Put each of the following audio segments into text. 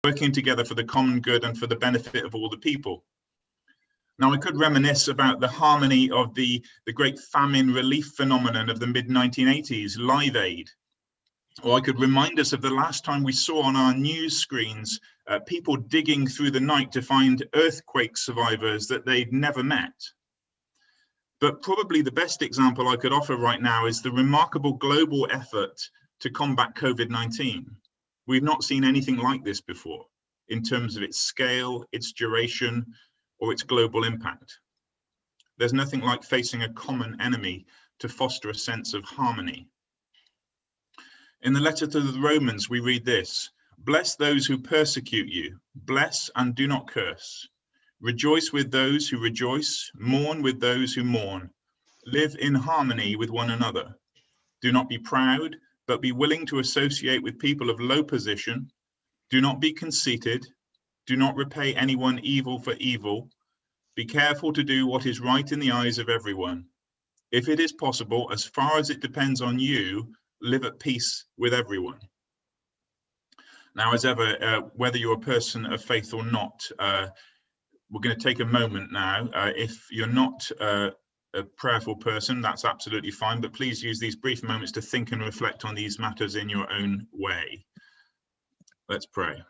working together for the common good and for the benefit of all the people. Now, I could reminisce about the harmony of the great famine relief phenomenon of the mid-1980s, Live Aid. Or I could remind us of the last time we saw on our news screens people digging through the night to find earthquake survivors that they'd never met. But probably the best example I could offer right now is the remarkable global effort to combat COVID-19. We've not seen anything like this before in terms of its scale, its duration, or its global impact. There's nothing like facing a common enemy to foster a sense of harmony. In the letter to the Romans, we read this: "Bless those who persecute you, bless and do not curse. Rejoice with those who rejoice, mourn with those who mourn. Live in harmony with one another. Do not be proud, but be willing to associate with people of low position. Do not be conceited. Do not repay anyone evil for evil. Be careful to do what is right in the eyes of everyone. If it is possible, as far as it depends on you, live at peace with everyone." Now, as ever, whether you're a person of faith or not, we're going to take a moment now. If you're not a prayerful person, that's absolutely fine, but please use these brief moments to think and reflect on these matters in your own way. Let's pray.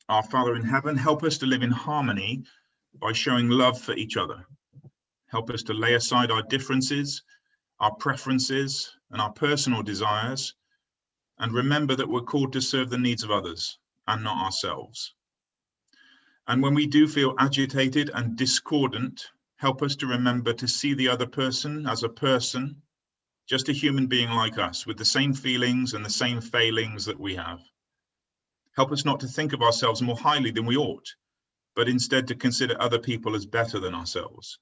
Our Father in heaven, help us to live in harmony by showing love for each other. Help us to lay aside our differences, our preferences, and our personal desires, and remember that we're called to serve the needs of others and not ourselves. And when we do feel agitated and discordant, help us to remember to see the other person as a person, just a human being like us, with the same feelings and the same failings that we have. Help us not to think of ourselves more highly than we ought, but instead to consider other people as better than ourselves.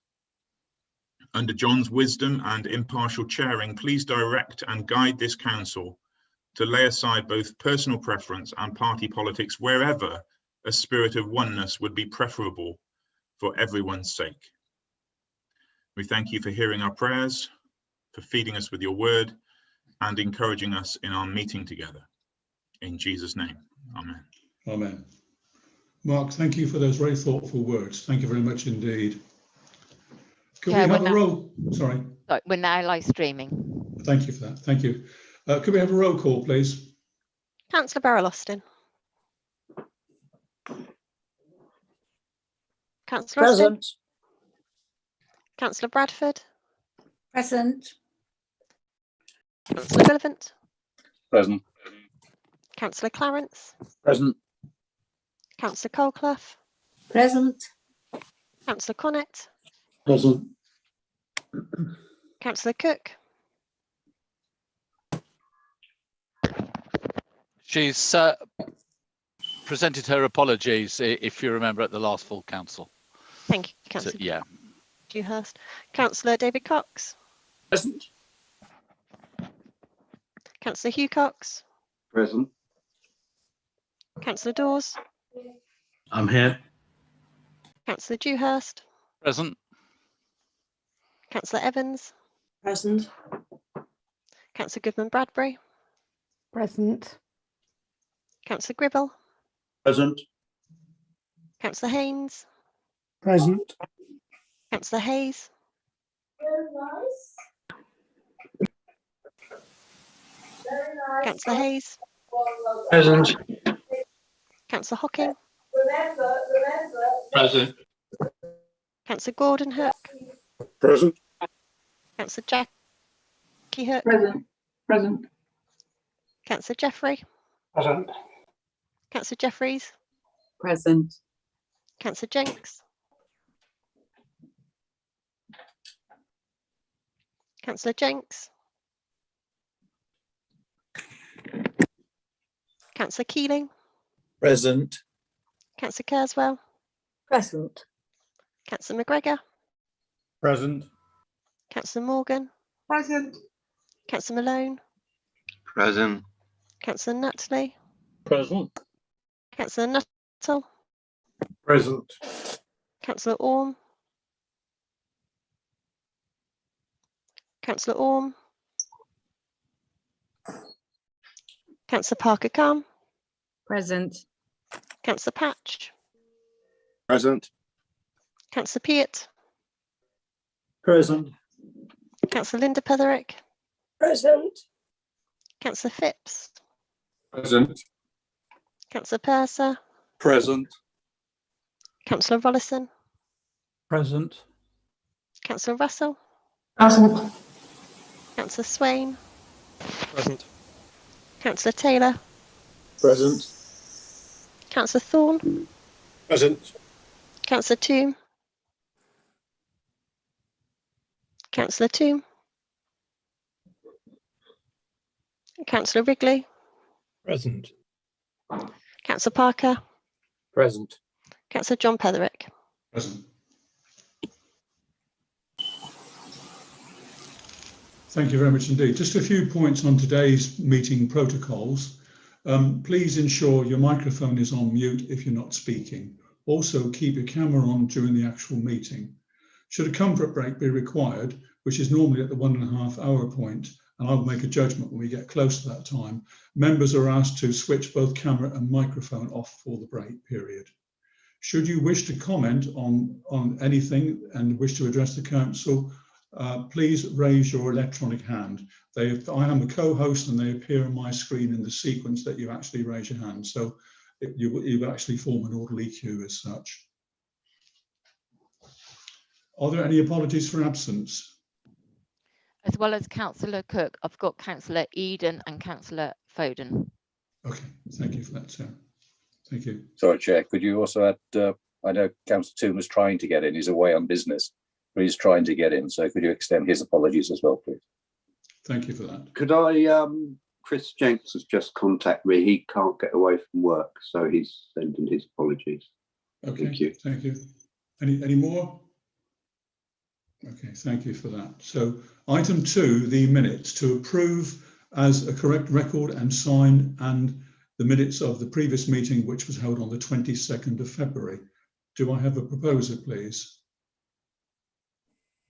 Under John's wisdom and impartial chairing, please direct and guide this council to lay aside both personal preference and party politics wherever a spirit of oneness would be preferable for everyone's sake. We thank you for hearing our prayers, for feeding us with your word, and encouraging us in our meeting together. In Jesus' name, amen. Amen. Mark, thank you for those very thoughtful words. Thank you very much indeed. Could we have a roll? Sorry. We're now live streaming. Thank you for that. Thank you. Could we have a roll call, please? Councillor Barrell-Austin. Councillor Austin. Present. Councillor Bradford. Present. Councillor Bullivant. Present. Councillor Clarence. Present. Councillor Colclough. Present. Councillor Connett. Present. Councillor Cook. She's presented her apologies, if you remember, at the last full council. Thank you, Councillor. So, yeah. Dewhurst. Councillor David Cox. Present. Councillor Hugh Cox. Present. Councillor Dawes. I'm here. Councillor Dewhurst. Present. Councillor Evans. Present. Councillor Goodman Bradbury. Present. Councillor Gribble. Present. Councillor Haynes. Present. Councillor Hayes. Councillor Hayes. Present. Councillor Hocking. Present. Councillor Gordon Hook. Present. Councillor Jackie Hook. Present. Present. Councillor Jeffrey. Present. Councillor Jeffries. Present. Councillor Jenks. Councillor Jenks. Councillor Keeling. Present. Councillor Kerswell. Present. Councillor McGregor. Present. Councillor Morgan. Present. Councillor Malone. Present. Councillor Nutley. Present. Councillor Nuttall. Present. Councillor Orme. Councillor Orme. Councillor Parker Calm. Present. Councillor Patch, Present. Councillor Peart, Present. Councillor Linda Petherick, Present. Councillor Phipps, Present. Councillor Purser, Present. Councillor Rollison, Present. Councillor Russell, Present. Councillor Swain, Present. Councillor Taylor, Present. Councillor Thorne, Present. Councillor Toome, Councillor Toome, Councillor Wrigley, Present. Councillor Parker, Present. Councillor John Petherick. Present. Thank you very much indeed. Just a few points on today's meeting protocols. Please ensure your microphone is on mute if you're not speaking. Also, keep your camera on during the actual meeting. Should a comfort break be required, which is normally at the 1.5 hour point, and I'll make a judgment when we get close to that time, members are asked to switch both camera and microphone off for the break period. Should you wish to comment on anything and wish to address the council, please raise your electronic hand. I am a co-host and they appear on my screen in the sequence that you actually raise your hand. So you actually form an orderly queue as such. Are there any apologies for absence? As well as Councillor Cook, I've got Councillor Eden and Councillor Foden. Okay, thank you for that, Sarah. Thank you. Sorry, Chair, could you also add, I know Councillor Toome was trying to get in, he's away on business, but he's trying to get in, so could you extend his apologies as well, please? Thank you for that. Could I, Chris Jenks has just contacted me. He can't get away from work, so he's sending his apologies. Okay, Thank you. Thank you. Any more? Okay, thank you for that. So item 2, the minutes to approve as a correct record and sign and the minutes of the previous meeting, which was held on the 22nd of February. Do I have a proposer, please?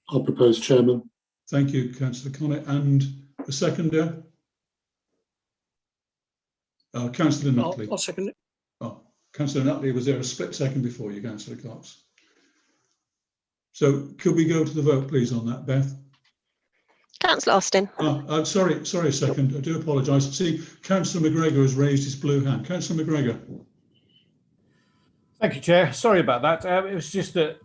I'll propose, Chairman. Thank you, Councillor Connett. And a seconder? Councillor Nutley. I'll second it. Oh, Councillor Nutley, was there a split second before you, Councillor Cox? So could we go to the vote, please, on that, Beth? Councillor Austin. Sorry a second. I do apologise. See, Councillor McGregor has raised his blue hand. Councillor McGregor. Thank you, Chair. Sorry about that. It was just that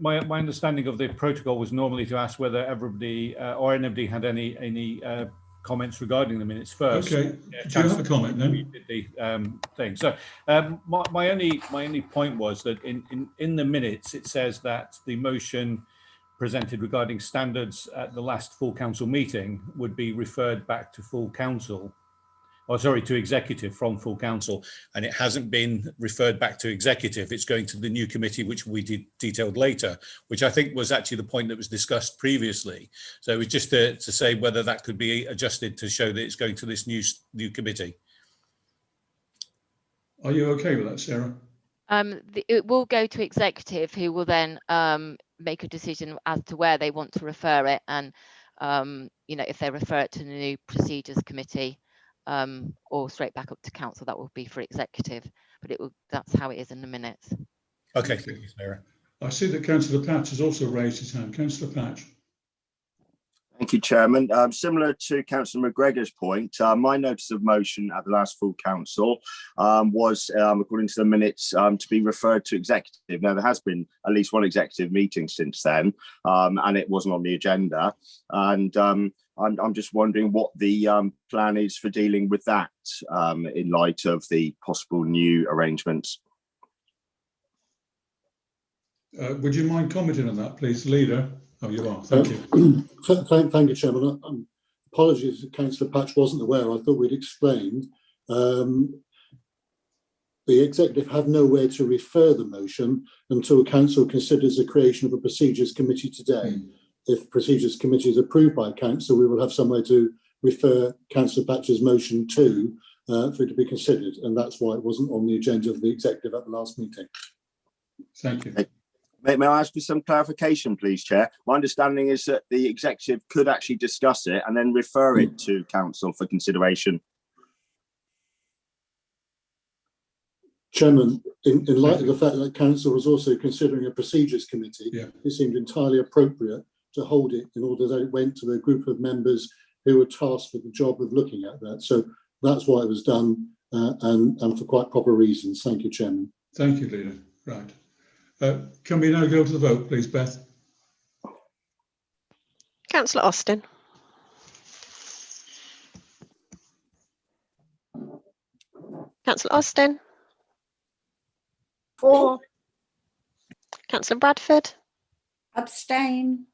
my understanding of the protocol was normally to ask whether everybody or anybody had any comments regarding the minutes first. Okay. Do you have a comment then? The thing. So my only point was that in the minutes it says that the motion presented regarding standards at the last full council meeting would be referred back to full council. Oh, sorry, to executive from full council, and it hasn't been referred back to executive. It's going to the new committee, which we detailed later, which I think was actually the point that was discussed previously. So it was just to say whether that could be adjusted to show that it's going to this new committee. Are you okay with that, Sarah? It will go to executive, who will then make a decision as to where they want to refer it, and if they refer it to the new procedures committee, or straight back up to council, that will be for executive, but that's how it is in the minutes. Okay, thank you, Sarah. I see that Councillor Patch has also raised his hand. Councillor Patch. Thank you, Chairman. Similar to Councillor McGregor's point, my notice of motion at the last full council was, according to the minutes, to be referred to executive. Now, there has been at least one executive meeting since then, and it wasn't on the agenda. And I'm just wondering what the plan is for dealing with that in light of the possible new arrangements. Would you mind commenting on that, please, Leader? Oh, you are. Thank you. Thank you, Chairman. Apologies if Councillor Patch wasn't aware. I thought we'd explained. The executive have nowhere to refer the motion until council considers the creation of a procedures committee today. If procedures committee is approved by council, we will have somewhere to refer Councillor Patch's motion to for it to be considered, and that's why it wasn't on the agenda of the executive at the last meeting. Thank you. May I ask for some clarification, please, Chair? My understanding is that the executive could actually discuss it and then refer it to council for consideration. Chairman, in light of the fact that Council was also considering a procedures committee, it seemed entirely appropriate to hold it in order that it went to the group of members who were tasked with the job of looking at that. So that's why it was done, and for quite proper reasons. Thank you, Chairman. Thank you, Leader. Right. Can we now go to the vote, please, Beth? Councillor Austin. Councillor Austin. For. Councillor Bradford. Abstain.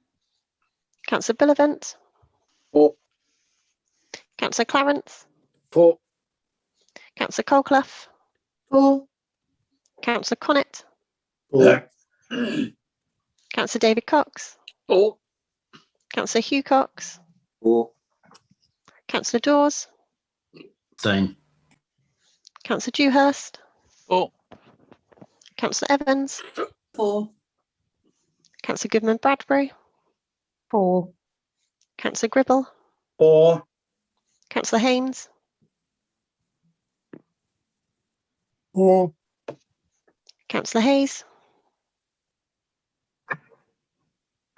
Councillor Bullivant. For. Councillor Clarence. For. Councillor Colclough. For. Councillor Connett. For. Councillor David Cox. For. Councillor Hugh Cox. For. Councillor Dawes. Abstain. Councillor Dewhurst. For. Councillor Evans. For. Councillor Goodman Bradbury. For. Councillor Gribble. For. Councillor Haynes. For. Councillor Hayes.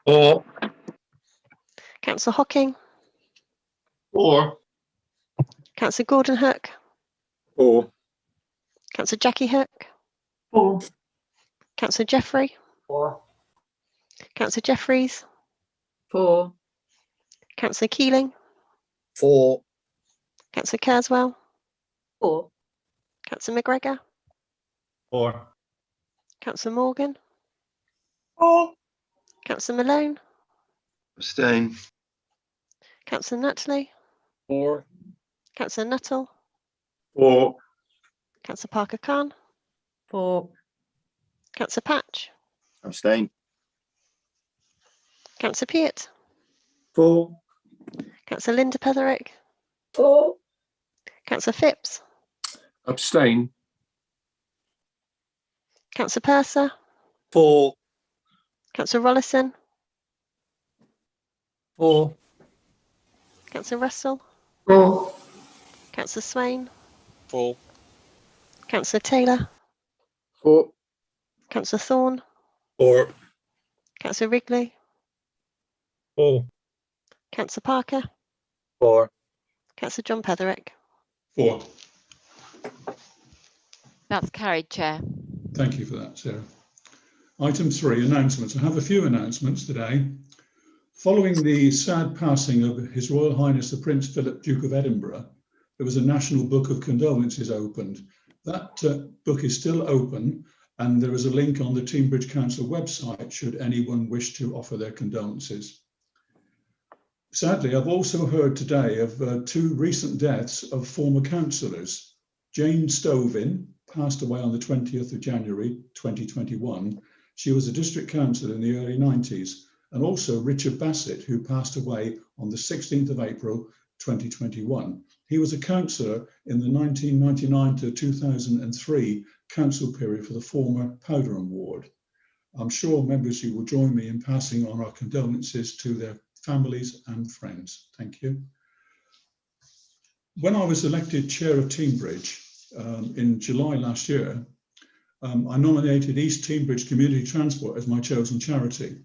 For. Councillor Hocking. For. Councillor Gordon Hook. For. Councillor Jackie Hook. For. Councillor Jeffrey. For. Councillor Jeffries. For. Councillor Keeling. For. Councillor Kerswell. For. Councillor McGregor. For. Councillor Morgan. For. Councillor Malone. Abstain. Councillor Nutley. For. Councillor Nuttall. For. Councillor Parker Khan. For. Councillor Patch. Abstain. Councillor Peart. For. Councillor Linda Petherick. For. Councillor Phipps. Abstain. Councillor Purser. For. Councillor Rollison. For. Councillor Russell. For. Councillor Swain. For. Councillor Taylor. For. Councillor Thorne. For. Councillor Wrigley. For. Councillor Parker. For. Councillor John Petherick. For. That's carried, Chair. Thank you for that, Sarah. Item 3, announcements. I have a few announcements today. Following the sad passing of His Royal Highness the Prince Philip, Duke of Edinburgh, there was a National Book of Condolences opened. That book is still open, and there is a link on the Teignbridge Council website should anyone wish to offer their condolences. Sadly, I've also heard today of 2 recent deaths of former councillors. Jane Stovin passed away on the 20th of January 2021. She was a district councillor in the early 90s, and also Richard Bassett, who passed away on the 16th of April 2021. He was a councillor in the 1999 to 2003 council period for the former Powderham ward. I'm sure members you will join me in passing on our condolences to their families and friends. Thank you. When I was elected chair of Teignbridge in July last year, I nominated East Teignbridge Community Transport as my chosen charity.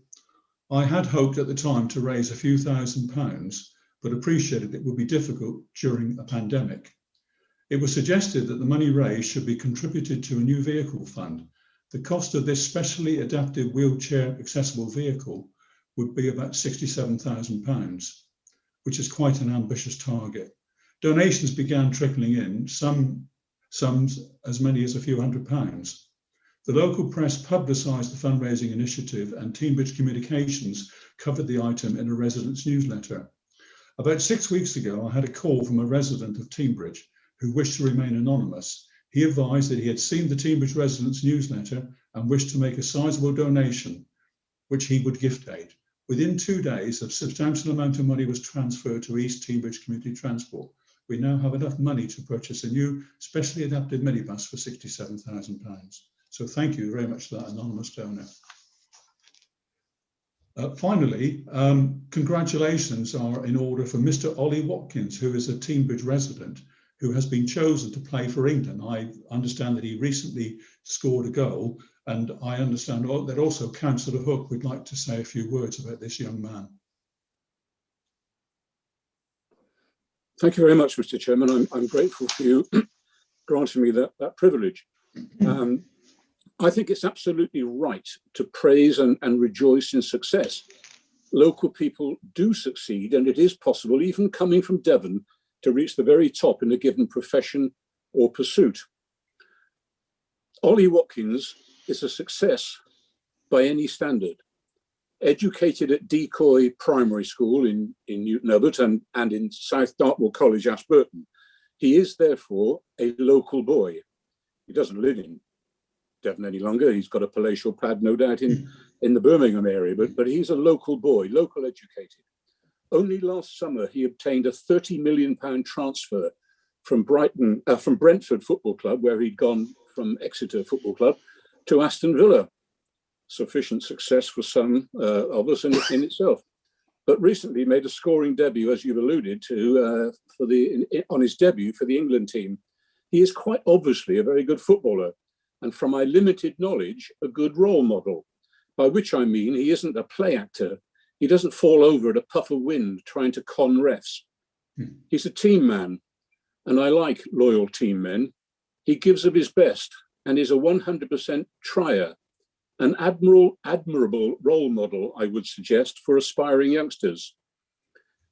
I had hoped at the time to raise a few £1,000s, but appreciated it would be difficult during a pandemic. It was suggested that the money raised should be contributed to a new vehicle fund. The cost of this specially adapted wheelchair accessible vehicle would be about £67,000, which is quite an ambitious target. Donations began trickling in, some sums as many as a few £100s. The local press publicised the fundraising initiative, and Teignbridge Communications covered the item in a residents' newsletter. About 6 weeks ago, I had a call from a resident of Teignbridge who wished to remain anonymous. He advised that he had seen the Teignbridge residents' newsletter and wished to make a sizable donation, which he would gift aid. Within 2 days, a substantial amount of money was transferred to East Teignbridge Community Transport. We now have enough money to purchase a new specially adapted minibus for £67,000. So thank you very much to that anonymous donor. Finally, congratulations are in order for Mr. Ollie Watkins, who is a Teignbridge resident, who has been chosen to play for England. I understand that he recently scored a goal, and I understand that also Councillor Hook would like to say a few words about this young man. Thank you very much, Mr. Chairman. I'm grateful for you granting me that privilege. I think it's absolutely right to praise and rejoice in success. Local people do succeed, and it is possible, even coming from Devon, to reach the very top in a given profession or pursuit. Ollie Watkins is a success by any standard. Educated at Decoy Primary School in Newton Abbot and in South Dartmoor College, Ashburton, he is therefore a local boy. He doesn't live in Devon any longer. He's got a palatial pad, no doubt, in the Birmingham area, but he's a local boy, local educated. Only last summer, he obtained a £30 million transfer from Brentford Football Club, where he'd gone from Exeter Football Club, to Aston Villa. Sufficient success for some of us in itself. But recently made a scoring debut, as you've alluded to, on his debut for the England team. He is quite obviously a very good footballer, and from my limited knowledge, a good role model, by which I mean he isn't a play actor. He doesn't fall over at a puff of wind trying to con refs. He's a team man, and I like loyal team men. He gives of his best and is a 100% trier, an admirable role model, I would suggest, for aspiring youngsters.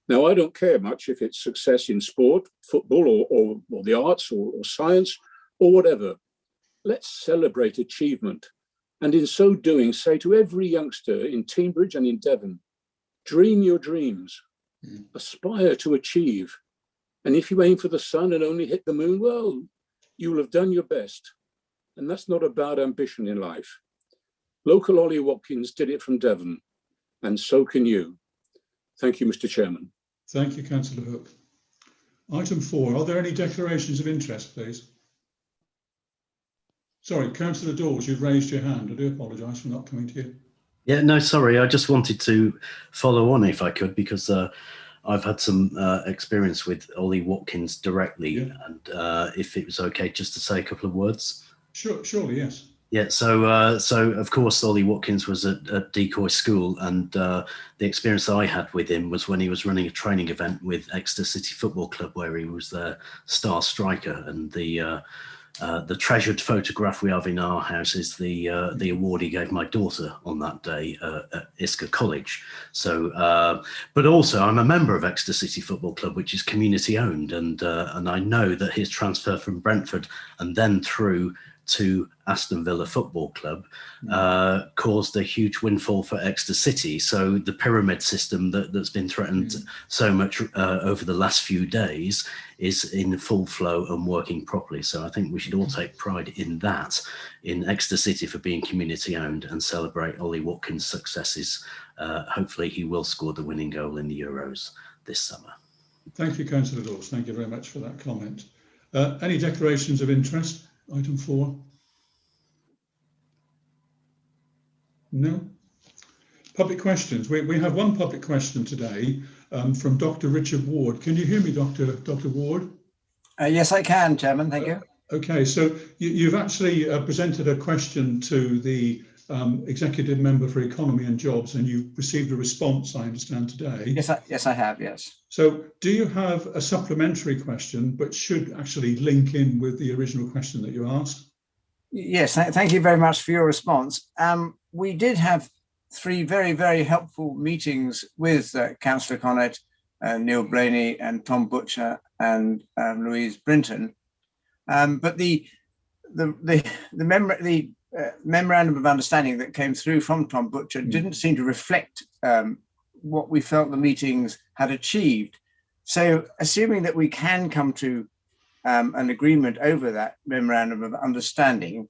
Now, I don't care much if it's success in sport, football, or the arts, or science, or whatever. Let's celebrate achievement, and in so doing, say to every youngster in Teignbridge and in Devon, dream your dreams, aspire to achieve, and if you aim for the sun and only hit the moon, well, you will have done your best, and that's not a bad ambition in life. Local Ollie Watkins did it from Devon, and so can you. Thank you, Mr. Chairman. Thank you, Councillor Hook. Item 4, are there any declarations of interest, please? Sorry, Councillor Dawes, you've raised your hand. I do apologise for not coming to you. Yeah, no, sorry. I just wanted to follow on if I could, because I've had some experience with Ollie Watkins directly, and if it was okay just to say a couple of words. Sure, surely, yes. Yeah, so of course Ollie Watkins was at Decoy School, and the experience I had with him was when he was running a training event with Exeter City Football Club, where he was their star striker, and the treasured photograph we have in our house is the award he gave my daughter on that day at Isker College. So, but also I'm a member of Exeter City Football Club, which is community owned, and I know that his transfer from Brentford and then through to Aston Villa Football Club caused a huge windfall for Exeter City. So the pyramid system that's been threatened so much over the last few days is in full flow and working properly. So I think we should all take pride in that, in Exeter City for being community owned, and celebrate Ollie Watkins' successes. Hopefully he will score the winning goal in the Euros this summer. Thank you, Councillor Dawes. Thank you very much for that comment. Any declarations of interest? Item 4. No. Public questions. We have one public question today from Dr. Richard Ward. Can you hear me, Dr. Ward? Yes, I can, Chairman. Thank you. Okay, so you've actually presented a question to the Executive Member for Economy and Jobs, and you've received a response, I understand, today. Yes, I have, yes. So do you have a supplementary question, but should actually link in with the original question that you asked? Yes, thank you very much for your response. We did have 3 very, very helpful meetings with Councillor Connett, Neil Blaney and Tom Butcher and Louise Brinton. But the memorandum of understanding that came through from Tom Butcher didn't seem to reflect what we felt the meetings had achieved. So assuming that we can come to an agreement over that memorandum of understanding,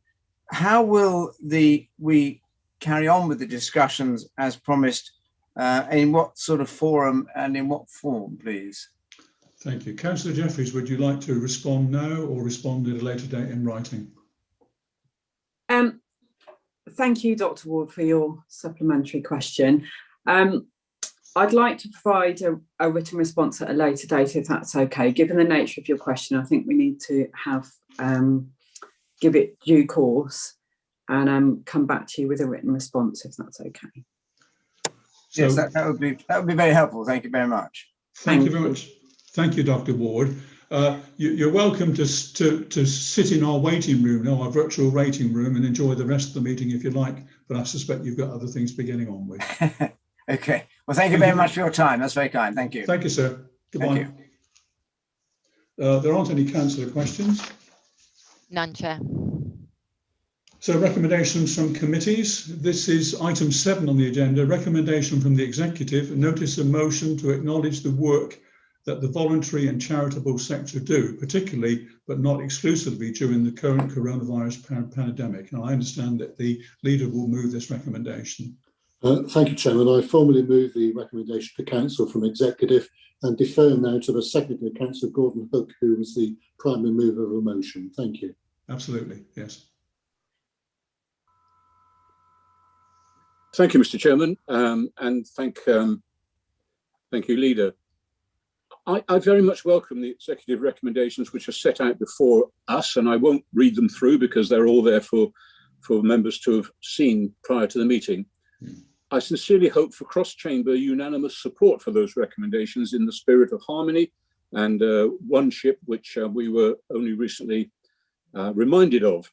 how will we carry on with the discussions as promised, in what sort of forum and in what form, please? Thank you. Councillor Jeffries, would you like to respond now or respond at a later date in writing? Thank you, Dr. Ward, for your supplementary question. I'd like to provide a written response at a later date, if that's okay. Given the nature of your question, I think we need to have give it due course and come back to you with a written response, if that's okay. So, yes, that would be very helpful. Thank you very much. Thank you very much. Thank you, Dr. Ward. You're welcome to sit in our waiting room now, our virtual waiting room, and enjoy the rest of the meeting if you like. But I suspect you've got other things to be getting on with. Okay. Well, thank you very much for your time. That's very kind. Thank you. Thank you, sir. Goodbye. There aren't any councillor questions. None, Chair. So recommendations from committees. This is item 7 on the agenda, recommendation from the executive, notice of motion to acknowledge the work that the voluntary and charitable sector do, particularly but not exclusively during the current coronavirus pandemic. And I understand that the leader will move this recommendation. Thank you, Chairman. I formally move the recommendation to council from executive and defer now to the secretary, Councillor Gordon Hook, who was the primary mover of the motion. Thank you. Absolutely, yes. Thank you, Mr. Chairman, and thank you, Leader. I very much welcome the executive recommendations which are set out before us, and I won't read them through because they're all there for members to have seen prior to the meeting. I sincerely hope for cross-chamber unanimous support for those recommendations in the spirit of harmony and one-ship, which we were only recently reminded of.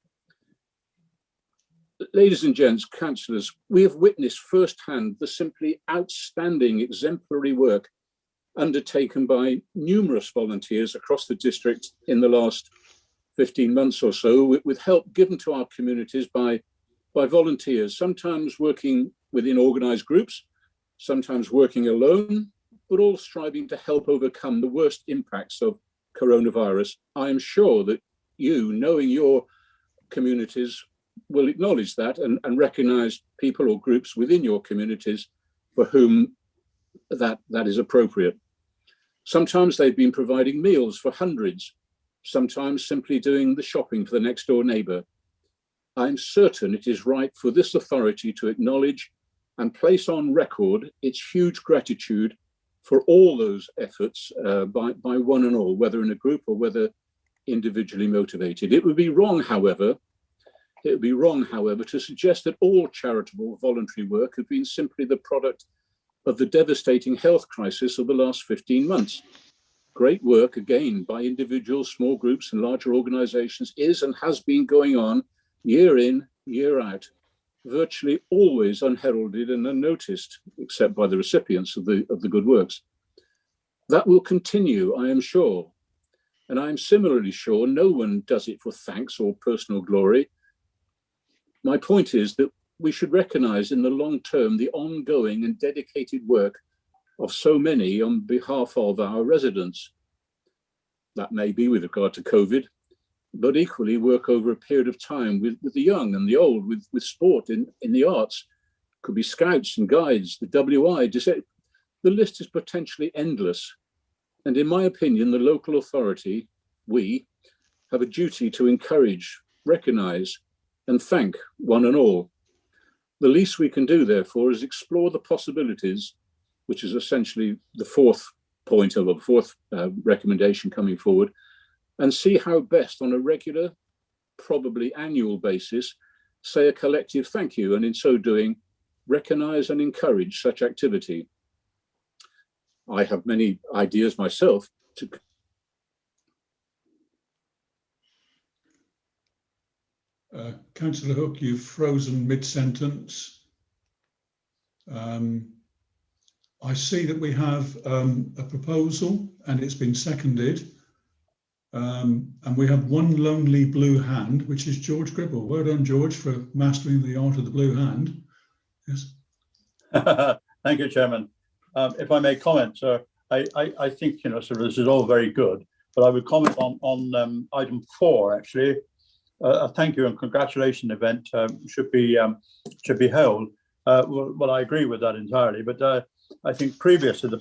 Ladies and gents, councillors, we have witnessed firsthand the simply outstanding exemplary work undertaken by numerous volunteers across the district in the last 15 months or so, with help given to our communities by volunteers, sometimes working within organised groups, sometimes working alone, but all striving to help overcome the worst impacts of coronavirus. I am sure that you, knowing your communities, will acknowledge that and recognise people or groups within your communities for whom that is appropriate. Sometimes they've been providing meals for hundreds, sometimes simply doing the shopping for the next door neighbour. I'm certain it is right for this authority to acknowledge and place on record its huge gratitude for all those efforts by one and all, whether in a group or whether individually motivated. It would be wrong, however, to suggest that all charitable voluntary work has been simply the product of the devastating health crisis of the last 15 months. Great work, again, by individuals, small groups and larger organisations is and has been going on year in, year out, virtually always unheralded and unnoticed, except by the recipients of the good works. That will continue, I am sure. And I am similarly sure no one does it for thanks or personal glory. My point is that we should recognise in the long term the ongoing and dedicated work of so many on behalf of our residents. That may be with regard to COVID, but equally work over a period of time with the young and the old, with sport in the arts. Could be scouts and guides, the WI, the list is potentially endless. And in my opinion, the local authority, we, have a duty to encourage, recognise and thank one and all. The least we can do, therefore, is explore the possibilities, which is essentially the fourth point of a fourth recommendation coming forward, and see how best on a regular, probably annual basis, say a collective thank you, and in so doing, recognise and encourage such activity. I have many ideas myself to Councillor Hook, you've frozen mid-sentence. I see that we have a proposal and it's been seconded. And we have one lonely blue hand, which is George Gribble. Well done, George, for mastering the art of the blue hand. Yes. Thank you, Chairman. If I may comment, sir, I think, sort of this is all very good, but I would comment on item 4, actually. A thank you and congratulation event should be held. Well, I agree with that entirely, but I think previous to the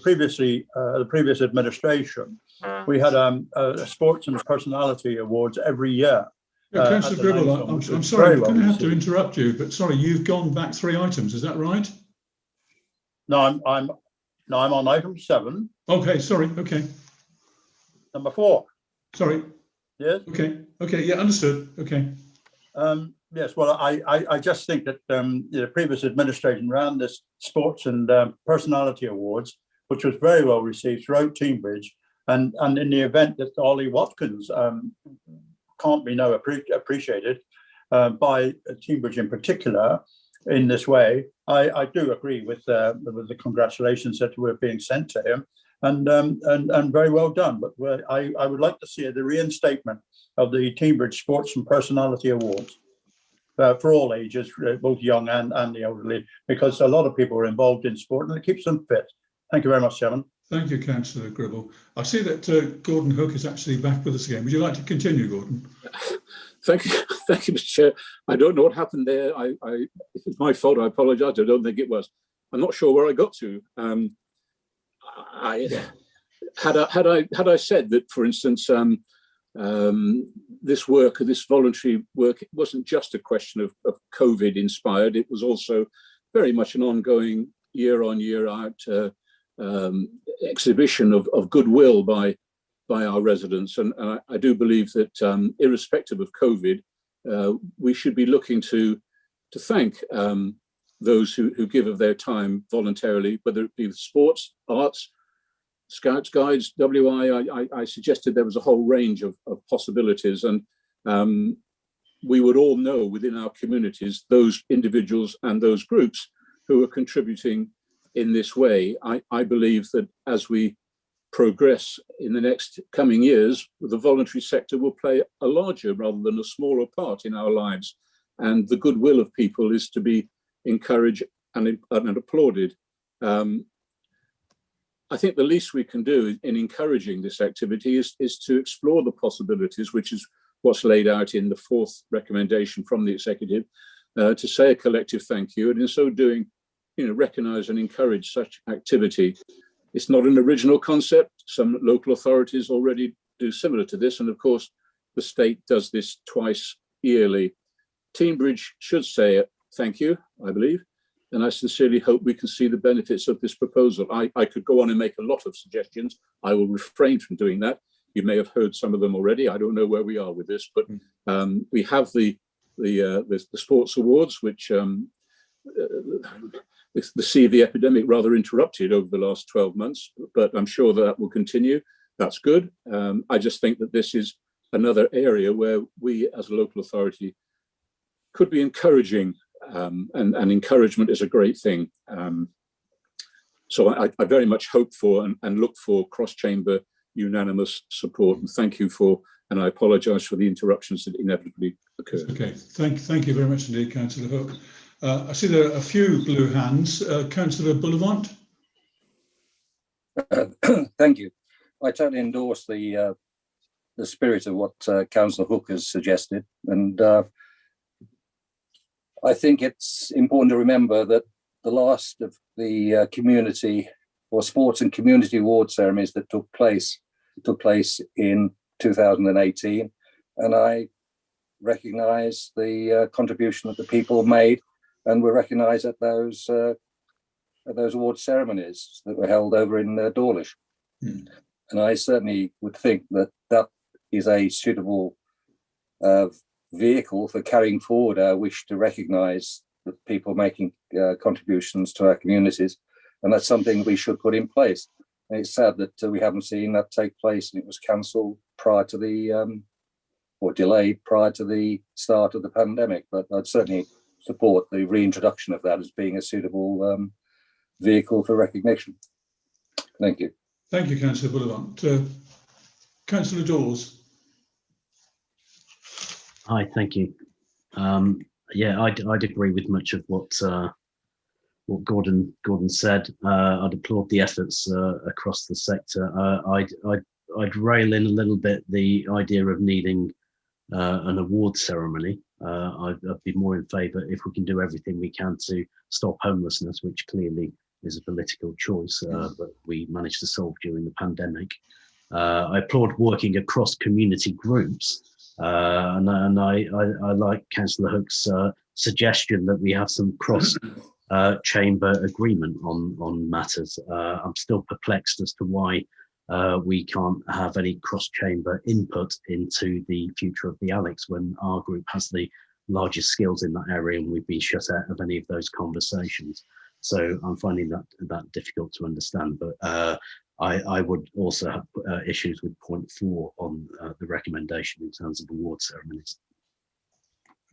previous administration, we had a sports and personality awards every year. Yeah, Councillor Gribble, I'm sorry, I'm going to have to interrupt you, but sorry, you've gone back 3 items, is that right? No, Now I'm on item 7. Okay, sorry. Okay. Number 4. Sorry. Yes. Okay. Okay. Yeah, understood. Okay. Yes. Well, I just think that the previous administration ran this sports and personality awards, which was very well received throughout Teambridge, and in the event that Ollie Watkins can't be now appreciated by Teambridge in particular in this way, I do agree with the congratulations that were being sent to him, and very well done. But I would like to see the reinstatement of the Teambridge Sports and Personality Awards for all ages, both young and the elderly, because a lot of people are involved in sport and it keeps them fit. Thank you very much, Chairman. Thank you, Councillor Gribble. I see that Gordon Hook is actually back with us again. Would you like to continue, Gordon? Thank you, Mr. Chair. I don't know what happened there. If it's my fault, I apologise. I don't think it was. I'm not sure where I got to. Had I said that, for instance, this voluntary work, it wasn't just a question of COVID inspired. It was also very much an ongoing year on year out exhibition of goodwill by our residents, and I do believe that irrespective of COVID, we should be looking to thank those who give of their time voluntarily, whether it be sports, arts, Scouts, Guides, WI. I suggested there was a whole range of possibilities, and we would all know within our communities those individuals and those groups who are contributing in this way. I believe that as we progress in the next coming years, the voluntary sector will play a larger rather than a smaller part in our lives, and the goodwill of people is to be encouraged and applauded. I think the least we can do in encouraging this activity is to explore the possibilities, which is what's laid out in the 4th recommendation from the executive, to say a collective thank you, and in so doing, recognise and encourage such activity. It's not an original concept. Some local authorities already do similar to this, and of course, the state does this twice yearly. Teambridge should say thank you, I believe, and I sincerely hope we can see the benefits of this proposal. I could go on and make a lot of suggestions. I will refrain from doing that. You may have heard some of them already. I don't know where we are with this, but we have the sports awards, which the CV epidemic rather interrupted over the last 12 months, but I'm sure that will continue. That's good. I just think that this is another area where we as a local authority could be encouraging, and encouragement is a great thing. So I very much hope for and look for cross-chamber unanimous support, and thank you for, and I apologise for the interruptions that inevitably occurred. Okay, thank you very much indeed, Councillor Hook. I see there are a few blue hands. Councillor Bullivant. Thank you. I totally endorse the spirit of what Councillor Hook has suggested, and I think it's important to remember that the last of the community or sports and community award ceremonies that took place in 2018, and I recognise the contribution that the people made and were recognised at those award ceremonies that were held over in Dawlish. And I certainly would think that that is a suitable vehicle for carrying forward our wish to recognise the people making contributions to our communities, and that's something we should put in place. And it's sad that we haven't seen that take place, and it was cancelled prior to the or delayed prior to the start of the pandemic. But I'd certainly support the reintroduction of that as being a suitable vehicle for recognition. Thank you. Thank you, Councillor Bullivant. Councillor Dawes. Hi, thank you. Yeah, I'd agree with much of what Gordon said. I'd applaud the efforts across the sector. I'd rail in a little bit the idea of needing an award ceremony. I'd be more in favour if we can do everything we can to stop homelessness, which clearly is a political choice, but we managed to solve during the pandemic. I applaud working across community groups. And I like Councillor Hook's suggestion that we have some cross chamber agreement on matters. I'm still perplexed as to why we can't have any cross-chamber input into the future of the Alex when our group has the largest skills in that area and we've been shut out of any of those conversations. So I'm finding that difficult to understand, but I would also have issues with point 4 on the recommendation in terms of award ceremonies.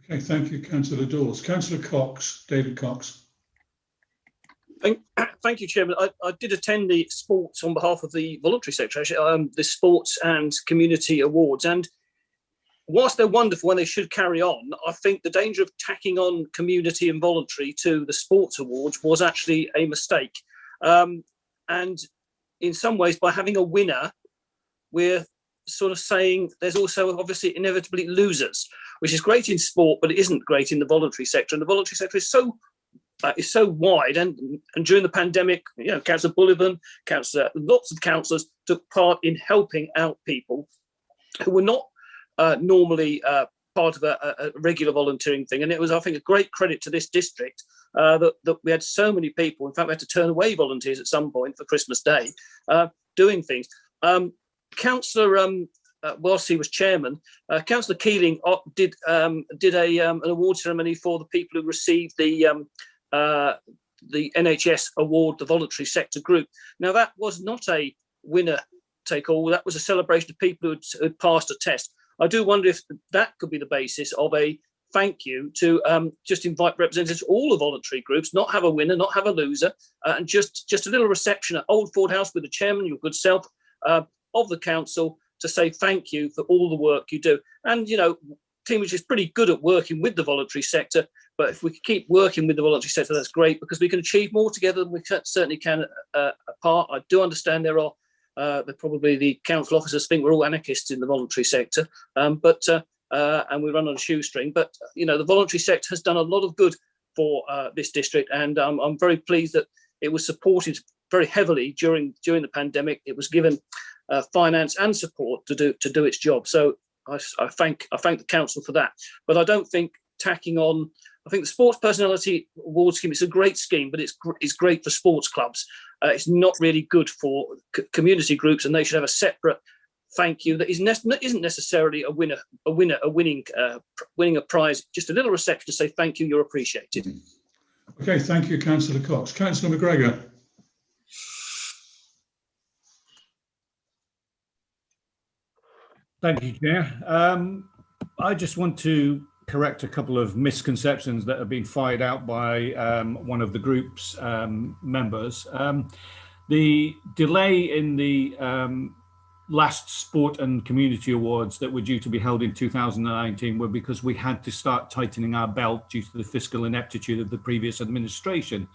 Okay, thank you, Councillor Dawes. Councillor Cox, David Cox. Thank you, Chairman. I did attend the sports on behalf of the voluntary sector, actually, the sports and community awards. And whilst they're wonderful and they should carry on, I think the danger of tacking on community and voluntary to the sports awards was actually a mistake. And in some ways, by having a winner, we're sort of saying there's also obviously inevitably losers, which is great in sport, but it isn't great in the voluntary sector. And the voluntary sector is so wide, and during the pandemic, Councillor Bullivan, lots of councillors took part in helping out people who were not normally part of a regular volunteering thing. And it was, I think, a great credit to this district that we had so many people. In fact, we had to turn away volunteers at some point for Christmas Day doing things. Councillor, whilst he was chairman, Councillor Keeling did an award ceremony for the people who received the NHS award, the voluntary sector group. Now, that was not a winner take all. That was a celebration of people who had passed a test. I do wonder if that could be the basis of a thank you to just invite representatives of all the voluntary groups, not have a winner, not have a loser, and just a little reception at Old Ford House with the chairman, your good self, of the council, to say thank you for all the work you do. And, Teamage is pretty good at working with the voluntary sector, but if we keep working with the voluntary sector, that's great, because we can achieve more together than we certainly can apart. I do understand there are probably the council officers think we're all anarchists in the voluntary sector, and we run on a shoestring. But the voluntary sector has done a lot of good for this district, and I'm very pleased that it was supported very heavily during the pandemic. It was given finance and support to do its job. So I thank the council for that. But I don't think tacking on. I think the Sports Personality Award scheme is a great scheme, but it's great for sports clubs. It's not really good for community groups, and they should have a separate thank you that isn't necessarily winning a prize. Just a little reception to say thank you, you're appreciated. Okay, thank you, Councillor Cox. Councillor McGregor. Thank you, Chair. I just want to correct a couple of misconceptions that have been fired out by one of the group's members. The delay in the last Sport and Community Awards that were due to be held in 2019 were because we had to start tightening our belt due to the fiscal ineptitude of the previous administration.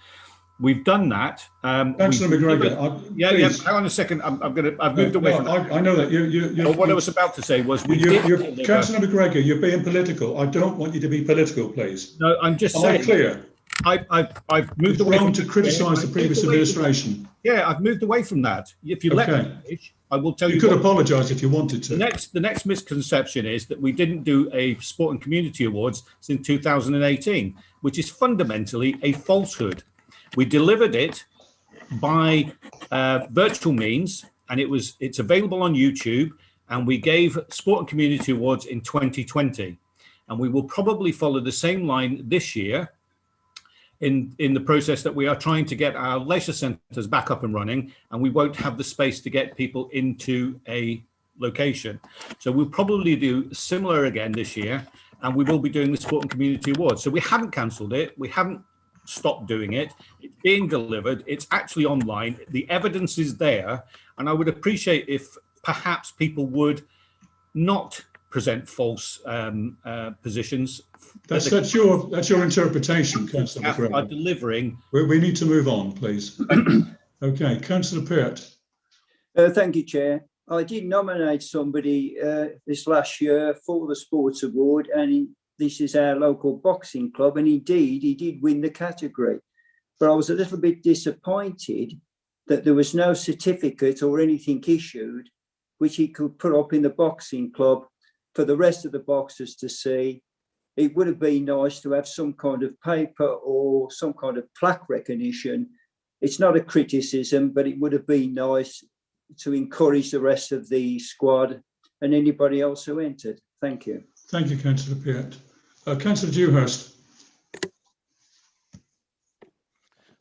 We've done that. Councillor McGregor, yeah, hang on a second. I've moved away from that. I know that what I was about to say was Councillor McGregor, you're being political. I don't want you to be political, please. No, I'm just saying. Am I clear? I've moved away wrong to criticise the previous administration. Yeah, I've moved away from that. If you let me finish, I will tell you. You could apologise if you wanted to. The next misconception is that we didn't do a Sport and Community Awards since 2018, which is fundamentally a falsehood. We delivered it by virtual means, and it's available on YouTube, and we gave Sport and Community Awards in 2020. And we will probably follow the same line this year in the process that we are trying to get our leisure centres back up and running, and we won't have the space to get people into a location. So we'll probably do similar again this year, and we will be doing the Sport and Community Awards. So we haven't cancelled it. We haven't stopped doing it. It's being delivered. It's actually online. The evidence is there, and I would appreciate if perhaps people would not present false positions. That's your interpretation, Councillor McGregor. Are delivering. We need to move on, please. Okay, Councillor Peart. Thank you, Chair. I did nominate somebody this last year for the Sports Award, and this is our local boxing club, and indeed he did win the category. But I was a little bit disappointed that there was no certificate or anything issued which he could put up in the boxing club for the rest of the boxers to see, it would have been nice to have some kind of paper or some kind of plaque recognition. It's not a criticism, but it would have been nice to encourage the rest of the squad and anybody else who entered. Thank you. Thank you, Councillor Piet. Councillor Dewhurst.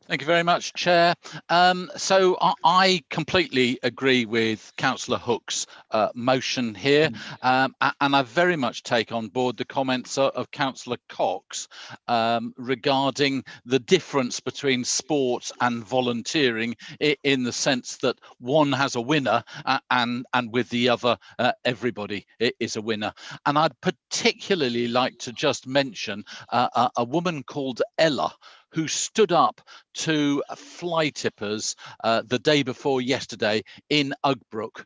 Thank you very much, Chair. So I completely agree with Councillor Hook's motion here, and I very much take on board the comments of Councillor Cox regarding the difference between sport and volunteering, in the sense that one has a winner and with the other everybody is a winner. And I'd particularly like to just mention a woman called Ella, who stood up to fly tippers the day before yesterday in Ugbrook,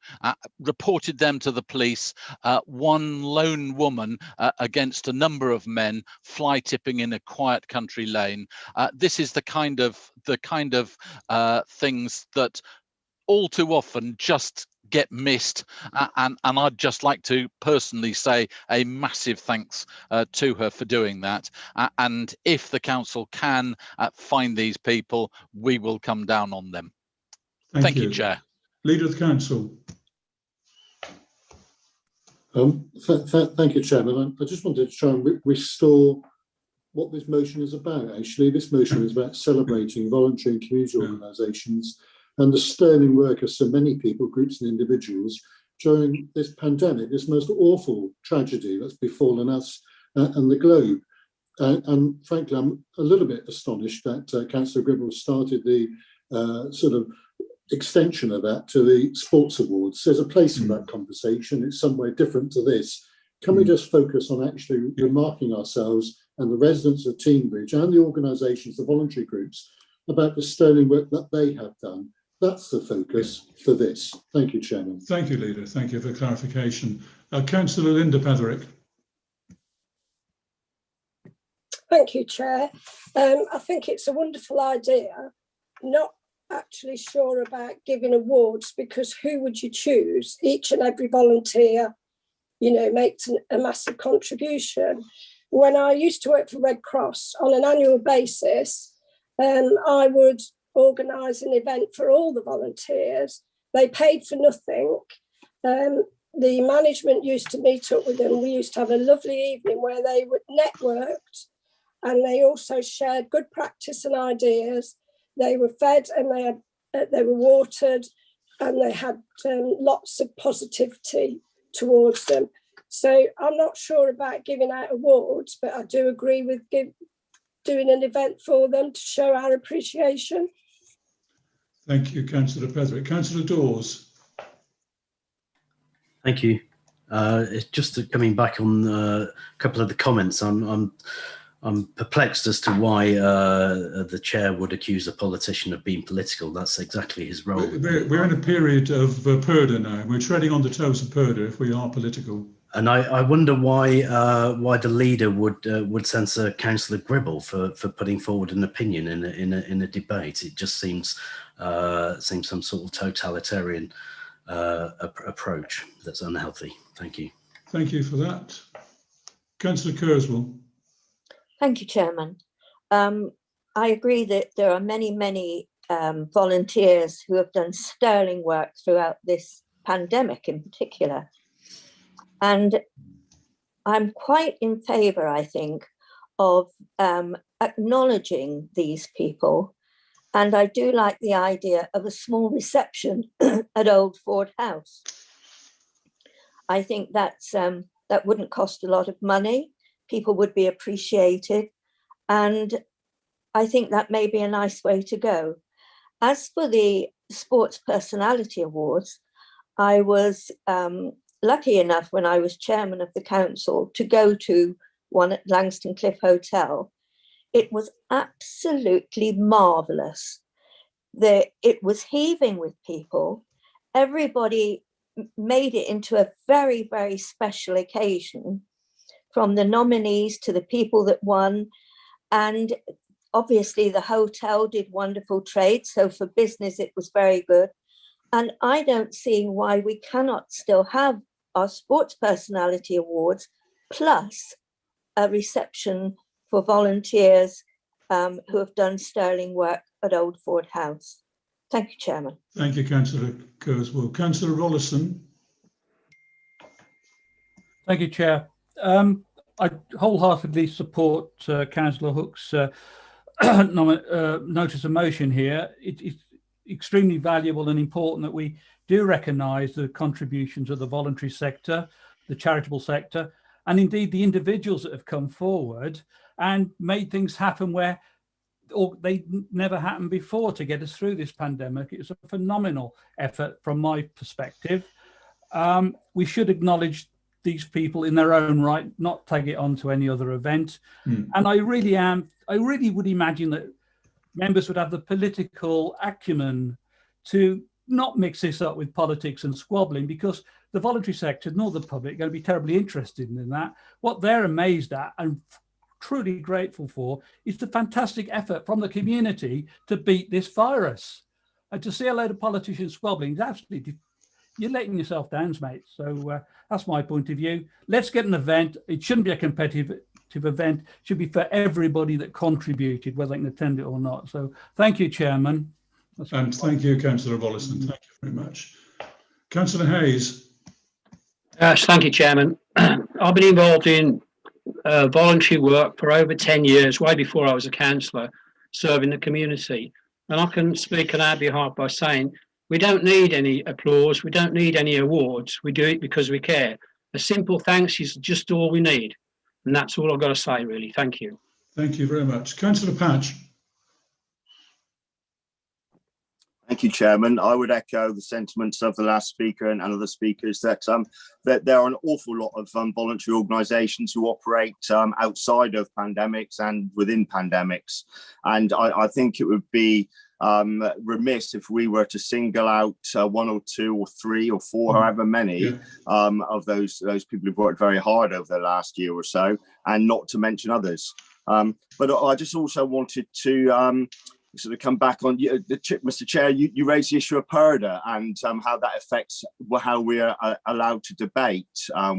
reported them to the police. One lone woman against a number of men fly tipping in a quiet country lane. This is the kind of things that all too often just get missed, and I'd just like to personally say a massive thanks to her for doing that, and if the council can find these people, we will come down on them. Thank you, Chair. Leader of the Council. Thank you, Chairman. I just wanted to try and restore what this motion is about. Actually, this motion is about celebrating voluntary and community organisations and the sterling work of so many people, groups and individuals during this pandemic, this most awful tragedy that's befallen us and the globe. And frankly, I'm a little bit astonished that Councillor Gribble started the sort of extension of that to the sports awards. There's a place for that conversation. It's somewhere different to this. Can we just focus on actually remarking ourselves and the residents of Teignbridge and the organisations, the voluntary groups, about the sterling work that they have done? That's the focus for this. Thank you, Chairman. Thank you, Leader. Thank you for clarification. Councillor Linda Petherick. Thank you, Chair. I think it's a wonderful idea. Not actually sure about giving awards, because who would you choose? Each and every volunteer, you know, makes a massive contribution. When I used to work for Red Cross on an annual basis, I would organise an event for all the volunteers. They paid for nothing. The management used to meet up with them. We used to have a lovely evening where they would networked, and they also shared good practice and ideas. They were fed and they were watered, and they had lots of positivity towards them. So I'm not sure about giving out awards, but I do agree with doing an event for them to show our appreciation. Thank you, Councillor Petherick. Councillor Dawes. Thank you. Just coming back on a couple of the comments, I'm perplexed as to why the chair would accuse a politician of being political. That's exactly his role. We're in a period of purdah now. We're treading on the toes of purdah if we are political. And I wonder why the leader would censor Councillor Gribble for putting forward an opinion in a debate. It just seems some sort of totalitarian approach that's unhealthy. Thank you. Thank you for that. Councillor Kurzweil. Thank you, Chairman. I agree that there are many volunteers who have done sterling work throughout this pandemic in particular. And I'm quite in favour, I think, of acknowledging these people. And I do like the idea of a small reception at Old Ford House. I think that wouldn't cost a lot of money. People would be appreciated. And I think that may be a nice way to go. As for the Sports Personality Awards, I was lucky enough when I was chairman of the council to go to one at Langston Cliff Hotel. It was absolutely marvellous. It was heaving with people. Everybody made it into a very, very special occasion, from the nominees to the people that won. And obviously the hotel did wonderful trade. So for business, it was very good. And I don't see why we cannot still have our Sports Personality Awards plus a reception for volunteers who have done sterling work at Old Ford House. Thank you, Chairman. Thank you, Councillor Kurzweil. Councillor Rollison. Thank you, Chair. I wholeheartedly support Councillor Hook's notice of motion here. It's extremely valuable and important that we do recognise the contributions of the voluntary sector, the charitable sector, and indeed the individuals that have come forward and made things happen where they never happened before to get us through this pandemic. It was a phenomenal effort from my perspective. We should acknowledge these people in their own right, not take it on to any other event. And I really would imagine that members would have the political acumen to not mix this up with politics and squabbling, because the voluntary sector nor the public are going to be terribly interested in that. What they're amazed at and truly grateful for is the fantastic effort from the community to beat this virus. And to see a load of politicians squabbling is absolutely, you're letting yourself down, mate. So that's my point of view. Let's get an event. It shouldn't be a competitive event. It should be for everybody that contributed, whether they can attend it or not. So thank you, Chairman. And thank you, Councillor Rollison. Thank you very much. Councillor Hayes. Yes, thank you, Chairman. I've been involved in voluntary work for over 10 years, way before I was a councillor, serving the community. And I can speak on our behalf by saying we don't need any applause, we don't need any awards, we do it because we care. A simple thanks is just all we need. And that's all I've got to say, really. Thank you. Thank you very much. Councillor Patch. Thank you, Chairman. I would echo the sentiments of the last speaker and other speakers that there are an awful lot of voluntary organisations who operate outside of pandemics and within pandemics. And I think it would be remiss if we were to single out one or two or three or four, however many of those people who've worked very hard over the last year or so, and not to mention others. But I just also wanted to sort of come back on Mr. Chair, you raised the issue of PERDA and how that affects how we are allowed to debate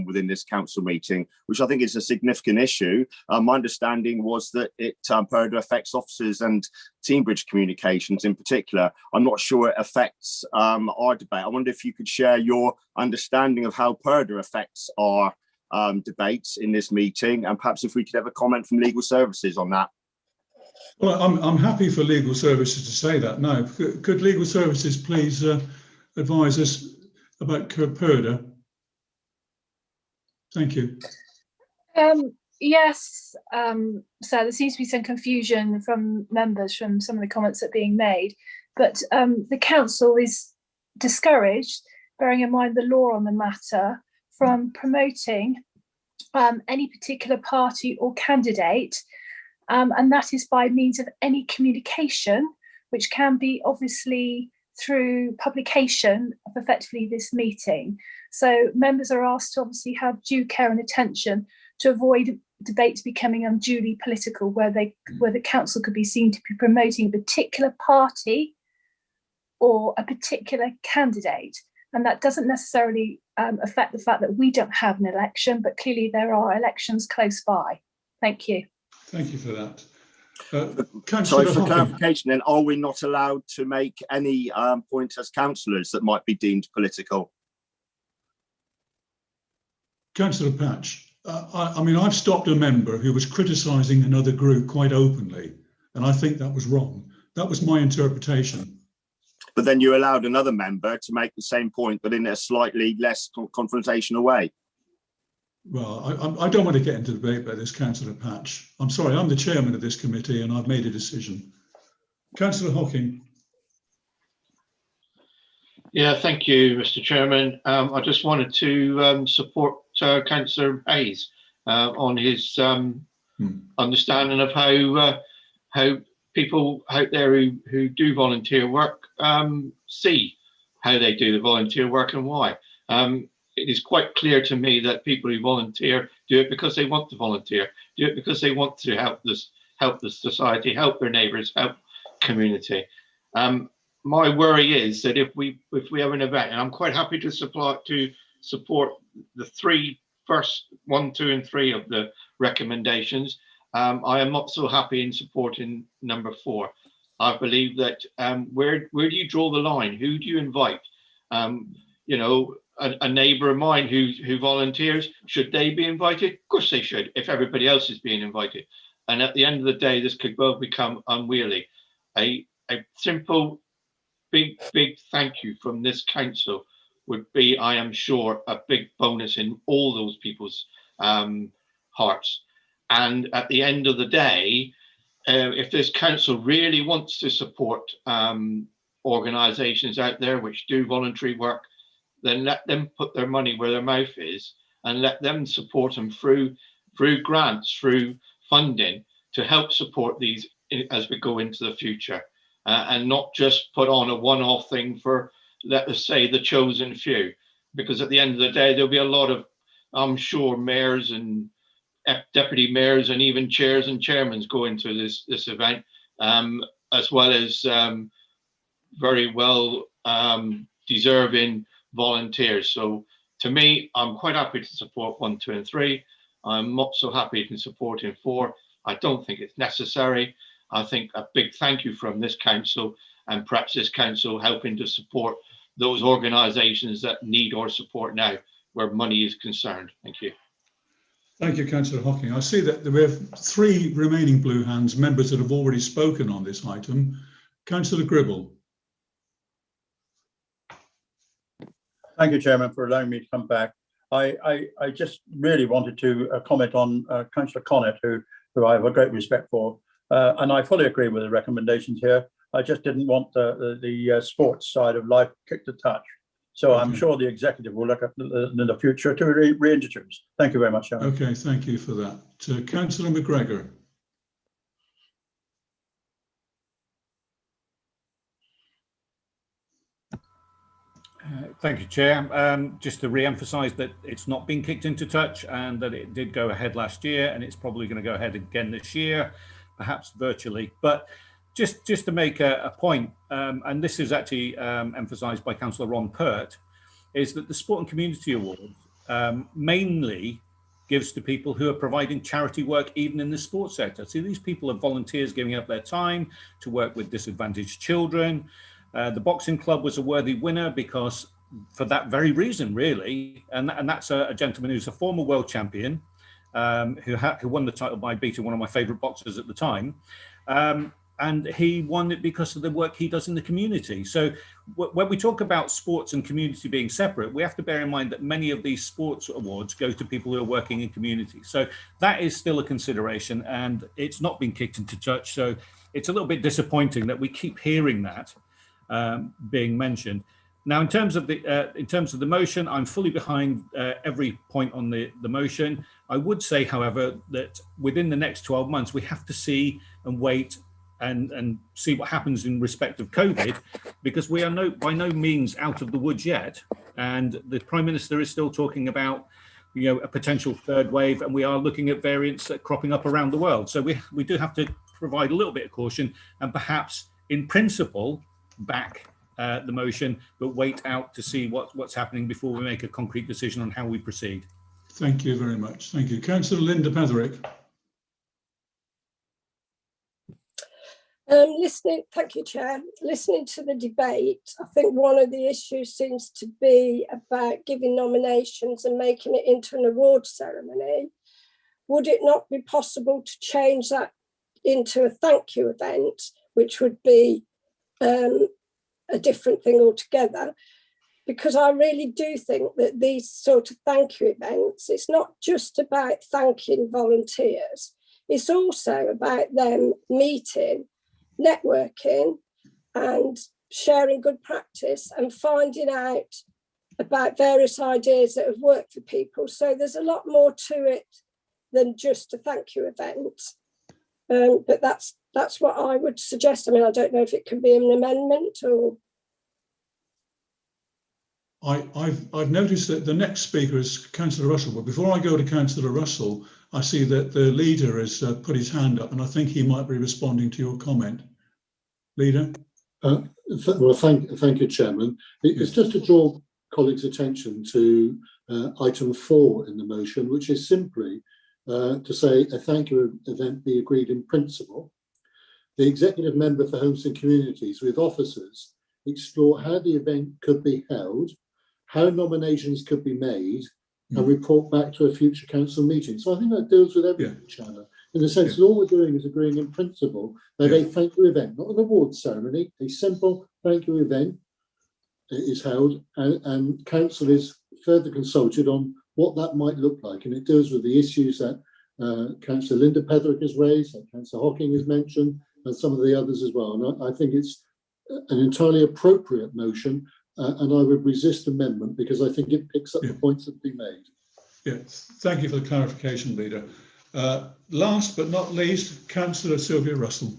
within this council meeting, which I think is a significant issue. My understanding was that PERDA affects officers and Teambridge communications in particular. I'm not sure it affects our debate. I wonder if you could share your understanding of how PERDA affects our debates in this meeting, and perhaps if we could have a comment from legal services on that. Well, I'm happy for legal services to say that now. Could legal services please advise us about PERDA? Thank you. Yes, so there seems to be some confusion from members from some of the comments that are being made, but the council is discouraged, bearing in mind the law on the matter, from promoting any particular party or candidate. And that is by means of any communication, which can be obviously through publication of effectively this meeting. So members are asked to obviously have due care and attention to avoid debates becoming unduly political, where the council could be seen to be promoting a particular party or a particular candidate. And that doesn't necessarily affect the fact that we don't have an election, but clearly there are elections close by. Thank you. Thank you for that. Sorry, for clarification then, are we not allowed to make any points as councillors that might be deemed political? Councillor Patch, I mean, I've stopped a member who was criticising another group quite openly, and I think that was wrong. That was my interpretation. But then you allowed another member to make the same point, but in a slightly less confrontational way. Well, I don't want to get into debate about this, Councillor Patch. I'm sorry, I'm the chairman of this committee and I've made a decision. Councillor Hocking. Yeah, thank you, Mr. Chairman. I just wanted to support Councillor Hayes on his understanding of how people out there who do volunteer work see how they do the volunteer work and why. It is quite clear to me that people who volunteer do it because they want to volunteer, do it because they want to help the society, help their neighbours, help community. My worry is that if we have an event, and I'm quite happy to support the 3 first 1, 2 and 3 of the recommendations. I am not so happy in supporting number 4. I believe that where do you draw the line? Who do you invite? You know, a neighbour of mine who volunteers, should they be invited? Of course they should, if everybody else is being invited. And at the end of the day, this could well become unwieldy. A simple, big thank you from this council would be, I am sure, a big bonus in all those people's hearts. And at the end of the day, if this council really wants to support organisations out there which do voluntary work, then let them put their money where their mouth is and let them support them through grants, through funding, to help support these as we go into the future, and not just put on a one-off thing for, let us say, the chosen few, because at the end of the day, there'll be a lot of, I'm sure, mayors and deputy mayors and even chairs and chairmen going to this event, as well as very well deserving volunteers. So to me, I'm quite happy to support 1, 2 and 3. I'm not so happy to support in 4. I don't think it's necessary. I think a big thank you from this council, and perhaps this council helping to support those organisations that need our support now, where money is concerned. Thank you. Thank you, Councillor Hocking. I see that we have 3 remaining blue hands, members that have already spoken on this item. Councillor Gribble. Thank you, Chairman, for allowing me to come back. I just really wanted to comment on Councillor Connett, who I have a great respect for, and I fully agree with the recommendations here. I just didn't want the sports side of life kicked a touch. So I'm sure the executive will look at in the future to reintroduce. Thank you very much, Chairman. Okay, thank you for that. Councillor McGregor. Thank you, Chair. Just to re-emphasise that it's not been kicked into touch, and that it did go ahead last year, and it's probably going to go ahead again this year, perhaps virtually. But just to make a point, and this is actually emphasised by Councillor Ron Pert, is that the Sport and Community Award mainly gives to people who are providing charity work even in the sports sector. So these people are volunteers giving up their time to work with disadvantaged children. The boxing club was a worthy winner because for that very reason, really, and that's a gentleman who's a former world champion, who won the title by beating one of my favourite boxers at the time. And he won it because of the work he does in the community. So when we talk about sports and community being separate, we have to bear in mind that many of these sports awards go to people who are working in community. So that is still a consideration, and it's not been kicked into touch. So it's a little bit disappointing that we keep hearing that being mentioned. Now, in terms of the motion, I'm fully behind every point on the motion. I would say, however, that within the next 12 months, we have to see and wait and see what happens in respect of COVID, because we are by no means out of the woods yet. And the Prime Minister is still talking about, a potential third wave, and we are looking at variants cropping up around the world. So we do have to provide a little bit of caution, and perhaps in principle back the motion, but wait out to see what's happening before we make a concrete decision on how we proceed. Thank you very much. Thank you. Councillor Linda Petherick. Thank you, Chair. Listening to the debate, I think one of the issues seems to be about giving nominations and making it into an award ceremony. Would it not be possible to change that into a thank you event, which would be a different thing altogether? Because I really do think that these sort of thank you events, it's not just about thanking volunteers, it's also about them meeting, networking and sharing good practice and finding out about various ideas that have worked for people. So there's a lot more to it than just a thank you event. But that's what I would suggest. I mean, I don't know if it can be an amendment or... I've noticed that the next speaker is Councillor Russell, but before I go to Councillor Russell, I see that the leader has put his hand up, and I think he might be responding to your comment. Leader? Well, thank you, Chairman. It's just to draw colleagues' attention to item 4 in the motion, which is simply to say a thank you event be agreed in principle. The executive member for Homes and Communities with officers explore how the event could be held, how nominations could be made, and report back to a future council meeting. So I think that deals with everything, Chairman, in the sense that all we're doing is agreeing in principle that a thank you event, not an awards ceremony, a simple thank you event is held, and council is further consulted on what that might look like. And it deals with the issues that Councillor Linda Petherick has raised, that Councillor Hocking has mentioned, and some of the others as well. And I think it's an entirely appropriate motion, and I would resist amendment because I think it picks up the points that have been made. Yes, thank you for the clarification, Leader. Last but not least, Councillor Sylvia Russell.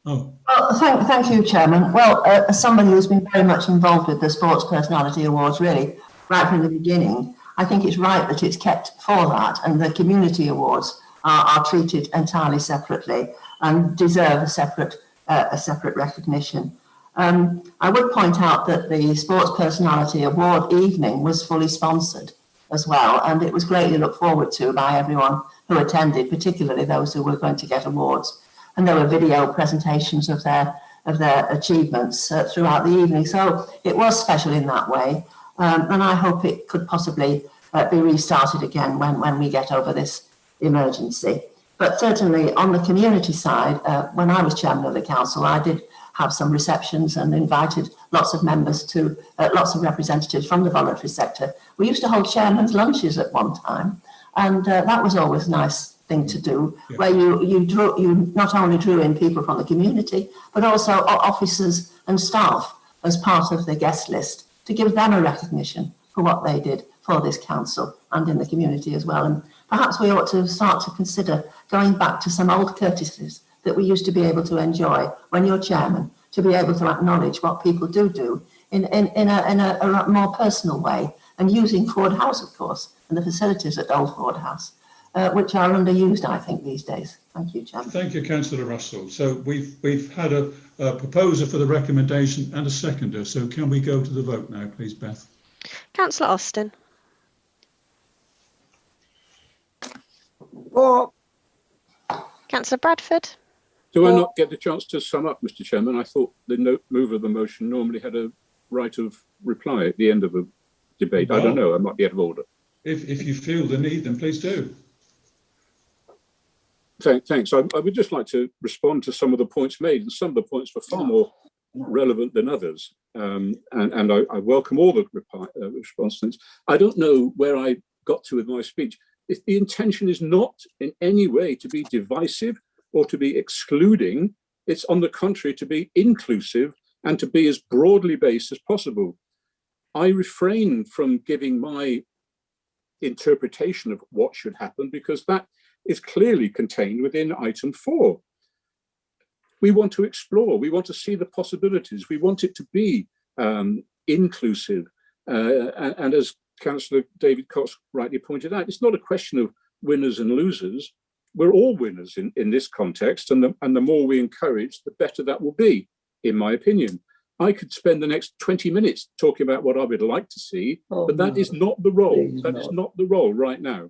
Oh. Well, thank you, Chairman. Well, as somebody who's been very much involved with the Sports Personality Awards, really, right from the beginning, I think it's right that it's kept for that, and the community awards are treated entirely separately and deserve a separate recognition. I would point out that the Sports Personality Award evening was fully sponsored as well, and it was greatly looked forward to by everyone who attended, particularly those who were going to get awards. And there were video presentations of their achievements throughout the evening. So it was special in that way, and I hope it could possibly be restarted again when we get over this emergency. But certainly on the community side, when I was chairman of the council, I did have some receptions and invited lots of members to, lots of representatives from the voluntary sector. We used to hold chairman's lunches at one time, and that was always a nice thing to do, where you not only drew in people from the community, but also officers and staff as part of the guest list to give them a recognition for what they did for this council and in the community as well. And perhaps we ought to start to consider going back to some old courtesies that we used to be able to enjoy when you're chairman, to be able to acknowledge what people do in a more personal way, and using Ford House, of course, and the facilities at Old Ford House, which are underused, I think, these days. Thank you, Chairman. Thank you, Councillor Russell. So we've had a proposer for the recommendation and a seconder. So can we go to the vote now, please, Beth? Councillor Austin. Or Councillor Bradford. Do I not get the chance to sum up, Mr. Chairman? I thought the mover of the motion normally had a right of reply at the end of a debate. Well, I don't know. I might be out of order. If you feel the need, then please do. Thanks. I would just like to respond to some of the points made, and some of the points were far more relevant than others. And I welcome all the responses. I don't know where I got to with my speech. If the intention is not in any way to be divisive or to be excluding, it's on the contrary to be inclusive and to be as broadly based as possible. I refrain from giving my interpretation of what should happen because that is clearly contained within item 4. We want to explore, we want to see the possibilities, we want it to be inclusive. And as Councillor David Cox rightly pointed out, it's not a question of winners and losers. We're all winners in this context, and the more we encourage, the better that will be, in my opinion. I could spend the next 20 minutes talking about what I would like to see, but that is not the role. That is not the role right now.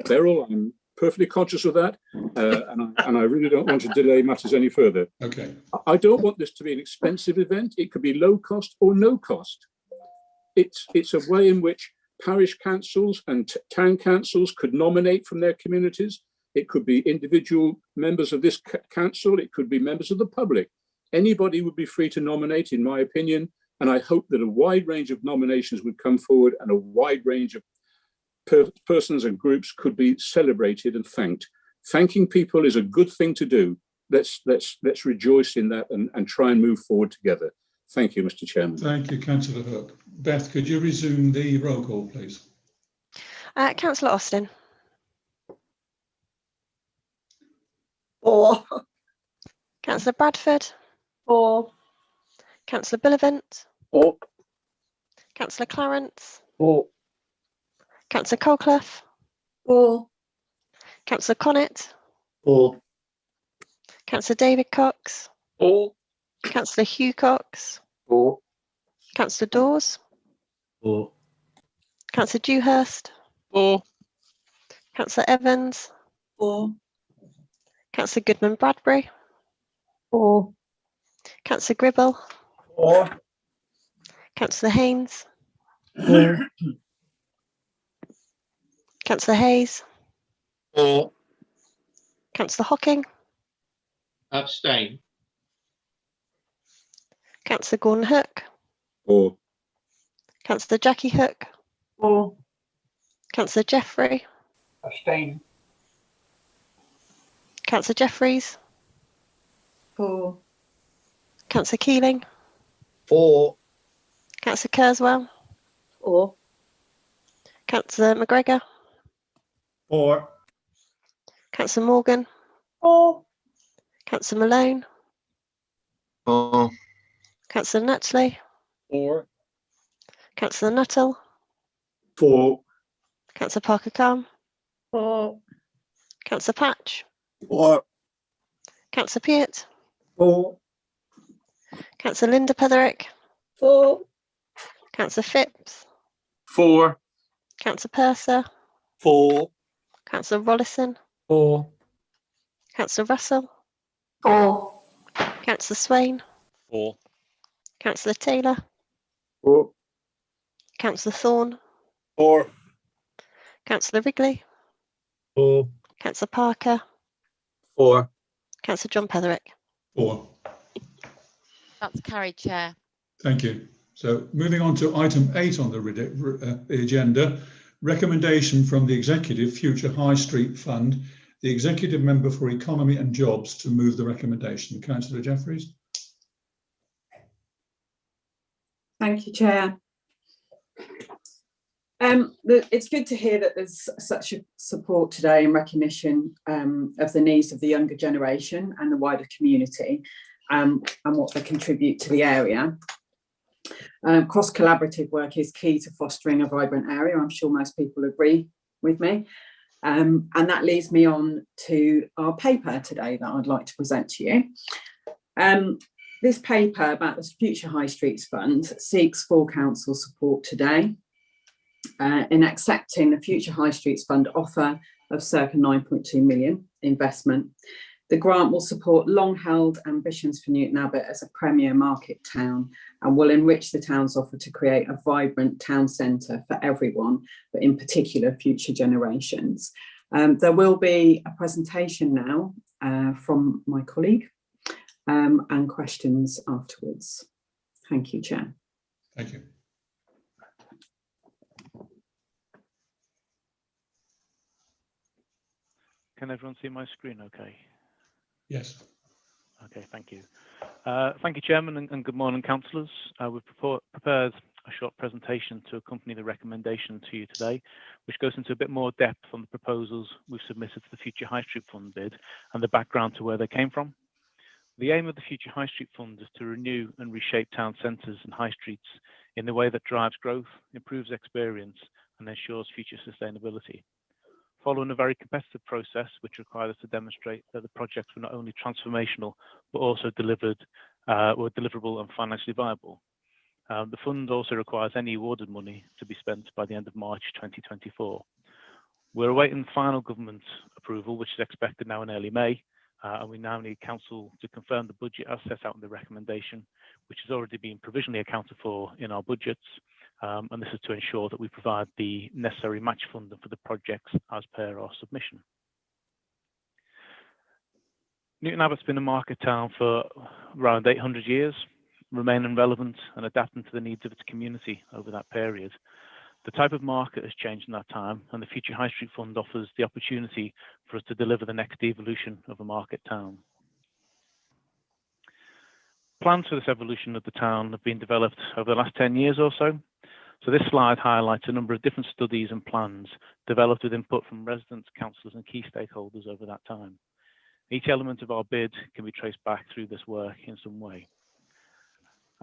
Beryl, I'm perfectly conscious of that, and I really don't want to delay matters any further. Okay. I don't want this to be an expensive event. It could be low cost or no cost. It's a way in which parish councils and town councils could nominate from their communities. It could be individual members of this council. It could be members of the public. Anybody would be free to nominate, in my opinion, and I hope that a wide range of nominations would come forward and a wide range of persons and groups could be celebrated and thanked. Thanking people is a good thing to do. Let's rejoice in that and try and move forward together. Thank you, Mr. Chairman. Thank you, Councillor Hook. Beth, could you resume the roll call, please? Councillor Austin. or Councillor Bradford. or Councillor Bullivant. Or Councillor Clarence. or Councillor Colclough. or Councillor Connett. Or Councillor David Cox. or Councillor Hugh Cox. or Councillor Dawes. Or Councillor Dewhurst. 4. Councillor Evans. 4. Councillor Goodman Bradbury. 4. Councillor Gribble. 4. Councillor Haynes. 4. Councillor Hayes. 4. Councillor Hocking. Abstain. Councillor Gordon Hook. 4. Councillor Jackie Hook. 4. Councillor Jeffrey. Abstain. Councillor Jeffries. 4. Councillor Keeling. 4. Councillor Kerswell. 4. Councillor McGregor. 4. Councillor Morgan. 4. Councillor Malone. 4. Councillor Nutley. 4. Councillor Nuttall. 4. Councillor Parker Calm. 4. Councillor Patch. 4. Councillor Peart. 4. Councillor Linda Petherick. 4. Councillor Phipps. 4. Councillor Purser. 4. Councillor Rollison. 4. Councillor Russell. 4. Councillor Swain. 4. Councillor Taylor. 4. Councillor Thorne. 4. Councillor Wrigley. 4. Councillor Parker. 4. Councillor John Petherick. 4. That's carried, Chair. Thank you. So moving on to item 8 on the agenda, recommendation from the Executive Future High Street Fund, the Executive Member for Economy and Jobs to move the recommendation. Councillor Jeffries. Thank you, Chair. It's good to hear that there's such a support today and recognition of the needs of the younger generation and the wider community and what they contribute to the area. Cross-collaborative work is key to fostering a vibrant area. I'm sure most people agree with me. And that leads me on to our paper today that I'd like to present to you. This paper about the Future High Streets Fund seeks full council support today in accepting the Future High Streets Fund offer of circa 9.2 million investment. The grant will support long-held ambitions for Newton Abbot as a premier market town and will enrich the town's offer to create a vibrant town centre for everyone, but in particular future generations. There will be a presentation now from my colleague and questions afterwards. Thank you, Chair. Thank you. Can everyone see my screen okay? Yes. Okay, thank you. Thank you, Chairman, and good morning, councillors. We've prepared a short presentation to accompany the recommendation to you today, which goes into a bit more depth on the proposals we've submitted to the Future High Street Fund bid and the background to where they came from. The aim of the Future High Street Fund is to renew and reshape town centres and high streets in the way that drives growth, improves experience, and ensures future sustainability. Following a very competitive process, which required us to demonstrate that the projects were not only transformational, but also were deliverable and financially viable. The fund also requires any awarded money to be spent by the end of March 2024. We're awaiting final government approval, which is expected now in early May, and we now need council to confirm the budget as set out in the recommendation, which has already been provisionally accounted for in our budgets. And this is to ensure that we provide the necessary match funding for the projects as per our submission. Newton Abbott's been a market town for around 800 years, remaining relevant and adapting to the needs of its community over that period. The type of market has changed in that time, and the Future High Street Fund offers the opportunity for us to deliver the next evolution of a market town. Plans for this evolution of the town have been developed over the last 10 years or so. So this slide highlights a number of different studies and plans developed with input from residents, councillors and key stakeholders over that time. Each element of our bid can be traced back through this work in some way.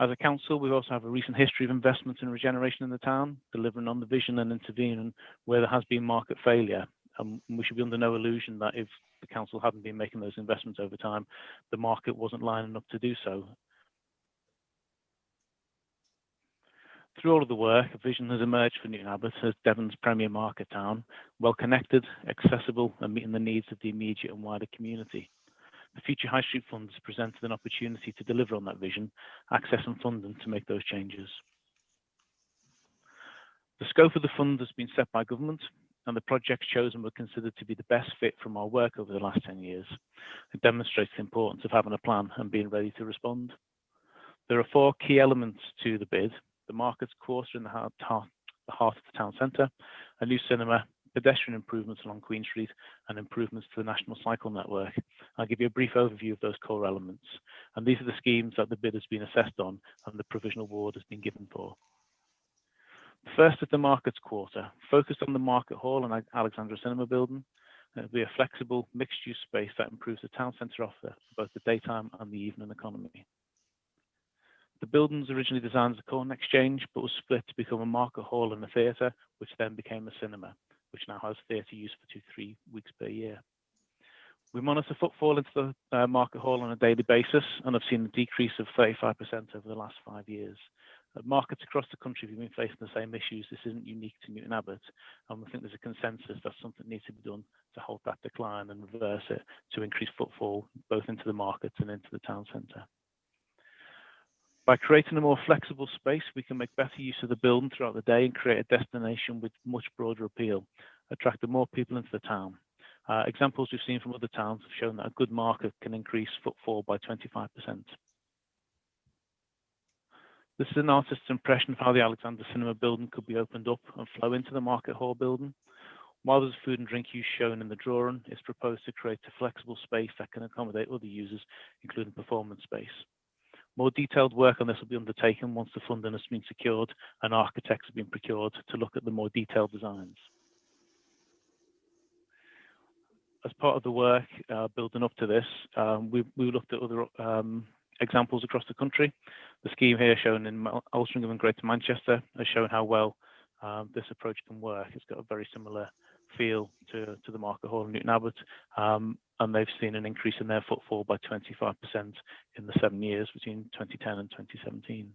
As a council, we also have a recent history of investment and regeneration in the town, delivering on the vision and intervening where there has been market failure. We should be under no illusion that if the council hadn't been making those investments over time, the market wasn't lining up to do so. Through all of the work, a vision has emerged for Newton Abbot as Devon's premier market town, well connected, accessible, and meeting the needs of the immediate and wider community. The Future High Street Fund has presented an opportunity to deliver on that vision, access and funding to make those changes. The scope of the fund has been set by government, and the projects chosen were considered to be the best fit from our work over the last 10 years. It demonstrates the importance of having a plan and being ready to respond. There are 4 key elements to the bid: the markets quarter in the heart of the town centre, a new cinema, pedestrian improvements along Queen Street, and improvements to the national cycle network. I'll give you a brief overview of those core elements. And these are the schemes that the bid has been assessed on and the provisional award has been given for. First is the markets quarter, focused on the Market Hall and Alexandra Cinema building. It'll be a flexible, mixed-use space that improves the town centre offer for both the daytime and the evening economy. The building was originally designed as a corn exchange, but was split to become a market hall and a theatre, which then became a cinema, which now has theatre use for 2-3 weeks per year. We monitor footfall into the market hall on a daily basis and have seen a decrease of 35% over the last 5 years. Markets across the country have been facing the same issues. This isn't unique to Newton Abbot, and we think there's a consensus that something needs to be done to halt that decline and reverse it to increase footfall both into the markets and into the town centre. By creating a more flexible space, we can make better use of the building throughout the day and create a destination with much broader appeal, attracting more people into the town. Examples we've seen from other towns have shown that a good market can increase footfall by 25%. This is an artist's impression of how the Alexander Cinema building could be opened up and flow into the Market Hall building. While there's food and drink use shown in the drawing, it's proposed to create a flexible space that can accommodate other users, including performance space. More detailed work on this will be undertaken once the funding has been secured and architects have been procured to look at the more detailed designs. As part of the work building up to this, we looked at other examples across the country. The scheme here shown in Altrincham and Greater Manchester has shown how well this approach can work. It's got a very similar feel to the Market Hall in Newton Abbot, and they've seen an increase in their footfall by 25% in the 7 years between 2010 and 2017.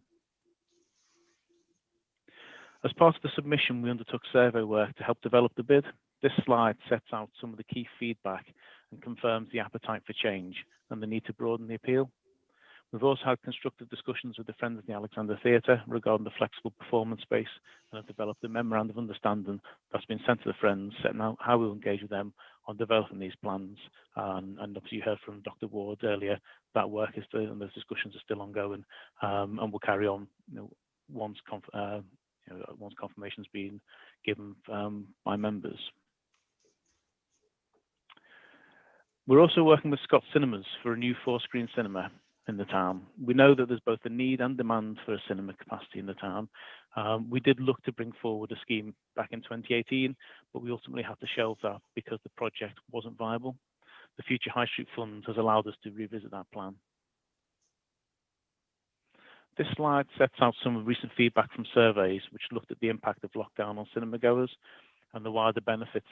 As part of the submission, we undertook survey work to help develop the bid. This slide sets out some of the key feedback and confirms the appetite for change and the need to broaden the appeal. We've also had constructive discussions with the Friends of the Alexander Theatre regarding the flexible performance space and have developed a memorandum of understanding that's been sent to the Friends, setting out how we'll engage with them on developing these plans. And obviously you heard from Dr. Ward earlier, that work is still, and those discussions are still ongoing, and will carry on once confirmation's been given by members. We're also working with Scott Cinemas for a new 4-screen cinema in the town. We know that there's both a need and demand for a cinema capacity in the town. We did look to bring forward a scheme back in 2018, but we ultimately had to shelve that because the project wasn't viable. The Future High Street Fund has allowed us to revisit that plan. This slide sets out some of recent feedback from surveys which looked at the impact of lockdown on cinema goers and the wider benefits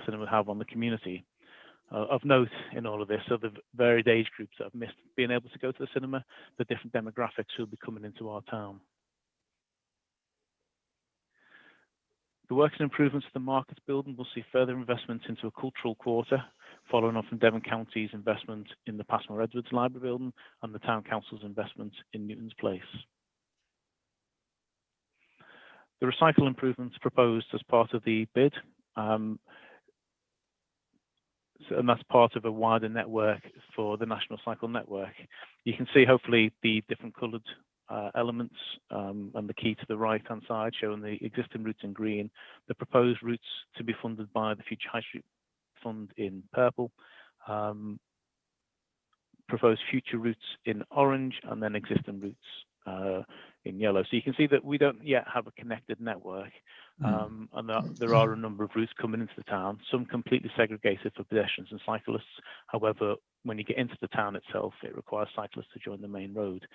cinema have on the community. Of note in all of this are the varied age groups that have missed being able to go to the cinema, the different demographics who will be coming into our town. The works and improvements to the markets building will see further investments into a cultural quarter, following on from Devon County's investment in the Passmore Edwards Library building and the Town Council's investment in Newton's Place. The recycle improvements proposed as part of the bid, and that's part of a wider network for the National Cycle Network. You can see hopefully the different coloured elements and the key to the right-hand side showing the existing routes in green, the proposed routes to be funded by the Future High Street Fund in purple, proposed future routes in orange, and then existing routes in yellow. So you can see that we don't yet have a connected network, and that there are a number of routes coming into the town, some completely segregated for pedestrians and cyclists. However, when you get into the town itself, it requires cyclists to join the main road.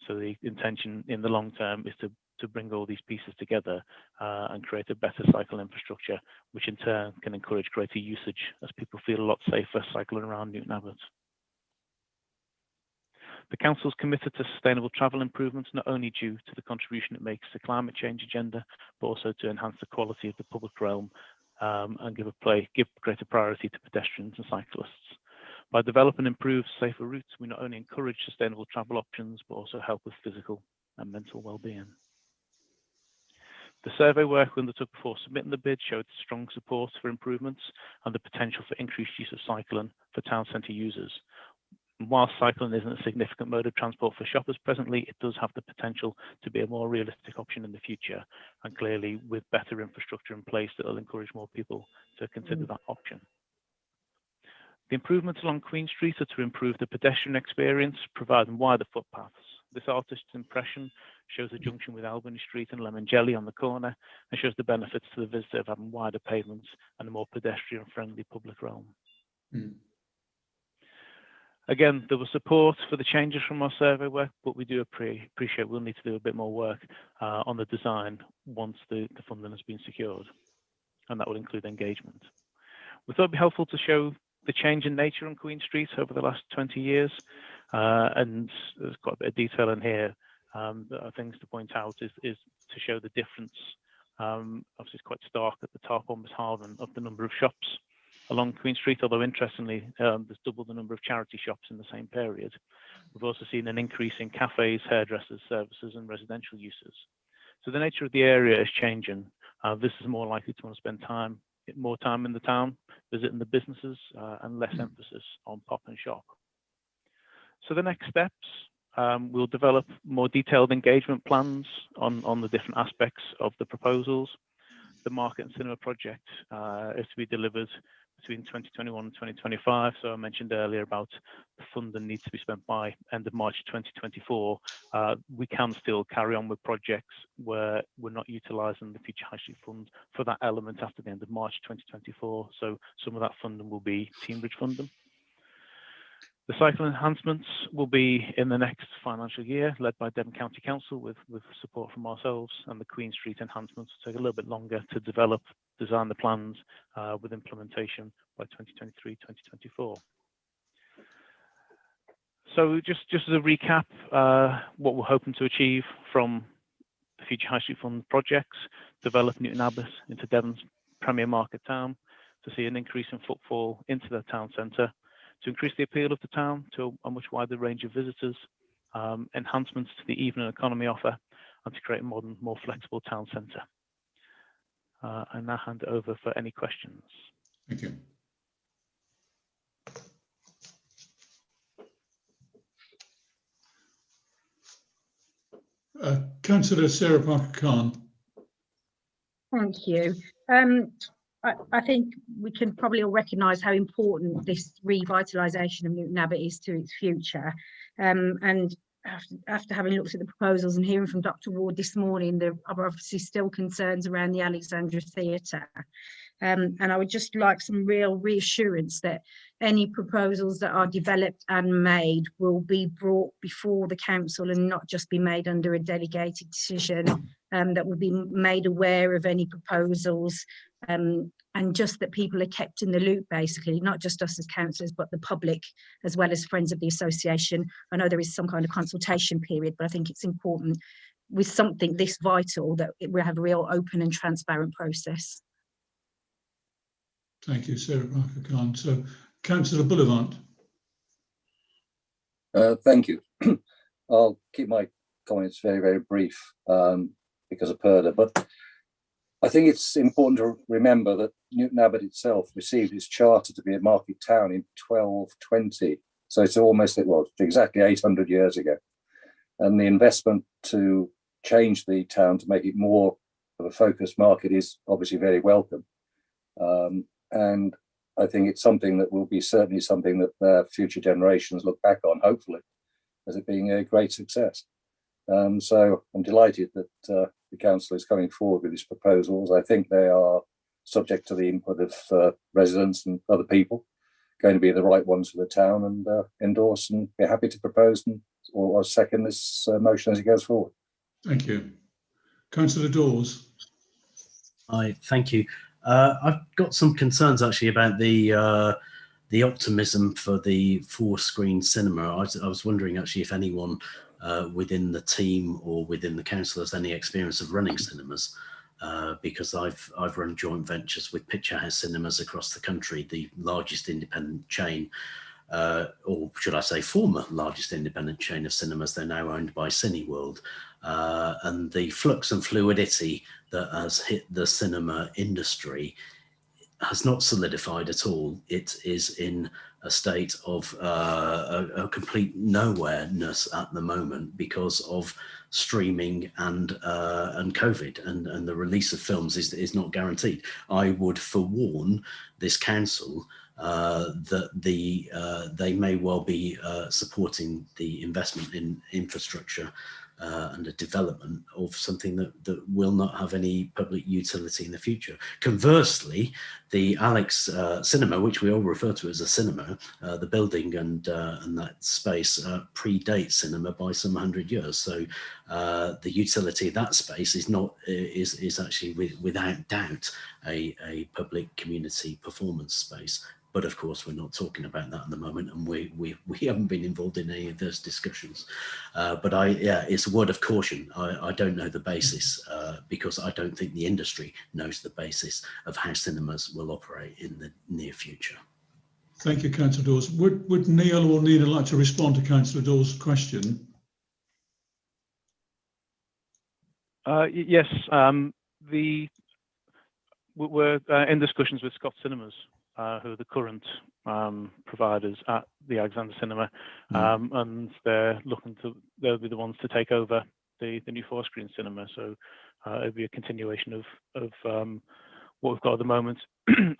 So the intention in the long term is to bring all these pieces together and create a better cycle infrastructure, which in turn can encourage greater usage as people feel a lot safer cycling around Newton Abbot. The Council is committed to sustainable travel improvements, not only due to the contribution it makes to the climate change agenda, but also to enhance the quality of the public realm and give greater priority to pedestrians and cyclists. By developing improved, safer routes, we not only encourage sustainable travel options, but also help with physical and mental well-being. The survey work we undertook before submitting the bid showed strong support for improvements and the potential for increased use of cycling for town centre users. And whilst cycling isn't a significant mode of transport for shoppers presently, it does have the potential to be a more realistic option in the future, and clearly with better infrastructure in place that will encourage more people to consider that option. The improvements along Queen Street are to improve the pedestrian experience, providing wider footpaths. This artist's impression shows a junction with Albany Street and Lemon Jelly on the corner, and shows the benefits to the visitor of having wider pavements and a more pedestrian-friendly public realm. Again, there was support for the changes from our survey work, but we do appreciate we'll need to do a bit more work on the design once the funding has been secured, and that will include engagement. We thought it'd be helpful to show the change in nature on Queen Street over the last 20 years, and there's quite a bit of detail in here. Things to point out is to show the difference. Obviously, it's quite stark at the top on Haven of the number of shops along Queen Street, although interestingly, there's double the number of charity shops in the same period. We've also seen an increase in cafes, hairdressers, services, and residential uses. So the nature of the area is changing. This is more likely to want to spend more time in the town, visiting the businesses, and less emphasis on pop and shop. So the next steps, we'll develop more detailed engagement plans on the different aspects of the proposals. The market and cinema project is to be delivered between 2021 and 2025. So I mentioned earlier about the funding needs to be spent by end of March 2024. We can still carry on with projects where we're not utilising the Future High Street Fund for that element after the end of March 2024. So some of that funding will be Teambridge funding. The cycle enhancements will be in the next financial year, led by Devon County Council with support from ourselves, and the Queen Street enhancements will take a little bit longer to develop, design the plans with implementation by 2023-2024. So just as a recap, what we're hoping to achieve from the Future High Street Fund projects: develop Newton Abbot into Devon's premier market town, to see an increase in footfall into the town centre, to increase the appeal of the town to a much wider range of visitors, enhancements to the evening economy offer, and to create a modern, more flexible town centre. I now hand it over for any questions. Thank you. Councillor Sarah Parker-Khan. Thank you. I think we can probably all recognise how important this revitalisation of Newton Abbot is to its future. And after having looked at the proposals and hearing from Dr. Ward this morning, there are obviously still concerns around the Alexandra Theatre. And I would just like some real reassurance that any proposals that are developed and made will be brought before the council and not just be made under a delegated decision, that will be made aware of any proposals, and just that people are kept in the loop, basically, not just us as councillors, but the public as well as friends of the association. I know there is some kind of consultation period, but I think it's important with something this vital that we have a real open and transparent process. Thank you, Sarah Parker-Khan. So, Councillor Bullivant. Thank you. I'll keep my comments very, very brief because of Perda, but I think it's important to remember that Newton Abbot itself received its charter to be a market town in 1220. So it's almost, well, exactly 800 years ago. And the investment to change the town to make it more of a focused market is obviously very welcome. And I think it's something that will be certainly something that future generations look back on, hopefully, as it being a great success. So I'm delighted that the council is coming forward with these proposals. I think they are subject to the input of residents and other people, going to be the right ones for the town, and endorse and be happy to propose or second this motion as it goes forward. Thank you. Councillor Dawes. Hi, thank you. I've got some concerns actually about the the optimism for the 4-screen cinema. I was wondering actually if anyone within the team or within the council has any experience of running cinemas, because I've run joint ventures with Picture House Cinemas across the country, the largest independent chain, or should I say former largest independent chain of cinemas. They're now owned by Cineworld, and the flux and fluidity that has hit the cinema industry has not solidified at all. It is in a state of a complete nowhereness at the moment because of streaming and COVID, and the release of films is not guaranteed. I would forewarn this council that they may well be supporting the investment in infrastructure and the development of something that will not have any public utility in the future. Conversely, the Alex Cinema, which we all refer to as a cinema, the building and that space predates cinema by some 100 years. So the utility of that space is actually without doubt a public community performance space. But of course, we're not talking about that at the moment, and we haven't been involved in any of those discussions. But it's a word of caution. I don't know the basis because I don't think the industry knows the basis of how cinemas will operate in the near future. Thank you, Councillor Dawes. Would Neil or Nina like to respond to Councillor Dawes' question? Yes, we're in discussions with Scott Cinemas, who are the current providers at the Alexander Cinema, and they'll be the ones to take over the new 4-screen cinema. So it'll be a continuation of what we've got at the moment,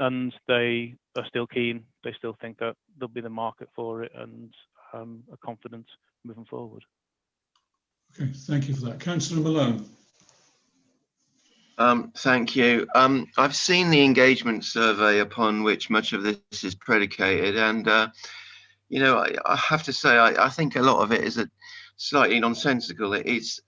and they are still keen. They still think that there'll be the market for it, and are confident moving forward. Okay, thank you for that. Councillor Malone. Thank you. I've seen the engagement survey upon which much of this is predicated, and you know, I have to say I think a lot of it is slightly nonsensical. It's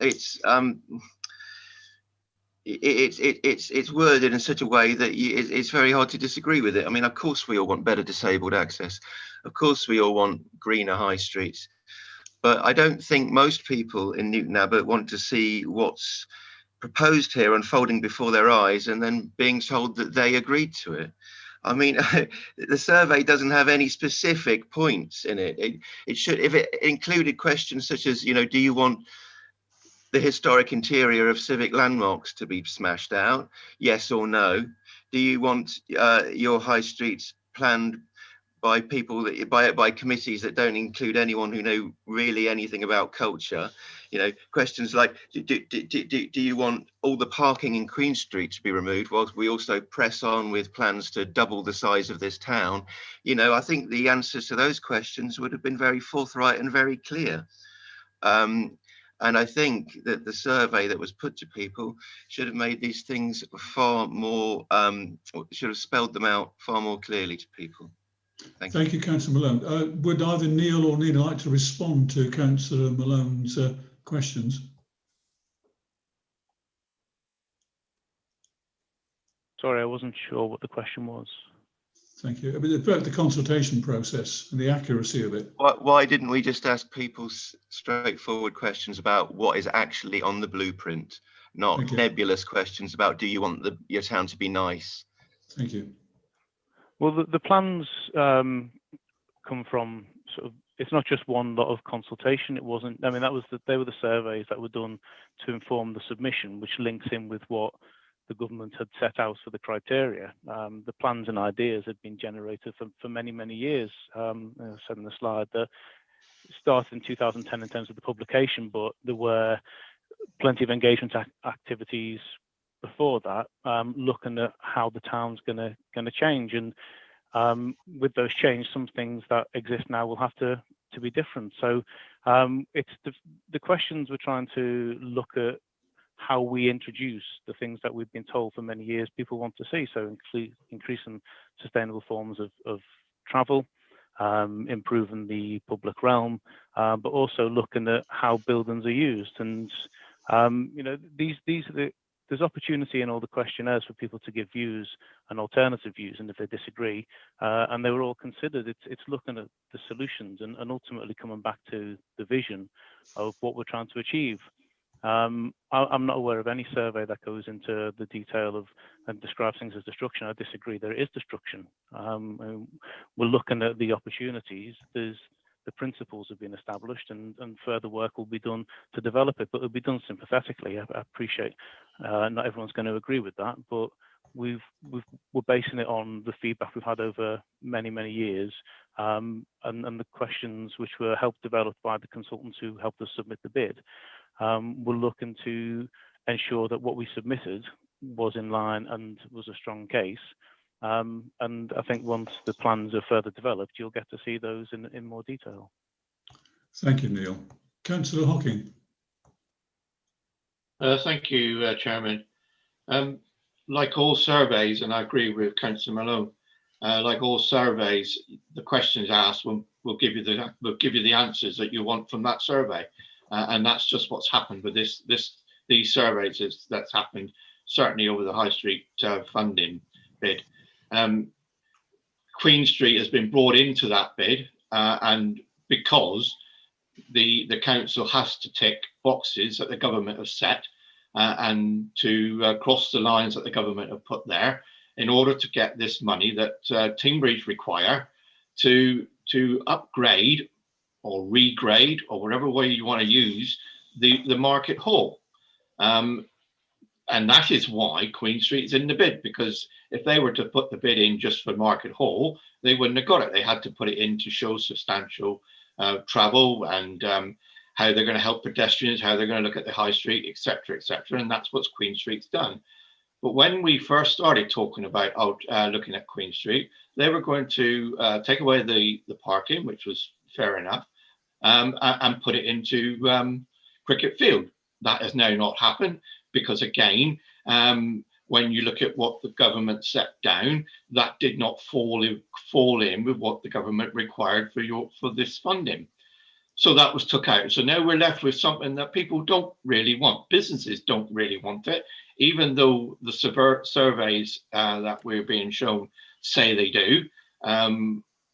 worded in such a way that it's very hard to disagree with it. I mean, of course we all want better disabled access. Of course we all want greener high streets. But I don't think most people in Newton Abbot want to see what's proposed here unfolding before their eyes and then being told that they agreed to it. I mean, the survey doesn't have any specific points in it. It should, if it included questions such as, you know, do you want the historic interior of civic landmarks to be smashed out? Yes or no? Do you want your high streets planned by people by committees that don't include anyone who know really anything about culture? You know, questions like, do you want all the parking in Queen Street to be removed whilst we also press on with plans to double the size of this town? You know, I think the answers to those questions would have been very forthright and very clear. And I think that the survey that was put to people should have made these things far more, should have spelled them out far more clearly to people. Thank you, Councillor Malone. Would either Neil or Nina like to respond to Councillor Malone's questions? Sorry, I wasn't sure what the question was. Thank you. I mean, about the consultation process and the accuracy of it. Why didn't we just ask people straightforward questions about what is actually on the blueprint, not nebulous questions about do you want your town to be nice? Thank you. Well, the plans come from sort of, it's not just one lot of consultation. It wasn't, I mean, they were the surveys that were done to inform the submission, which links in with what the government had set out for the criteria. The plans and ideas had been generated for many, many years. As I said in the slide, that started in 2010 in terms of the publication, but there were plenty of engagement activities before that, looking at how the town's going to change, and with those changes, some things that exist now will have to be different. So it's the questions we're trying to look at how we introduce the things that we've been told for many years people want to see. So increasing sustainable forms of travel, improving the public realm, but also looking at how buildings are used. And you know, these are there's opportunity in all the questionnaires for people to give views and alternative views, and if they disagree, and they were all considered. It's looking at the solutions and ultimately coming back to the vision of what we're trying to achieve. I'm not aware of any survey that goes into the detail of and describes things as destruction. I disagree. There is destruction. We're looking at the opportunities. The principles have been established, and further work will be done to develop it, but it'll be done sympathetically. I appreciate not everyone's going to agree with that, but we're basing it on the feedback we've had over many years, and the questions which were helped develop by the consultants who helped us submit the bid. We're looking to ensure that what we submitted was in line and was a strong case. And I think once the plans are further developed, you'll get to see those in more detail. Thank you, Neil. Councillor Hocking. Thank you, Chairman. Like all surveys, and I agree with Councillor Malone, like all surveys, the questions asked will give you the answers that you want from that survey, and that's just what's happened with these surveys. That's happened certainly over the High Street funding bid. Queen Street has been brought into that bid, and because the council has to tick boxes that the government have set and to cross the lines that the government have put there in order to get this money that Tingbridge require to upgrade or regrade, or whatever way you want to use the market hall. And that is why Queen Street is in the bid, because if they were to put the bid in just for Market Hall, they wouldn't have got it. They had to put it in to show substantial travel and how they're going to help pedestrians, how they're going to look at the High Street, etc., etc. And that's what Queen Street's done. But when we first started talking about looking at Queen Street, they were going to take away the parking, which was fair enough, and put it into Cricket Field. That has now not happened. Because again, when you look at what the government set down, that did not fall in with what the government required for this funding. So that was took out. So now we're left with something that people don't really want. Businesses don't really want it, even though the surveys that we're being shown say they do.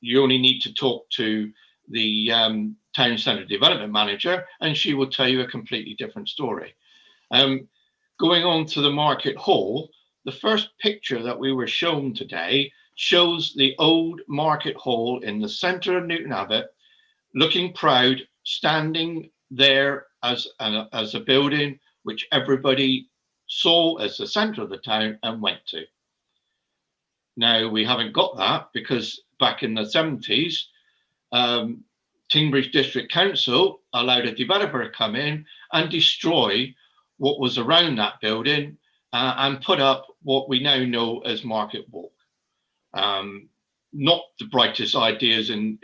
You only need to talk to the Town Centre Development Manager, and she will tell you a completely different story. Going on to the Market Hall, the first picture that we were shown today shows the old Market Hall in the centre of Newton Abbot, looking proud, standing there as a building which everybody saw as the centre of the town and went to. Now, we haven't got that because back in the 70s, Tingbridge District Council allowed a developer to come in and destroy what was around that building and put up what we now know as Market Walk. Not the brightest ideas in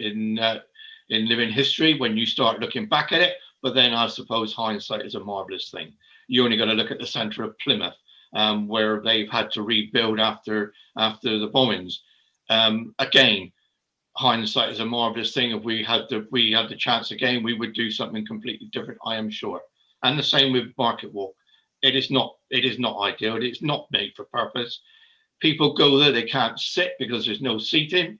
living history when you start looking back at it, but then I suppose hindsight is a marvellous thing. You only got to look at the centre of Plymouth, where they've had to rebuild after the bombings. Again, hindsight is a marvellous thing. If we had the chance again, we would do something completely different, I am sure. And the same with Market Walk. It is not ideal. It's not made for purpose. People go there, they can't sit because there's no seating.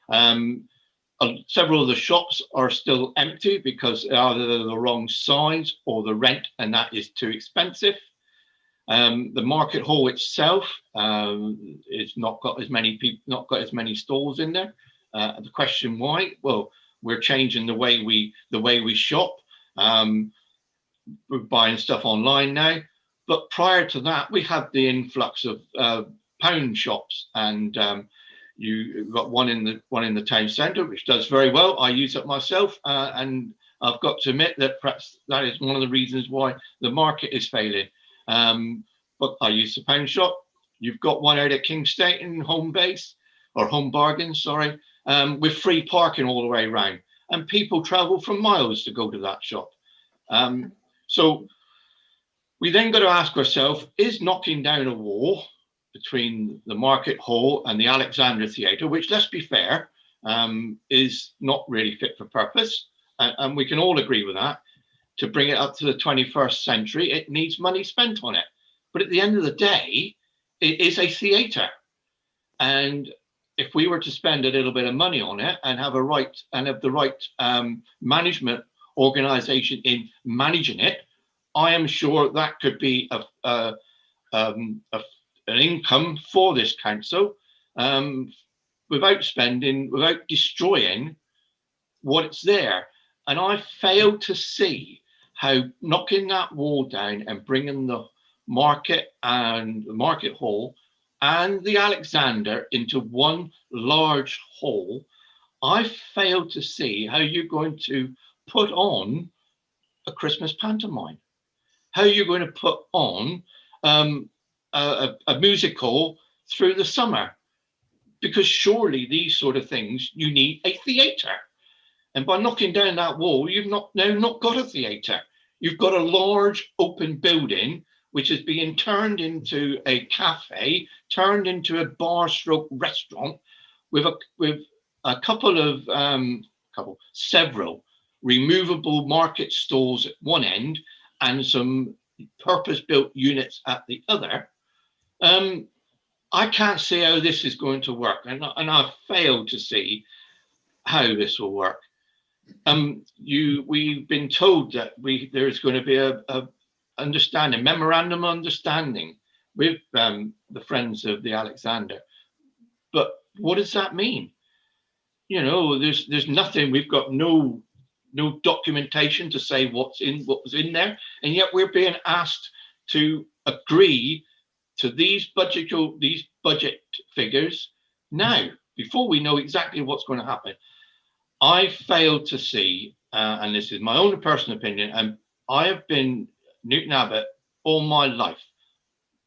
Several of the shops are still empty because either they're the wrong size or the rent, and that is too expensive. The Market Hall itself is not got as many people, not got as many stalls in there. The question why? Well, we're changing the way we shop. We're buying stuff online now, but prior to that, we had the influx of pound shops, and you've got one in the town centre, which does very well. I use it myself, and I've got to admit that perhaps that is one of the reasons why the market is failing. But I use the pound shop. You've got one out at King Staton, Home Base, or Home Bargain, sorry, with free parking all the way around, and people travel from miles to go to that shop. So we then got to ask ourselves, is knocking down a wall between the Market Hall and the Alexandra Theatre, which, let's be fair, is not really fit for purpose, and we can all agree with that, to bring it up to the 21st century, it needs money spent on it. But at the end of the day, it is a theatre. And if we were to spend a little bit of money on it and have the right management organisation in managing it, I am sure that could be an income for this council, without destroying what's there. And I fail to see how knocking that wall down and bringing the market and the market hall and the Alexander into one large hall, I fail to see how you're going to put on a Christmas pantomime, how you're going to put on a musical through the summer, because surely these sort of things, you need a theatre. And by knocking down that wall, you've not got a theatre. You've got a large open building which is being turned into a cafe, turned into a bar stroke restaurant with several removable market stalls at one end and some purpose-built units at the other. I can't see how this is going to work, and I fail to see how this will work. We've been told that there's going to be a memorandum of understanding with the Friends of the Alexander. But what does that mean? You know, there's nothing. We've got no documentation to say what was in there, and yet we're being asked to agree to these budget figures now, before we know exactly what's going to happen. I fail to see, and this is my own personal opinion, and I have been Newton Abbot all my life,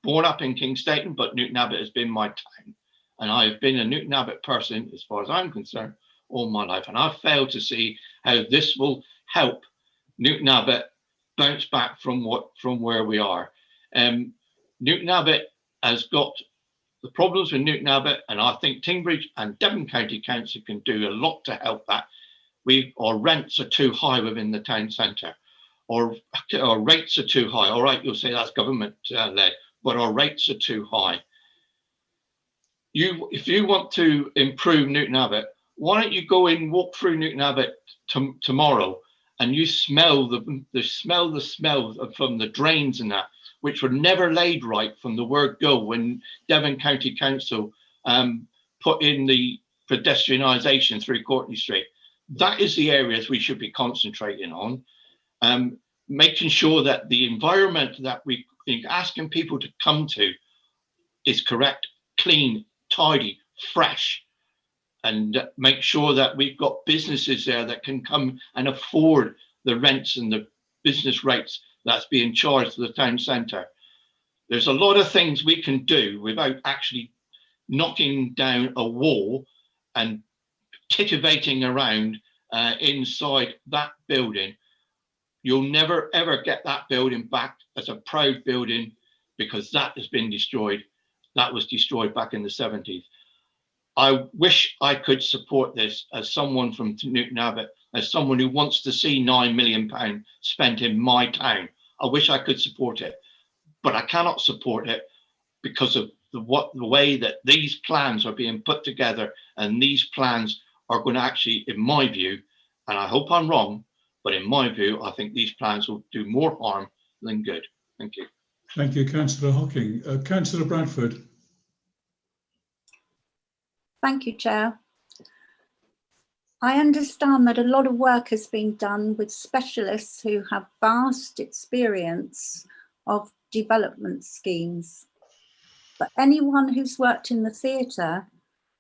born up in King Staton, but Newton Abbot has been my town, and I have been a Newton Abbot person, as far as I'm concerned, all my life, and I fail to see how this will help Newton Abbot bounce back from where we are. Newton Abbot has got the problems with Newton Abbot, and I think Tingbridge and Devon County Council can do a lot to help that. Our rents are too high within the town centre, or our rates are too high. All right, you'll say that's government led, but our rates are too high. If you want to improve Newton Abbot, why don't you go and walk through Newton Abbot tomorrow, and you smell the smell from the drains and that, which were never laid right from the word go when Devon County Council put in the pedestrianisation through Courtney Street. That is the areas we should be concentrating on, making sure that the environment that we're asking people to come to is correct, clean, tidy, fresh, and make sure that we've got businesses there that can come and afford the rents and the business rates that's being charged to the town centre. There's a lot of things we can do without actually knocking down a wall and titivating around inside that building. You'll never ever get that building back as a proud building, because that has been destroyed. That was destroyed back in the 70s. I wish I could support this as someone from Newton Abbot, as someone who wants to see £9 million spent in my town. I wish I could support it, but I cannot support it because of the way that these plans are being put together, and these plans are going to actually, in my view, and I hope I'm wrong, but in my view, I think these plans will do more harm than good. Thank you. Thank you, Councillor Hocking. Councillor Bradford. Thank you, Chair. I understand that a lot of work has been done with specialists who have vast experience of development schemes. But anyone who's worked in the theatre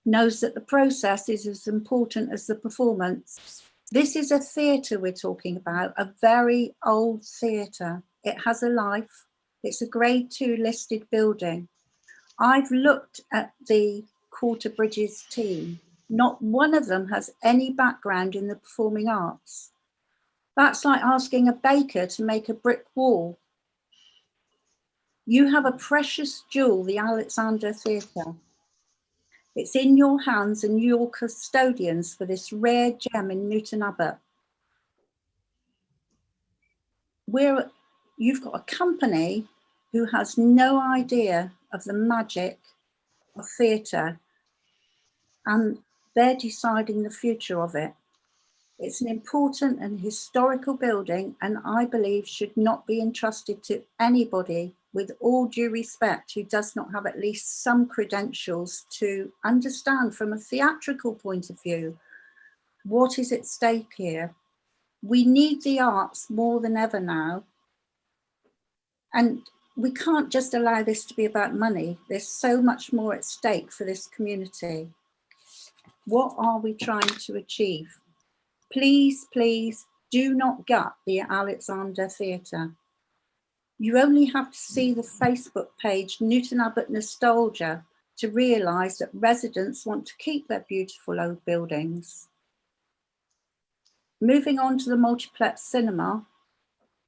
knows that the process is as important as the performance. This is a theatre we're talking about, a very old theatre. It has a life. It's a Grade 2 listed building. I've looked at the Quarter Bridges team. Not one of them has any background in the performing arts. That's like asking a baker to make a brick wall. You have a precious jewel, the Alexander Theatre. It's in your hands, and you're custodians for this rare gem in Newton Abbot. You've got a company who has no idea of the magic of theatre, and they're deciding the future of it. It's an important and historical building, and I believe should not be entrusted to anybody, with all due respect, who does not have at least some credentials to understand from a theatrical point of view what is at stake here. We need the arts more than ever now. And we can't just allow this to be about money. There's so much more at stake for this community. What are we trying to achieve? Please, please do not gut the Alexander Theatre. You only have to see the Facebook page Newton Abbot Nostalgia to realise that residents want to keep their beautiful old buildings. Moving on to the multiplex cinema,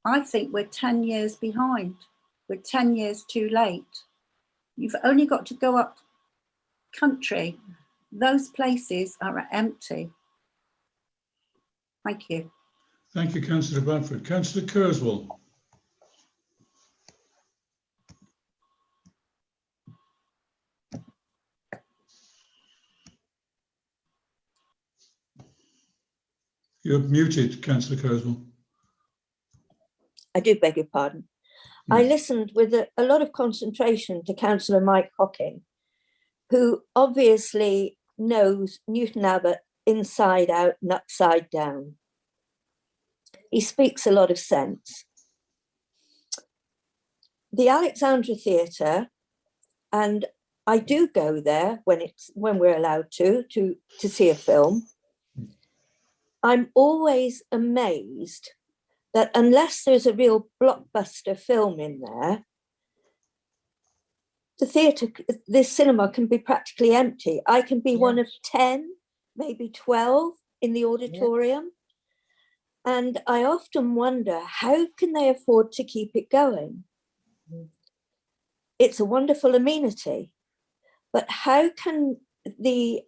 I think we're 10 years behind. We're 10 years too late. You've only got to go up country. Those places are empty. Thank you. Thank you, Councillor Bradford. Councillor Kurzweil. You're muted, Councillor Kurzweil. I do beg your pardon. I listened with a lot of concentration to Councillor Mike Hocking, who obviously knows Newton Abbot inside out and upside down. He speaks a lot of sense. The Alexandra Theatre, and I do go there when we're allowed to see a film. I'm always amazed that unless there's a real blockbuster film in there, the theatre, this cinema can be practically empty. I can be one of 10, maybe 12 in the auditorium. And I often wonder, how can they afford to keep it going? It's a wonderful amenity, but how can the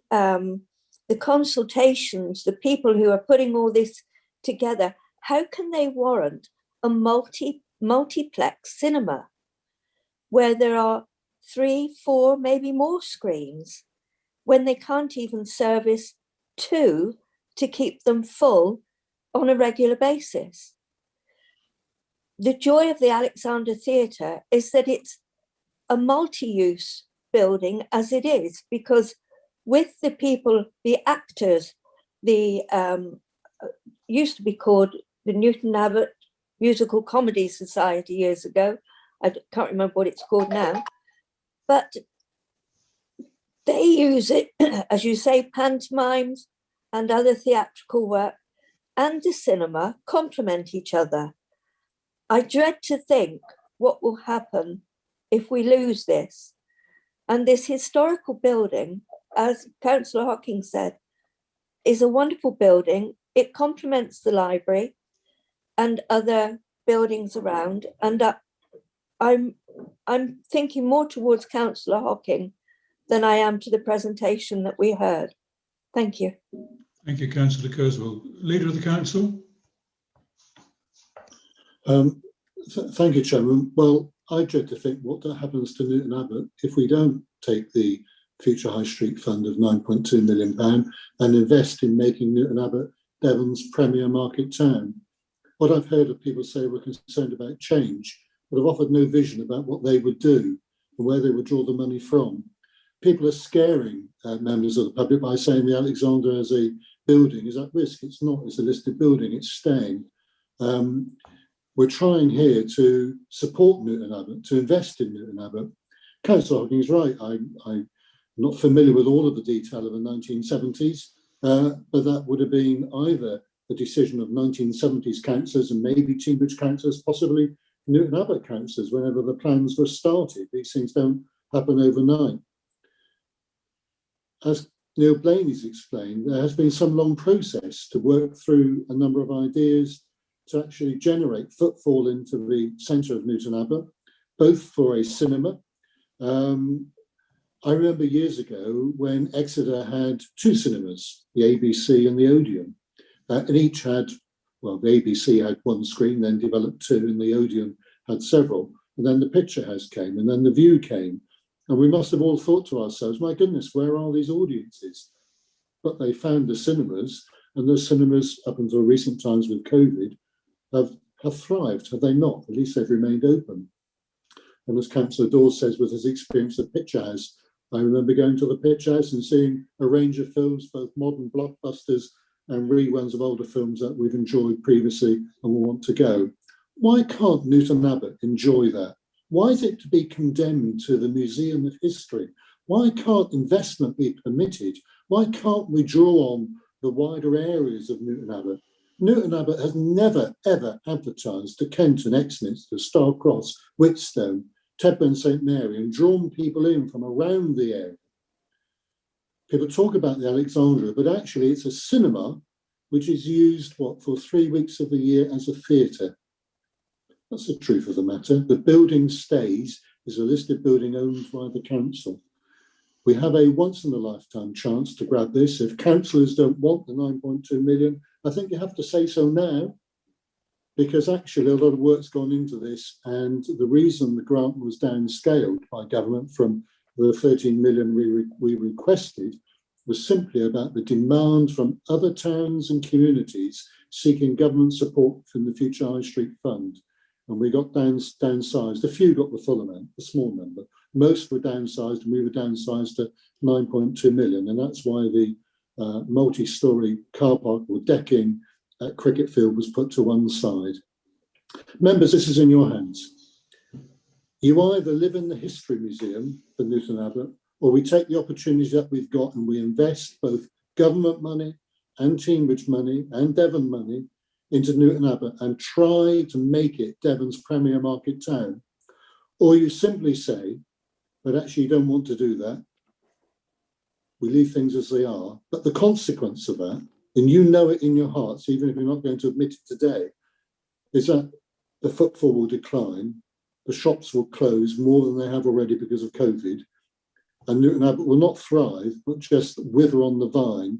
consultations, the people who are putting all this together, how can they warrant a multiplex cinema where there are 3, 4, maybe more screens, when they can't even service 2 to keep them full on a regular basis? The joy of the Alexander Theatre is that it's a multi-use building as it is, because with the people, the actors, the used to be called the Newton Abbot Musical Comedy Society years ago. I can't remember what it's called now, but they use it, as you say, pantomimes and other theatrical work and the cinema complement each other. I dread to think what will happen if we lose this. And this historical building, as Councillor Hocking said, is a wonderful building. It complements the library and other buildings around. And I'm thinking more towards Councillor Hocking than I am to the presentation that we heard. Thank you. Thank you, Councillor Kurzweil. Leader of the Council. Thank you, Chairman. Well, I dread to think what happens to Newton Abbot if we don't take the Future High Street Fund of £9.2 million and invest in making Newton Abbot Devon's premier market town. What I've heard of people say we're concerned about change, but have offered no vision about what they would do and where they would draw the money from. People are scaring members of the public by saying the Alexander as a building is at risk. It's not. It's a listed building. It's staying. We're trying here to support Newton Abbot, to invest in Newton Abbot. Councillor Hocking is right. I'm not familiar with all of the detail of the 1970s, but that would have been either the decision of 1970s councillors and maybe Teambridge councillors, possibly Newton Abbot councillors, whenever the plans were started. These things don't happen overnight. As Neil Blaney's explained, there has been some long process to work through a number of ideas to actually generate footfall into the centre of Newton Abbot, both for a cinema. I remember years ago when Exeter had 2 cinemas, the ABC and the Odeon, and each had, well, the ABC had 1 screen, then developed 2, and the Odeon had several. and then the Picture House came, and then the View came. And we must have all thought to ourselves, my goodness, where are these audiences? But they found the cinemas, and those cinemas, up until recent times with COVID, have thrived, have they not? At least they've remained open. And as Councillor Dawes says, with his experience at Picture House, I remember going to the Picture House and seeing a range of films, both modern blockbusters and reruns of older films that we've enjoyed previously and will want to go. Why can't Newton Abbot enjoy that? Why is it to be condemned to the Museum of History? Why can't investment be permitted? Why can't we draw on the wider areas of Newton Abbot? Newton Abbot has never, ever advertised to Kenton, Exminster, Starcross, Whitstone, Tedburn St Mary, and drawn people in from around the area. People talk about the Alexandra, but actually it's a cinema which is used, for 3 weeks of the year as a theatre. That's the truth of the matter. The building stays is a listed building owned by the council. We have a once-in-a-lifetime chance to grab this. If councillors don't want the 9.2 million, I think you have to say so now, because actually a lot of work's gone into this, and the reason the grant was downscaled by government from the 13 million we requested was simply about the demand from other towns and communities seeking government support from the Future High Street Fund. And we got downsized. A few got the full amount, a small number. Most were downsized, and we were downsized to 9.2 million. And that's why the multi-storey car park or decking at Cricket Field was put to one side. Members, this is in your hands. You either live in the History Museum for Newton Abbot, or we take the opportunities that we've got and we invest both government money and Teambridge money and Devon money into Newton Abbot and try to make it Devon's premier market town. Or you simply say, but actually you don't want to do that. We leave things as they are. But the consequence of that, and you know it in your hearts, even if you're not going to admit it today, is that the footfall will decline, the shops will close more than they have already because of COVID, and Newton Abbot will not thrive, but just wither on the vine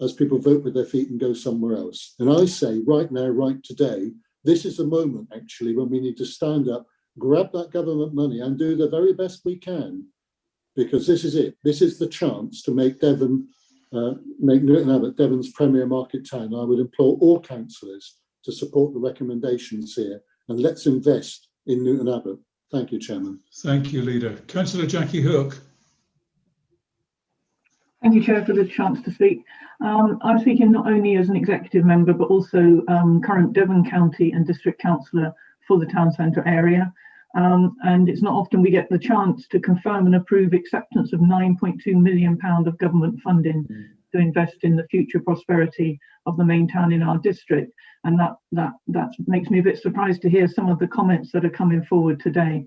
as people vote with their feet and go somewhere else. And I say right now, right today, this is the moment actually when we need to stand up, grab that government money and do the very best we can, because this is it. This is the chance to make Devon, make Newton Abbot Devon's premier market town. I would implore all councillors to support the recommendations here, and let's invest in Newton Abbot. Thank you, Chairman. Thank you, Leader. Councillor Jackie Hook. Thank you, Chair, for the chance to speak. I'm speaking not only as an executive member, but also current Devon County and District Councillor for the town centre area. And it's not often we get the chance to confirm and approve acceptance of £9.2 million of government funding to invest in the future prosperity of the main town in our district. And that makes me a bit surprised to hear some of the comments that are coming forward today.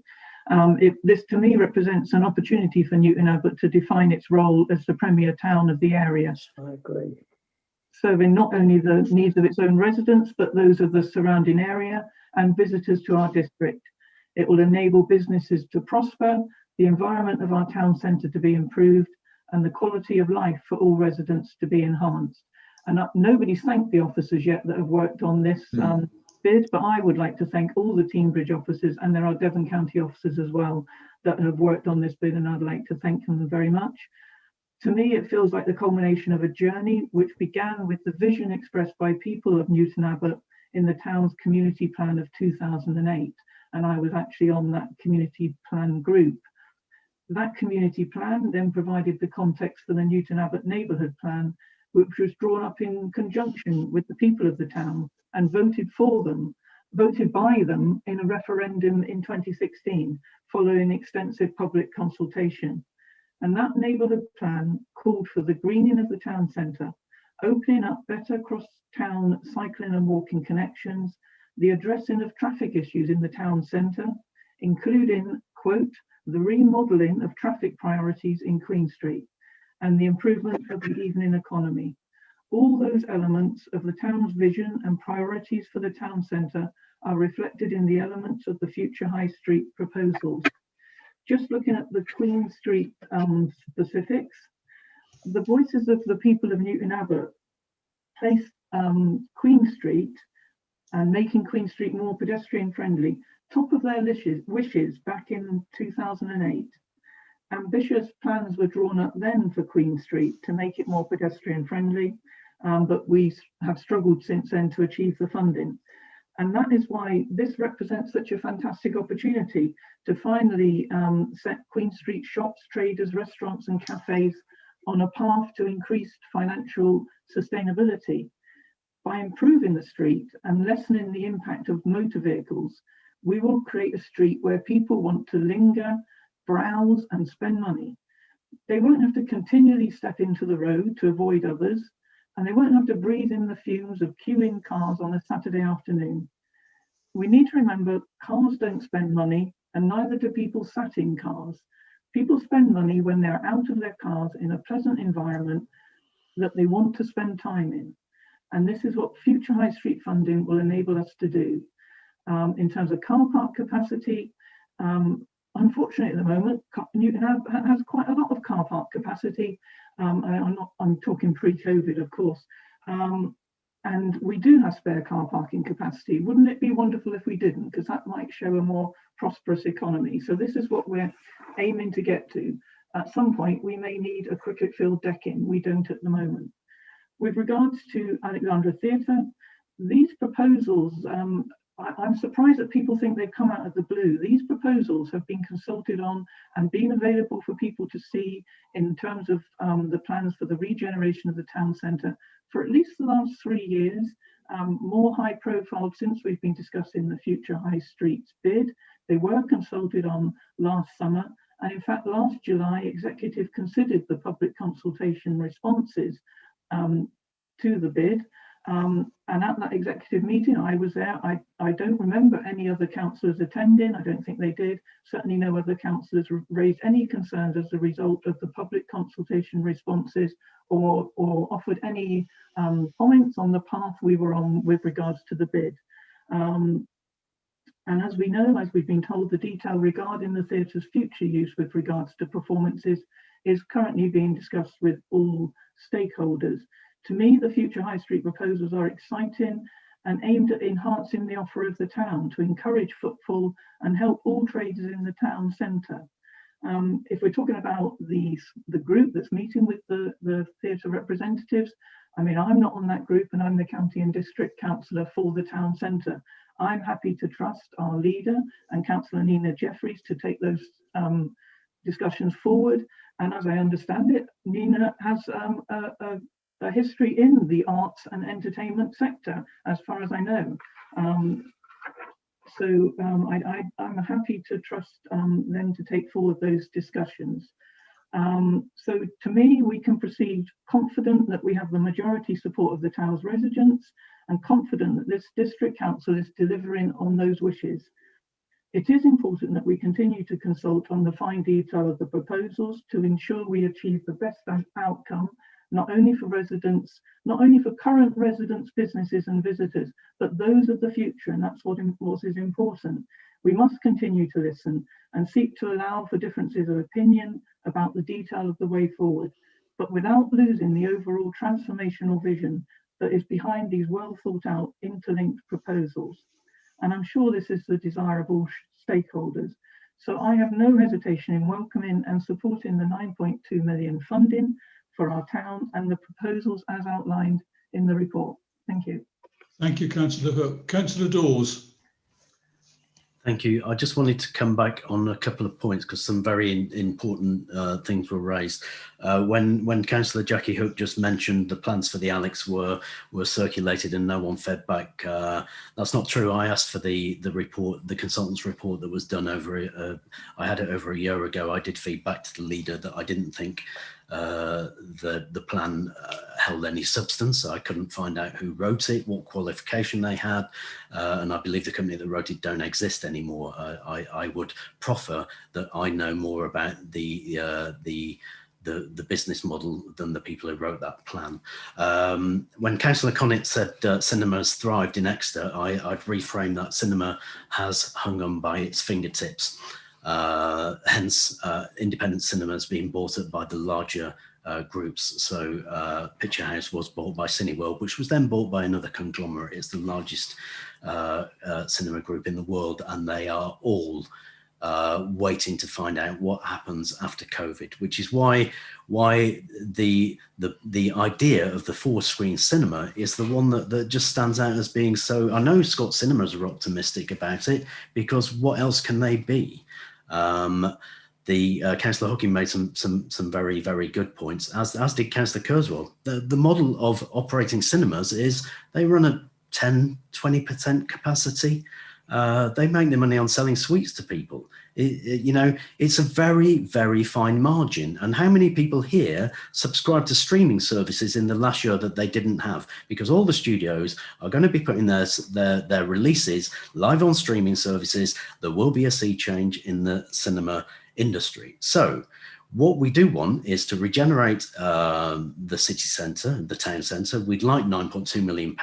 This to me represents an opportunity for Newton Abbot to define its role as the premier town of the area. I agree. Serving not only the needs of its own residents, but those of the surrounding area and visitors to our district. It will enable businesses to prosper, the environment of our town centre to be improved, and the quality of life for all residents to be enhanced. And nobody's thanked the officers yet that have worked on this bid, but I would like to thank all the Teambridge officers, and there are Devon County officers as well that have worked on this bid, and I'd like to thank them very much. To me, it feels like the culmination of a journey which began with the vision expressed by people of Newton Abbot in the town's community plan of 2008, and I was actually on that community plan group. That community plan then provided the context for the Newton Abbot neighbourhood plan, which was drawn up in conjunction with the people of the town and voted by them in a referendum in 2016, following extensive public consultation. And that neighbourhood plan called for the greening of the town centre, opening up better cross-town cycling and walking connections, the addressing of traffic issues in the town centre, including, quote, the remodelling of traffic priorities in Queen Street, and the improvement of the evening economy. All those elements of the town's vision and priorities for the town centre are reflected in the elements of the future High Street proposals. Just looking at the Queen Street specifics, the voices of the people of Newton Abbot placed Queen Street and making Queen Street more pedestrian friendly, top of their wishes back in 2008. Ambitious plans were drawn up then for Queen Street to make it more pedestrian friendly, but we have struggled since then to achieve the funding. And that is why this represents such a fantastic opportunity to finally set Queen Street shops, traders, restaurants and cafes on a path to increased financial sustainability. By improving the street and lessening the impact of motor vehicles, we will create a street where people want to linger, browse and spend money. They won't have to continually step into the road to avoid others, and they won't have to breathe in the fumes of queuing cars on a Saturday afternoon. We need to remember cars don't spend money, and neither do people sat in cars. People spend money when they're out of their cars in a pleasant environment that they want to spend time in. And this is what future high street funding will enable us to do. In terms of car park capacity, unfortunately at the moment, Newton has quite a lot of car park capacity. I'm talking pre-COVID, of course. And we do have spare car parking capacity. Wouldn't it be wonderful if we didn't? Because that might show a more prosperous economy. So this is what we're aiming to get to. At some point, we may need a cricket field decking. We don't at the moment. With regards to Alexandra Theatre, these proposals, I'm surprised that people think they've come out of the blue. These proposals have been consulted on and been available for people to see in terms of the plans for the regeneration of the town centre for at least the last 3 years, more high profile since we've been discussing the future high streets bid. They were consulted on last summer, and in fact last July executive considered the public consultation responses to the bid. And at that executive meeting, I was there. I don't remember any other councillors attending. I don't think they did. Certainly no other councillors raised any concerns as a result of the public consultation responses or offered any comments on the path we were on with regards to the bid. And as we know, as we've been told, the detail regarding the theatre's future use with regards to performances is currently being discussed with all stakeholders. To me, the future high street proposals are exciting and aimed at enhancing the offer of the town to encourage footfall and help all traders in the town centre. If we're talking about the group that's meeting with the theatre representatives, I mean, I'm not on that group and I'm the county and district councillor for the town centre. I'm happy to trust our leader and Councillor Nina Jeffries to take those discussions forward. And as I understand it, Nina has a history in the arts and entertainment sector, as far as I know. I'm happy to trust them to take forward those discussions. So to me, we can proceed confident that we have the majority support of the town's residents and confident that this district council is delivering on those wishes. It is important that we continue to consult on the fine detail of the proposals to ensure we achieve the best outcome, not only for residents, not only for current residents, businesses and visitors, but those of the future, and that's what is important. We must continue to listen and seek to allow for differences of opinion about the detail of the way forward, but without losing the overall transformational vision that is behind these well thought out interlinked proposals. And I'm sure this is the desirable stakeholders. So I have no hesitation in welcoming and supporting the 9.2 million funding for our town and the proposals as outlined in the report. Thank you. Thank you, Councillor Hook. Councillor Dawes. Thank you. I just wanted to come back on a couple of points because some very important things were raised. When Councillor Jackie Hook just mentioned the plans for the annex were circulated and no one fed back, that's not true. I asked for the report, the consultant's report that was done I had it over a year ago. I did feed back to the leader that I didn't think the plan held any substance. I couldn't find out who wrote it, what qualification they had, and I believe the company that wrote it don't exist anymore. I would proffer that I know more about the business model than the people who wrote that plan. When Councillor Connett said cinemas thrived in Exeter, I'd reframe that. Cinema has hung on by its fingertips. Hence independent cinemas being bought up by the larger groups. So Picture House was bought by Cineworld, which was then bought by another conglomerate. It's the largest cinema group in the world, and they are all waiting to find out what happens after COVID, which is why the idea of the 4-screen cinema is the one that just stands out as being so. I know Scott Cinemas are optimistic about it, because what else can they be? Councillor Hooking made some very, very good points, as did Councillor Kurzweil. The model of operating cinemas is they run at 10-20% capacity. They make their money on selling sweets to people. It's a very, very fine margin. And how many people here subscribe to streaming services in the last year that they didn't have? Because all the studios are going to be putting their releases live on streaming services. There will be a sea change in the cinema industry. So what we do want is to regenerate the city centre, the town centre. We'd like £9.2 million.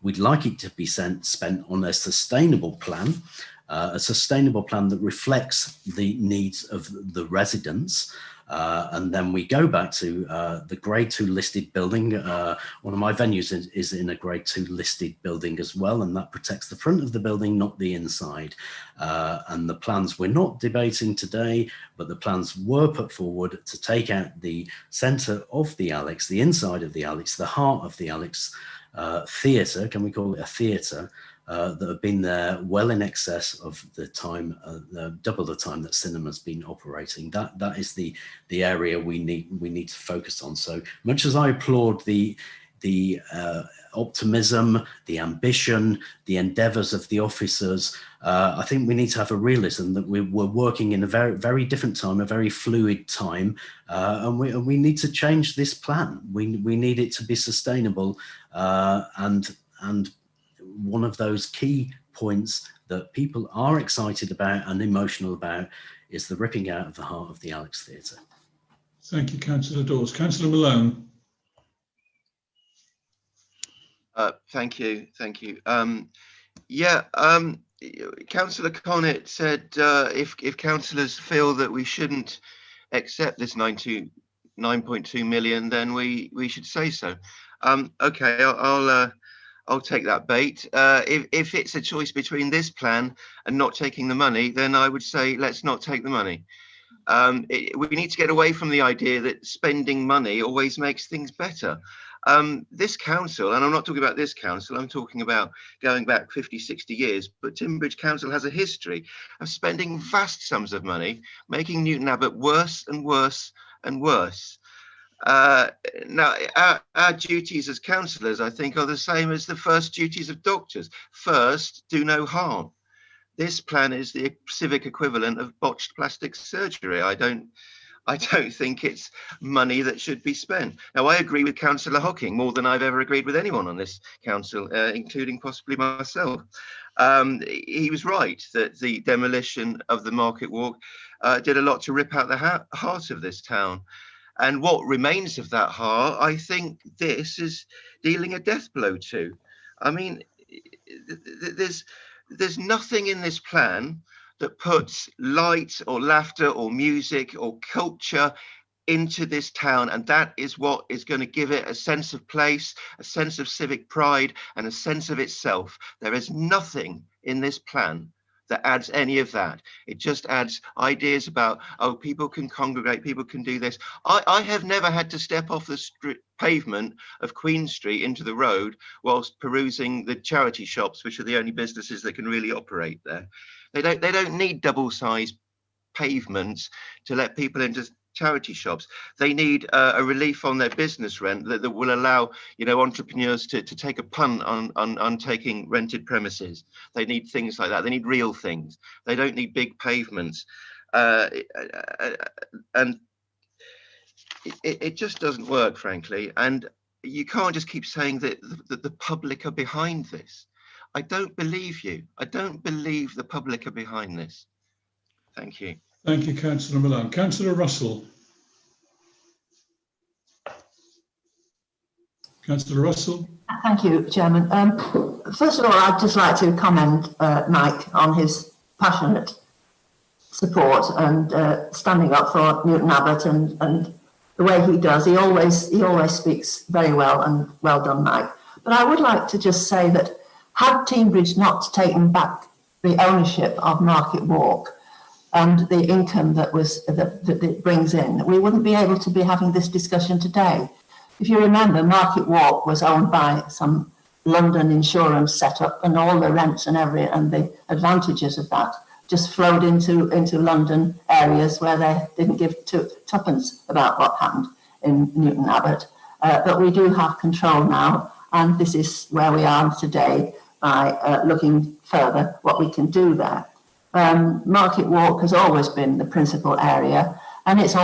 We'd like it to be spent on a sustainable plan that reflects the needs of the residents. And then we go back to the grade 2 listed building. One of my venues is in a grade 2 listed building as well, and that protects the front of the building, not the inside. And the plans we're not debating today, but the plans were put forward to take out the centre of the Alex, the inside of the Alex, the heart of the Alex theatre, can we call it a theatre, that have been there well in excess of the time, double the time that cinema's been operating. That is the area we need to focus on. So much as I applaud the optimism, the ambition, the endeavours of the officers, I think we need to have a realism that we're working in a very, very different time, a very fluid time, and we need to change this plan. We need it to be sustainable, and one of those key points that people are excited about and emotional about is the ripping out of the heart of the Alex Theatre. Thank you, Councillor Dawes. Councillor Malone. Thank you. Councillor Connett said if councillors feel that we shouldn't accept this 9.2 million, then we should say so. Okay, I'll take that bait. If it's a choice between this plan and not taking the money, then I would say let's not take the money. We need to get away from the idea that spending money always makes things better. This council, and I'm not talking about this council, I'm talking about going back 50, 60 years, but Timbridge Council has a history of spending vast sums of money, making Newton Abbot worse and worse and worse. Now, our duties as councillors, I think, are the same as the first duties of doctors. First, do no harm. This plan is the civic equivalent of botched plastic surgery. I don't think it's money that should be spent. Now, I agree with Councillor Hocking more than I've ever agreed with anyone on this council, including possibly myself. He was right that the demolition of the Market Walk did a lot to rip out the heart of this town. And what remains of that heart, I think this is dealing a death blow to. I mean, there's nothing in this plan that puts light or laughter or music or culture into this town, and that is what is going to give it a sense of place, a sense of civic pride, and a sense of itself. There is nothing in this plan that adds any of that. It just adds ideas about, oh, people can congregate, people can do this. I have never had to step off the pavement of Queen Street into the road whilst perusing the charity shops, which are the only businesses that can really operate there. They don't need double-sized pavements to let people into charity shops. They need a relief on their business rent that will allow, entrepreneurs to take a punt on taking rented premises. They need things like that. They need real things. They don't need big pavements. And it just doesn't work, frankly. And you can't just keep saying that the public are behind this. I don't believe you. I don't believe the public are behind this. Thank you. Thank you, Councillor Malone. Councillor Russell. Councillor Russell. Thank you, Chairman. First of all, I'd just like to commend Mike on his passionate support and standing up for Newton Abbot and the way he does. He always speaks very well, and well done, Mike. But I would like to just say that had Teambridge not taken back the ownership of Market Walk and the income that it brings in, we wouldn't be able to be having this discussion today. If you remember, Market Walk was owned by some London insurance setup, and all the rents and the advantages of that just flowed into London areas where they didn't give tuppence about what happened in Newton Abbot. But we do have control now, and this is where we are today by looking further what we can do there. Market Walk has always been the principal area, and it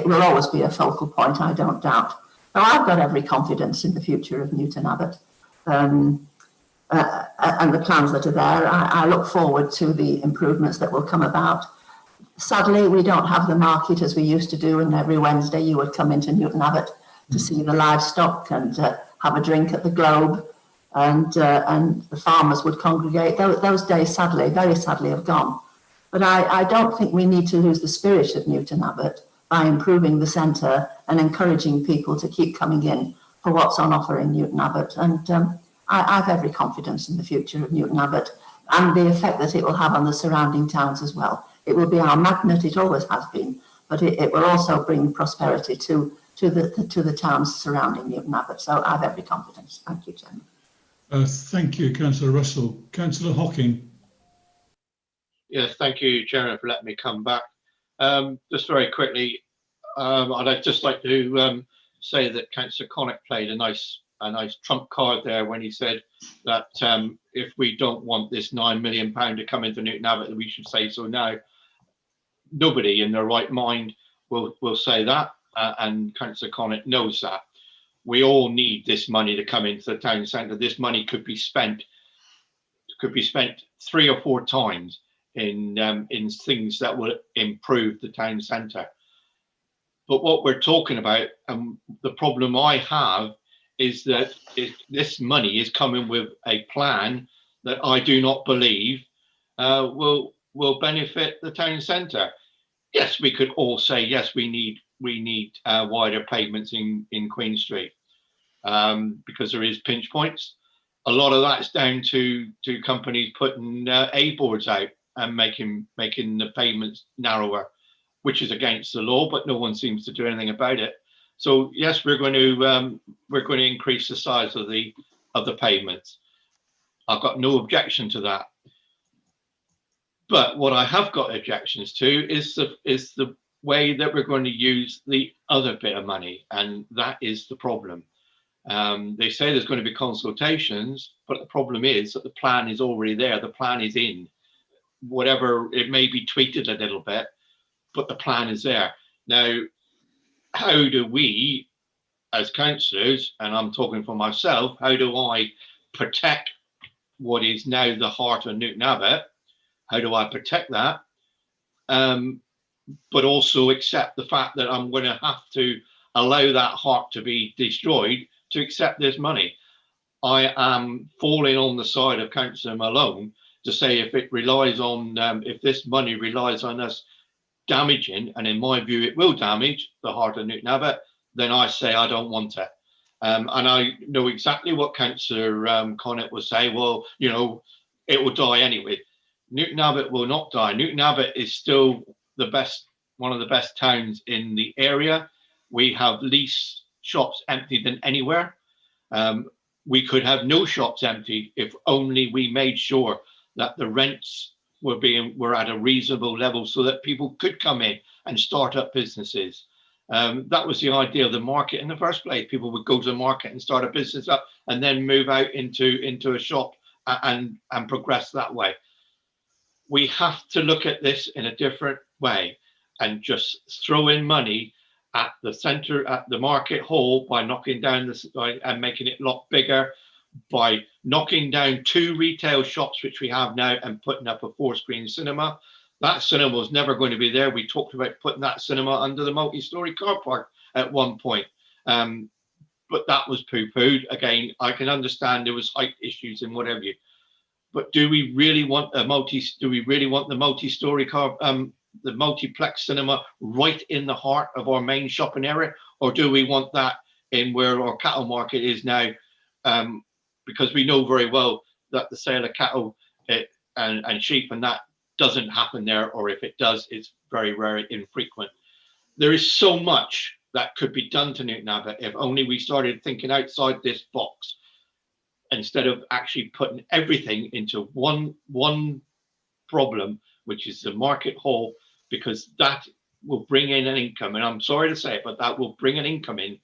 will always be a focal point, I don't doubt. So I've got every confidence in the future of Newton Abbot. And the plans that are there. I look forward to the improvements that will come about. Sadly, we don't have the market as we used to do, and every Wednesday you would come into Newton Abbot to see the livestock and have a drink at the Globe, and the farmers would congregate. Those days, sadly, very sadly, have gone. But I don't think we need to lose the spirit of Newton Abbot by improving the centre and encouraging people to keep coming in for what's on offer in Newton Abbot. And I have every confidence in the future of Newton Abbot and the effect that it will have on the surrounding towns as well. It will be our magnet, it always has been, but it will also bring prosperity to the towns surrounding Newton Abbot. So I have every confidence. Thank you, Chairman. Thank you, Councillor Russell. Councillor Hocking. Yes, thank you, Chairman, for letting me come back. Just very quickly, I'd just like to say that Councillor Connick played a nice trump card there when he said that if we don't want this £9 million to come into Newton Abbot, we should say so now. Nobody in their right mind will say that, and Councillor Connick knows that. We all need this money to come into the town centre. This money could be spent 3 or 4 times in things that will improve the town centre. But what we're talking about, and the problem I have, is that this money is coming with a plan that I do not believe will benefit the town centre. Yes, we could all say yes, we need wider pavements in Queen Street because there is pinch points. A lot of that's down to companies putting A boards out and making the pavements narrower, which is against the law, but no one seems to do anything about it. So yes, we're going to increase the size of the pavements. I've got no objection to that. But what I have got objections to is the way that we're going to use the other bit of money, and that is the problem. They say there's going to be consultations, but the problem is that the plan is already there. The plan is in. Whatever, it may be tweaked a little bit, but the plan is there. Now, how do we, as councillors, and I'm talking for myself, how do I protect what is now the heart of Newton Abbot? How do I protect that? But also accept the fact that I'm going to have to allow that heart to be destroyed to accept this money. I am falling on the side of Councillor Malone to say if it relies on, if this money relies on us damaging, and in my view it will damage the heart of Newton Abbot, then I say I don't want it. And I know exactly what Councillor Connick will say. Well, you know, it will die anyway. Newton Abbot will not die. Newton Abbot is still the best, one of the best towns in the area. We have least shops empty than anywhere. We could have no shops empty if only we made sure that the rents were at a reasonable level so that people could come in and start up businesses. That was the idea of the market in the first place. People would go to the market and start a business up and then move out into a shop and progress that way. We have to look at this in a different way and just throw in money at the centre, at the market hall, by knocking down and making it a lot bigger, by knocking down 2 retail shops which we have now and putting up a 4-screen cinema. That cinema was never going to be there. We talked about putting that cinema under the multi-storey car park at one point, but that was poo-pooed. Again, I can understand there was height issues and whatever. But do we really want the multi-storey car the multiplex cinema right in the heart of our main shopping area, or do we want that in where our cattle market is now? Because we know very well that the sale of cattle and sheep and that doesn't happen there, or if it does, it's very, very infrequent. There is so much that could be done to Newton Abbot if only we started thinking outside this box, instead of actually putting everything into one problem, which is the market hall, because that will bring in an income. And I'm sorry to say it, but that will bring an income in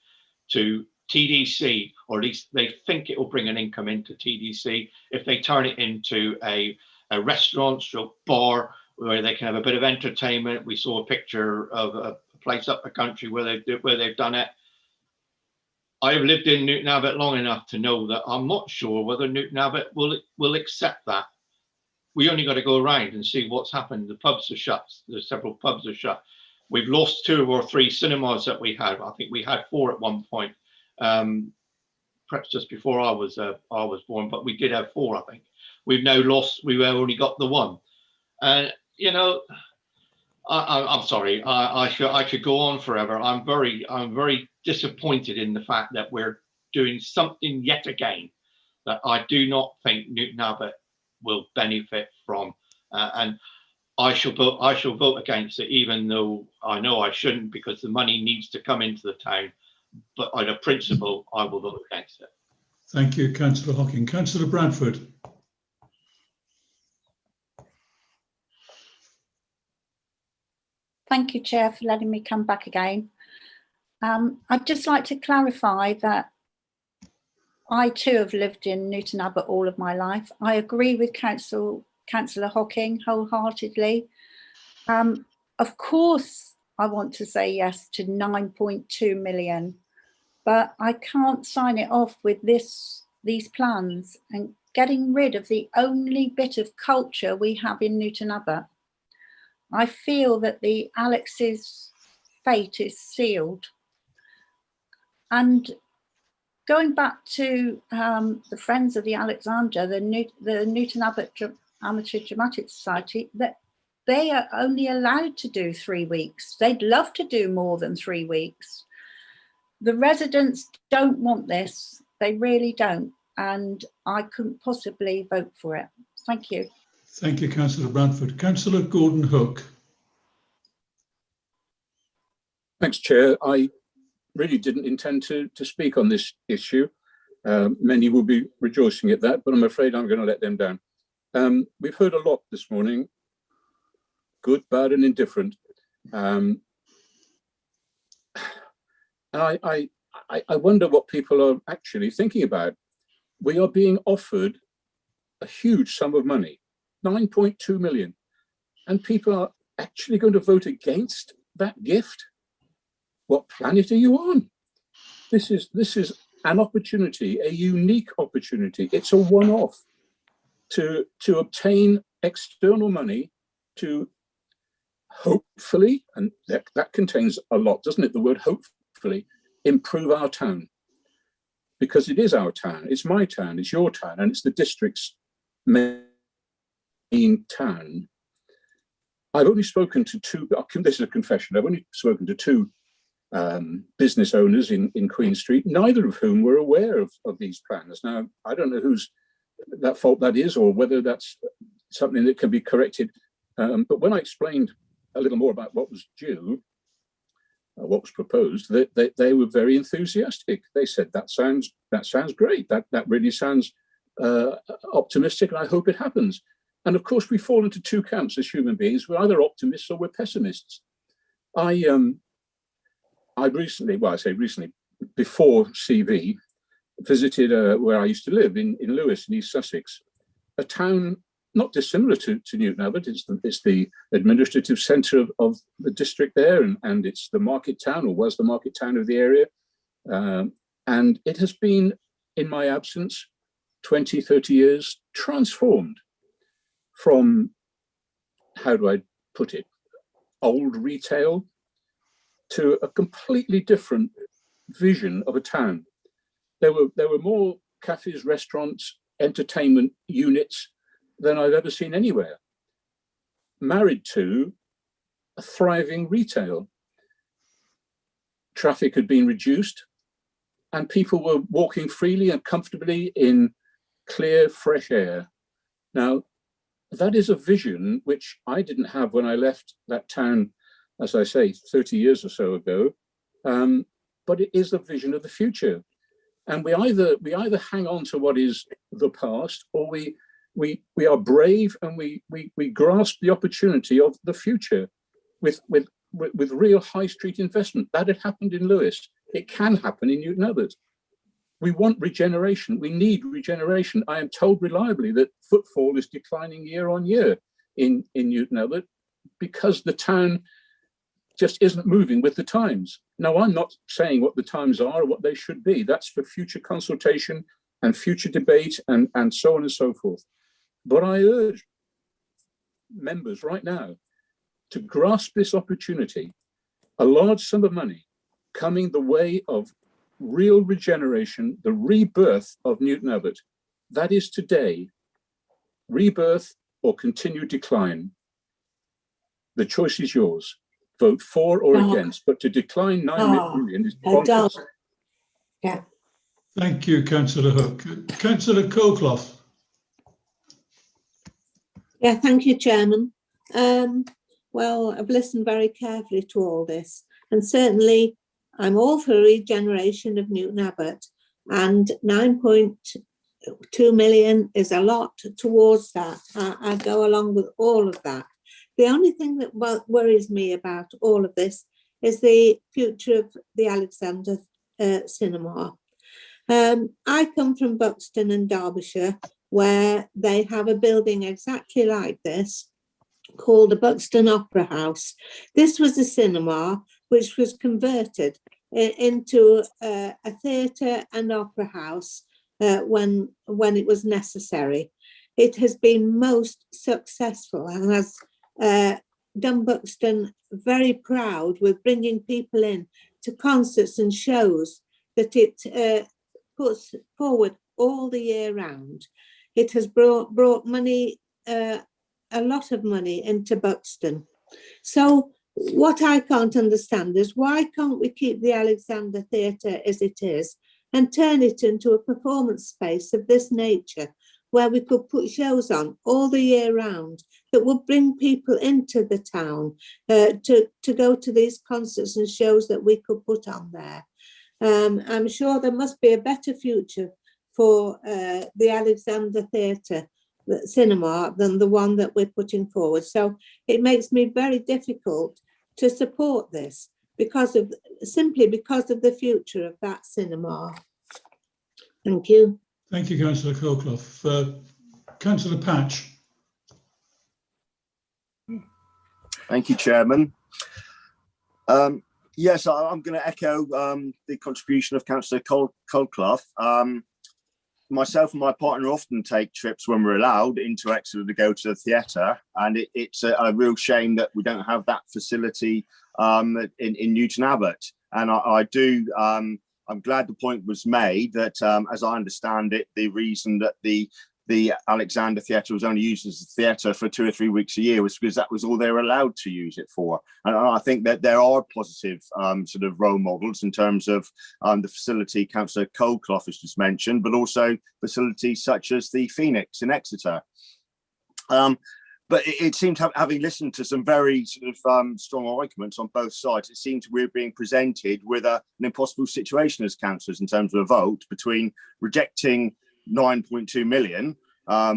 to TDC, or at least they think it will bring an income into TDC if they turn it into a restaurant stroke bar where they can have a bit of entertainment. We saw a picture of a place up the country where they've done it. I have lived in Newton Abbot long enough to know that I'm not sure whether Newton Abbot will accept that. We only got to go around and see what's happened. The pubs are shut. There's several pubs are shut. We've lost 2 or 3 cinemas that we had. I think we had 4 at one point, perhaps just before I was born, but we did have 4, I think. We've now lost. We've only got the 1, and you know, I'm sorry. I could go on forever. I'm very disappointed in the fact that we're doing something yet again that I do not think Newton Abbot will benefit from, and I shall vote against it, even though I know I shouldn't, because the money needs to come into the town. But on a principle, I will vote against it. Thank you, Councillor Hocking. Councillor Bradford. Thank you, Chair, for letting me come back again. I'd just like to clarify that I too have lived in Newton Abbot all of my life. I agree with Councillor Hocking wholeheartedly. Of course, I want to say yes to 9.2 million, but I can't sign it off with these plans and getting rid of the only bit of culture we have in Newton Abbot. I feel that the Alex's fate is sealed. And going back to the Friends of the Alexandra, the Newton Abbot Amateur Dramatic Society, that they are only allowed to do 3 weeks. They'd love to do more than 3 weeks. The residents don't want this. They really don't. And I couldn't possibly vote for it. Thank you. Thank you, Councillor Bradford. Councillor Gordon-Hook. Thanks, Chair. I really didn't intend to speak on this issue. Many will be rejoicing at that, but I'm afraid I'm going to let them down. We've heard a lot this morning, good, bad and indifferent. And I wonder what people are actually thinking about. We are being offered a huge sum of money, 9.2 million, and people are actually going to vote against that gift. What planet are you on? This is an opportunity, a unique opportunity. It's a one-off to obtain external money to hopefully, and that contains a lot, doesn't it? The word hopefully, improve our town. Because it is our town, it's my town, it's your town, and it's the district's main town. I've only spoken to 2, this is a confession, I've only spoken to 2 business owners in Queen Street, neither of whom were aware of these plans. Now, I don't know whose fault that is, or whether that's something that can be corrected. But when I explained a little more about what was due, what was proposed, they were very enthusiastic. They said, that sounds great. That really sounds optimistic, and I hope it happens. And of course, we fall into 2 camps as human beings. We're either optimists or we're pessimists. I recently, well, I say recently, before CV, visited where I used to live in Lewes, in East Sussex, a town not dissimilar to Newton Abbot. It's the administrative centre of the district there, and it's the market town, or was the market town of the area. And it has been, in my absence, 20, 30 years, transformed from, how do I put it, old retail to a completely different vision of a town. There were more cafes, restaurants, entertainment units than I've ever seen anywhere. Married to a thriving retail. Traffic had been reduced and people were walking freely and comfortably in clear, fresh air. Now, that is a vision which I didn't have when I left that town, as I say, 30 years or so ago, but it is a vision of the future. And we either hang on to what is the past, or we are brave and we grasp the opportunity of the future with real high street investment. That had happened in Lewes. It can happen in Newton Abbot. We want regeneration. We need regeneration. I am told reliably that footfall is declining year on year in Newton Abbot because the town just isn't moving with the times. Now, I'm not saying what the times are or what they should be. That's for future consultation and future debate and so on and so forth. But I urge members right now to grasp this opportunity, a large sum of money coming the way of real regeneration, the rebirth of Newton Abbot. That is today, rebirth or continued decline. The choice is yours. Vote for or against, but to decline 9 million is bonkers. Yeah. Thank you, Councillor Hook. Councillor Colclough. Yeah, thank you, Chairman. Well, I've listened very carefully to all this, and certainly I'm all for regeneration of Newton Abbot, and 9.2 million is a lot towards that. I go along with all of that. The only thing that worries me about all of this is the future of the Alexander Cinema. I come from Buxton in Derbyshire, where they have a building exactly like this called the Buxton Opera House. This was a cinema which was converted into a theatre and opera house when it was necessary. It has been most successful and has done Buxton very proud with bringing people in to concerts and shows that it puts forward all the year round. It has brought money, a lot of money into Buxton. So what I can't understand is why can't we keep the Alexander Theatre as it is and turn it into a performance space of this nature, where we could put shows on all the year round that would bring people into the town to go to these concerts and shows that we could put on there. I'm sure there must be a better future for the Alexander Theatre cinema than the one that we're putting forward. So it makes me very difficult to support this simply because of the future of that cinema. Thank you. Thank you, Councillor Colclough. Councillor Patch. Thank you, Chairman. Yes, I'm going to echo the contribution of Councillor Colclough. Myself and my partner often take trips when we're allowed into Exeter to go to the theatre, and it's a real shame that we don't have that facility in Newton Abbot. And I'm glad the point was made that, as I understand it, the reason that the Alexander Theatre was only used as a theatre for 2 or 3 weeks a year was because that was all they were allowed to use it for. And I think that there are positive sort of role models in terms of the facility Councillor Colclough has just mentioned, but also facilities such as the Phoenix in Exeter. But it seems, having listened to some very sort of strong arguments on both sides, it seems we're being presented with an impossible situation as councillors in terms of a vote between rejecting 9.2 million,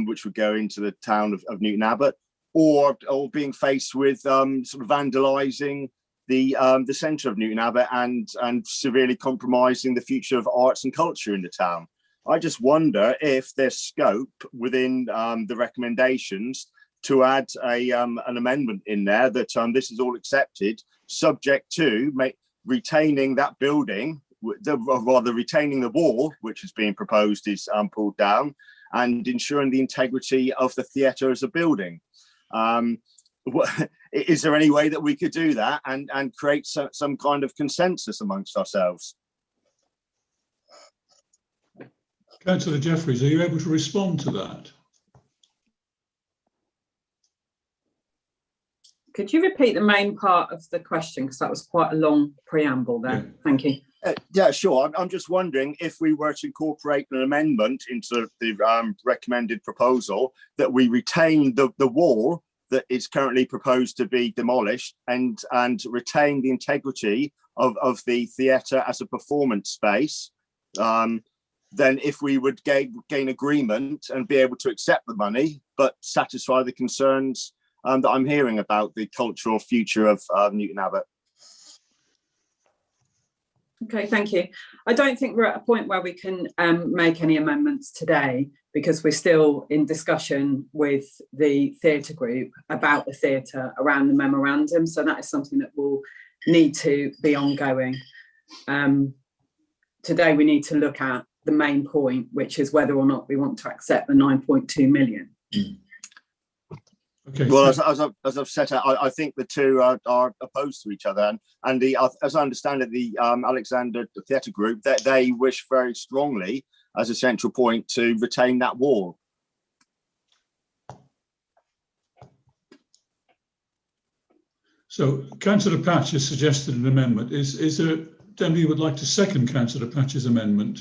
which would go into the town of Newton Abbot, or being faced with sort of vandalising the centre of Newton Abbot and severely compromising the future of arts and culture in the town. I just wonder if there's scope within the recommendations to add an amendment in there that this is all accepted, subject to retaining that building, rather retaining the wall, which is being proposed, is pulled down, and ensuring the integrity of the theatre as a building. Is there any way that we could do that and create some kind of consensus amongst ourselves? Councillor Jeffreys, are you able to respond to that? Could you repeat the main part of the question, because that was quite a long preamble there? Yeah. Thank you. Yeah, sure. I'm just wondering if we were to incorporate an amendment into the recommended proposal, that we retain the wall that is currently proposed to be demolished and retain the integrity of the theatre as a performance space. Then if we would gain agreement and be able to accept the money, but satisfy the concerns that I'm hearing about the cultural future of Newton Abbot. Okay, thank you. I don't think we're at a point where we can make any amendments today, because we're still in discussion with the theatre group about the theatre around the memorandum. So that is something that will need to be ongoing. Today we need to look at the main point, which is whether or not we want to accept the 9.2 million. Okay. Well, as I've set out, I think the two are opposed to each other, and as I understand it, the Alexander Theatre Group, that they wish very strongly, as a central point, to retain that wall. So, Councillor Patch has suggested an amendment. Is there anybody who would like to second Councillor Patch's amendment?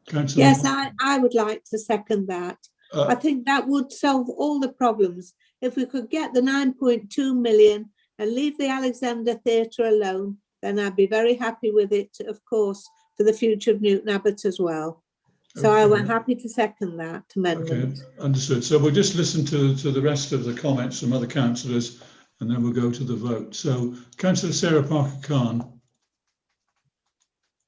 Councillor? Yes, I would like to second that. I think that would solve all the problems. If we could get the 9.2 million and leave the Alexander Theatre alone, then I'd be very happy with it, of course, for the future of Newton Abbot as well. So okay. I was happy to second that amendment. Okay, understood. So we'll just listen to the rest of the comments from other councillors, and then we'll go to the vote. So, Councillor Sarah Parker-Khan.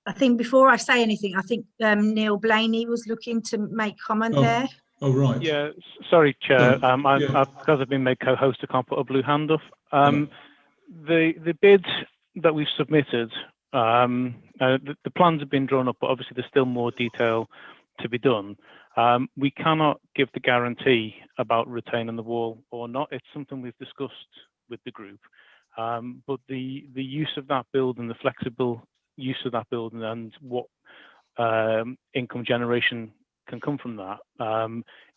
I think before I say anything, I think Neil Blaney was looking to make comment there. Oh, right. Yeah, sorry, Chair. Because I've been made co-host, I can't put a blue hand up. The bid that we've submitted, the plans have been drawn up, but obviously there's still more detail to be done. We cannot give the guarantee about retaining the wall or not. It's something we've discussed with the group. But the use of that building, the flexible use of that building, and what income generation can come from that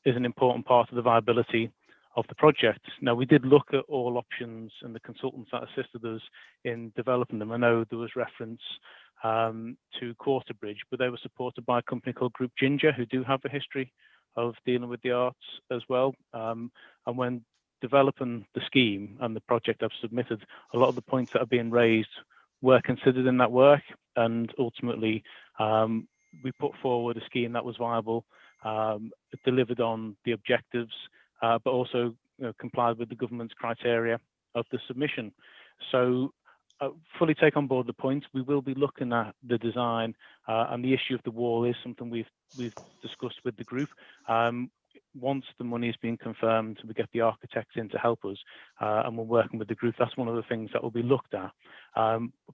is an important part of the viability of the project. Now, we did look at all options, and the consultants that assisted us in developing them. I know there was reference to Quarterbridge, but they were supported by a company called Group Ginger, who do have a history of dealing with the arts as well. And when developing the scheme and the project I've submitted, a lot of the points that are being raised were considered in that work, and ultimately we put forward a scheme that was viable, delivered on the objectives, but also complied with the government's criteria of the submission. So fully take on board the points. We will be looking at the design, and the issue of the wall is something we've discussed with the group. Once the money has been confirmed, we get the architects in to help us, and we're working with the group. That's one of the things that will be looked at,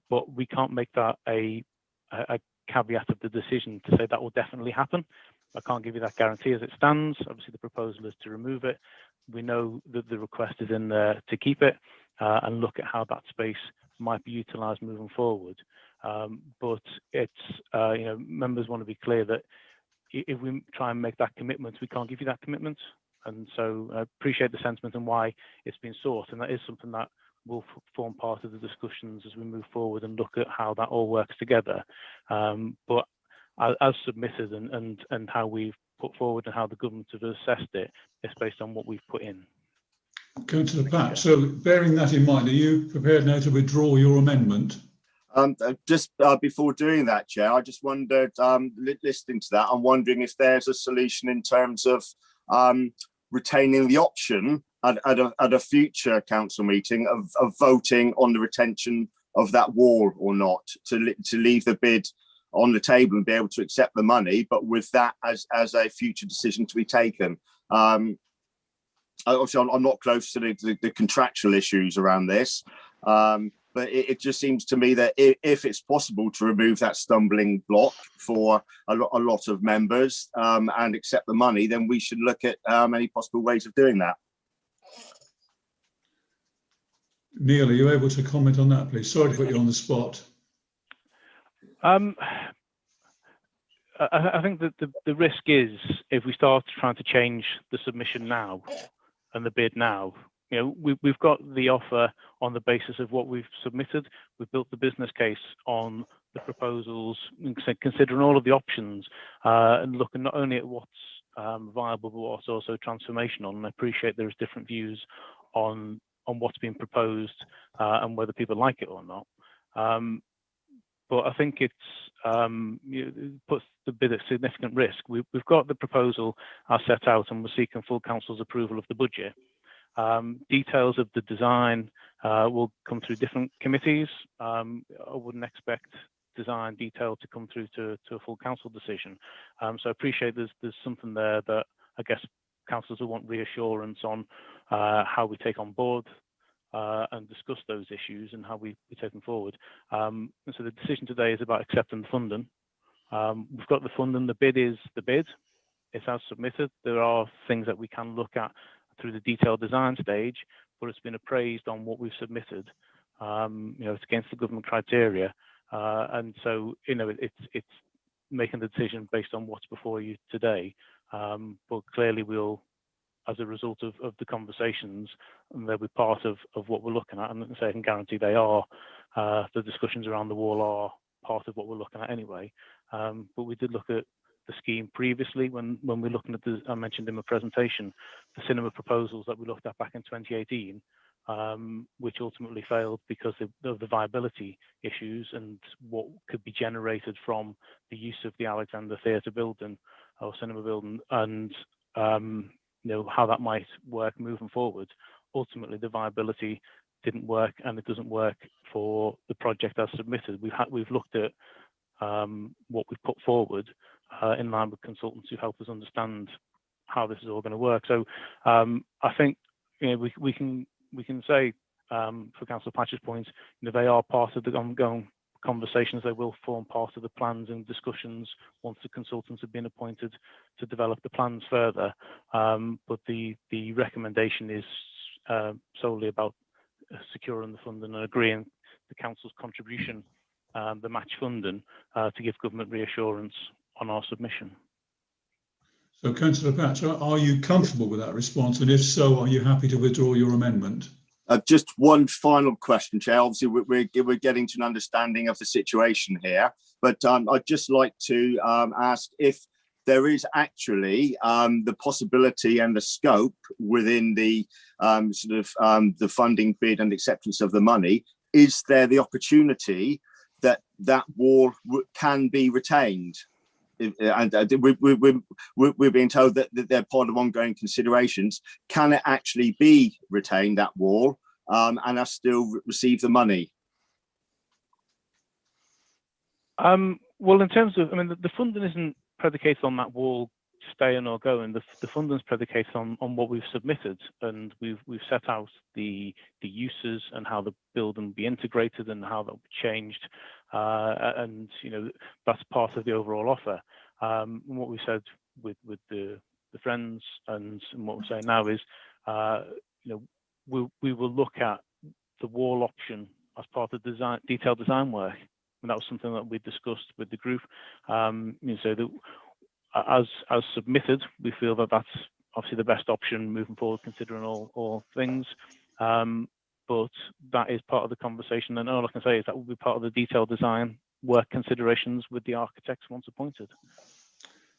but we can't make that a caveat of the decision to say that will definitely happen. I can't give you that guarantee as it stands. Obviously, the proposal is to remove it. We know that the request is in there to keep it, and look at how that space might be utilised moving forward. But it's members want to be clear that if we try and make that commitment, we can't give you that commitment. And so I appreciate the sentiment and why it's been sought, and that is something that will form part of the discussions as we move forward and look at how that all works together. But as submitted and how we've put forward and how the government have assessed it, it's based on what we've put in. Councillor Pat, so bearing that in mind, are you prepared now to withdraw your amendment? Just before doing that, Chair, I just wondered, listening to that, I'm wondering if there's a solution in terms of retaining the option at a future council meeting of voting on the retention of that wall or not, to leave the bid on the table and be able to accept the money, but with that as a future decision to be taken. Obviously, I'm not close to the contractual issues around this, but it just seems to me that if it's possible to remove that stumbling block for a lot of members and accept the money, then we should look at any possible ways of doing that. Neil, are you able to comment on that, please? Sorry to put you on the spot. I think that the risk is, if we start trying to change the submission now, and the bid now. You know, we've got the offer on the basis of what we've submitted. We've built the business case on the proposals, considering all of the options, and looking not only at what's viable, but what's also transformational. And I appreciate there's different views on what's being proposed and whether people like it or not. But I think it puts the bid at significant risk. We've got the proposal as set out, and we're seeking full council's approval of the budget. Details of the design will come through different committees. I wouldn't expect design detail to come through to a full council decision. So I appreciate there's something there that I guess councillors will want reassurance on how we take on board and discuss those issues and how we take them forward. And so the decision today is about accepting the funding. We've got the funding. The bid is the bid. It's as submitted. There are things that we can look at through the detailed design stage, but it's been appraised on what we've submitted. You know, it's against the government criteria, and so you know it's making the decision based on what's before you today. But clearly, we'll, as a result of the conversations, and they'll be part of what we're looking at. And I can guarantee they are. The discussions around the wall are part of what we're looking at anyway. But we did look at the scheme previously when we're looking at the, I mentioned in my presentation, the cinema proposals that we looked at back in 2018, which ultimately failed because of the viability issues and what could be generated from the use of the Alexander Theatre building or cinema building, and you know, how that might work moving forward. Ultimately, the viability didn't work, and it doesn't work for the project as submitted. We've looked at what we've put forward in line with consultants who help us understand how this is all going to work. So I think, you know, we can say for Councillor Patch's point, you know, they are part of the ongoing conversations. They will form part of the plans and discussions once the consultants have been appointed to develop the plans further. But the recommendation is solely about securing the funding and agreeing the council's contribution, the match funding, to give government reassurance on our submission. So, Councillor Patch, are you comfortable with that response? And if so, are you happy to withdraw your amendment? Just one final question, Chair. Obviously, we're getting to an understanding of the situation here, but I'd just like to ask if there is actually the possibility and the scope within the the funding bid and acceptance of the money. Is there the opportunity that that wall can be retained? And we're being told that they're part of ongoing considerations. Can it actually be retained, that wall, and us still receive the money? Well, in terms of, I mean, the funding isn't predicated on that wall staying or going. The funding is predicated on what we've submitted, and we've set out the uses and how the building will be integrated and how that will be changed, and you know, that's part of the overall offer. And what we said with the friends and what we're saying now is, you know, we will look at the wall option as part of design, detailed design work, and that was something that we discussed with the group. You know, so that as submitted, we feel that that's obviously the best option moving forward, considering all things. But that is part of the conversation, and all I can say is that will be part of the detailed design work considerations with the architects once appointed.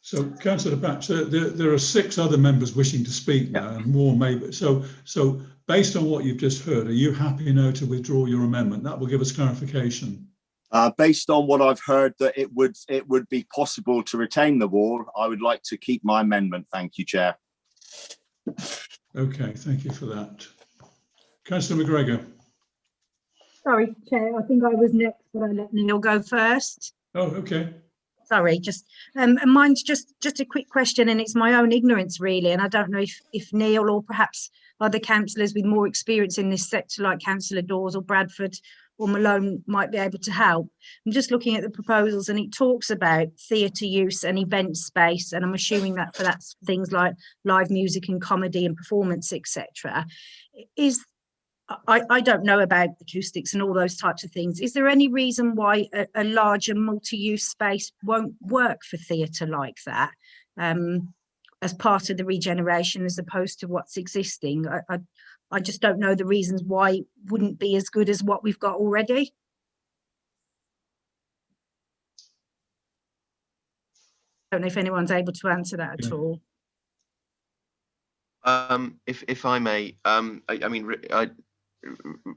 So, Councillor Patch, there are 6 other members wishing to speak now, and more maybe. So based on what you've just heard, are you happy now to withdraw your amendment? That will give us clarification. Based on what I've heard, that it would be possible to retain the wall, I would like to keep my amendment. Thank you, Chair. Okay, thank you for that. Councillor McGregor. Sorry, Chair, I think I was next, but I let Neil go first. Oh, okay. Sorry, just and mine's just a quick question, and it's my own ignorance really, and I don't know if Neil or perhaps other councillors with more experience in this sector like Councillor Dawes or Bradford or Malone might be able to help. I'm just looking at the proposals, and it talks about theatre use and event space, and I'm assuming that that's things like live music and comedy and performance, etc. I don't know about acoustics and all those types of things. Is there any reason why a larger multi-use space won't work for theatre like that? as part of the regeneration as opposed to what's existing. I just don't know the reasons why it wouldn't be as good as what we've got already. I don't know if anyone's able to answer that at all. If I may, I mean,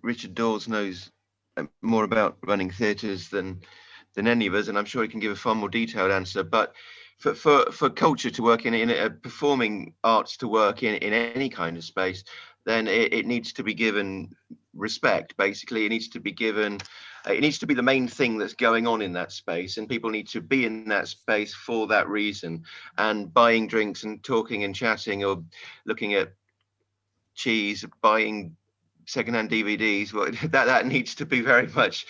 Richard Dawes knows more about running theatres than any of us, and I'm sure he can give a far more detailed answer. But for culture to work in a performing arts to work in any kind of space, then it needs to be given respect. Basically, it needs to be given. It needs to be the main thing that's going on in that space, and people need to be in that space for that reason. And buying drinks and talking and chatting, or looking at cheese, buying secondhand DVDs, well, that needs to be very much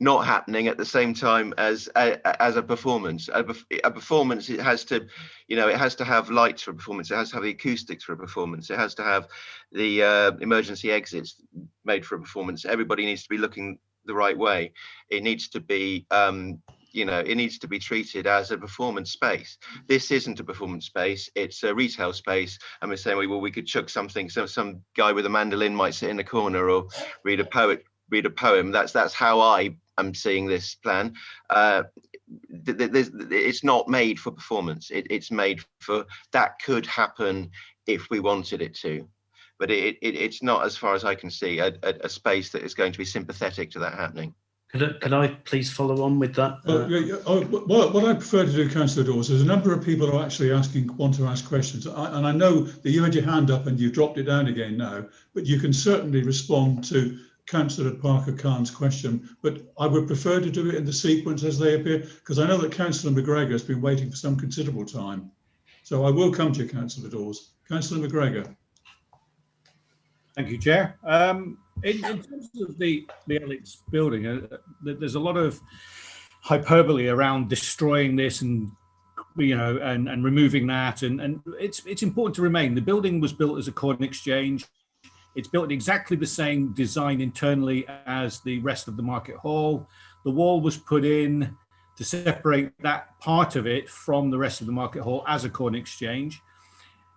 not happening at the same time as a performance. A performance, it has to, it has to have lights for a performance. It has to have the acoustics for a performance. It has to have the emergency exits made for a performance. Everybody needs to be looking the right way. It needs to be, it needs to be treated as a performance space. This isn't a performance space. It's a retail space. And we're saying, well, we could chuck something. So some guy with a mandolin might sit in the corner or read a poem. That's how I am seeing this plan. It's not made for performance. It's made for, that could happen if we wanted it to, but it's not, as far as I can see, a space that is going to be sympathetic to that happening. Could I please follow on with that? What I prefer to do, Councillor Dawes, there's a number of people who are actually want to ask questions. And I know that you had your hand up and you've dropped it down again now, but you can certainly respond to Councillor Parker Khan's question, but I would prefer to do it in the sequence as they appear, because I know that Councillor McGregor has been waiting for some considerable time. So I will come to you, Councillor Dawes. Councillor McGregor. Thank you, Chair. In terms of the Alex building, there's a lot of hyperbole around destroying this and and removing that, and it's important to remain. The building was built as a corn exchange. It's built in exactly the same design internally as the rest of the market hall. The wall was put in to separate that part of it from the rest of the market hall as a corn exchange.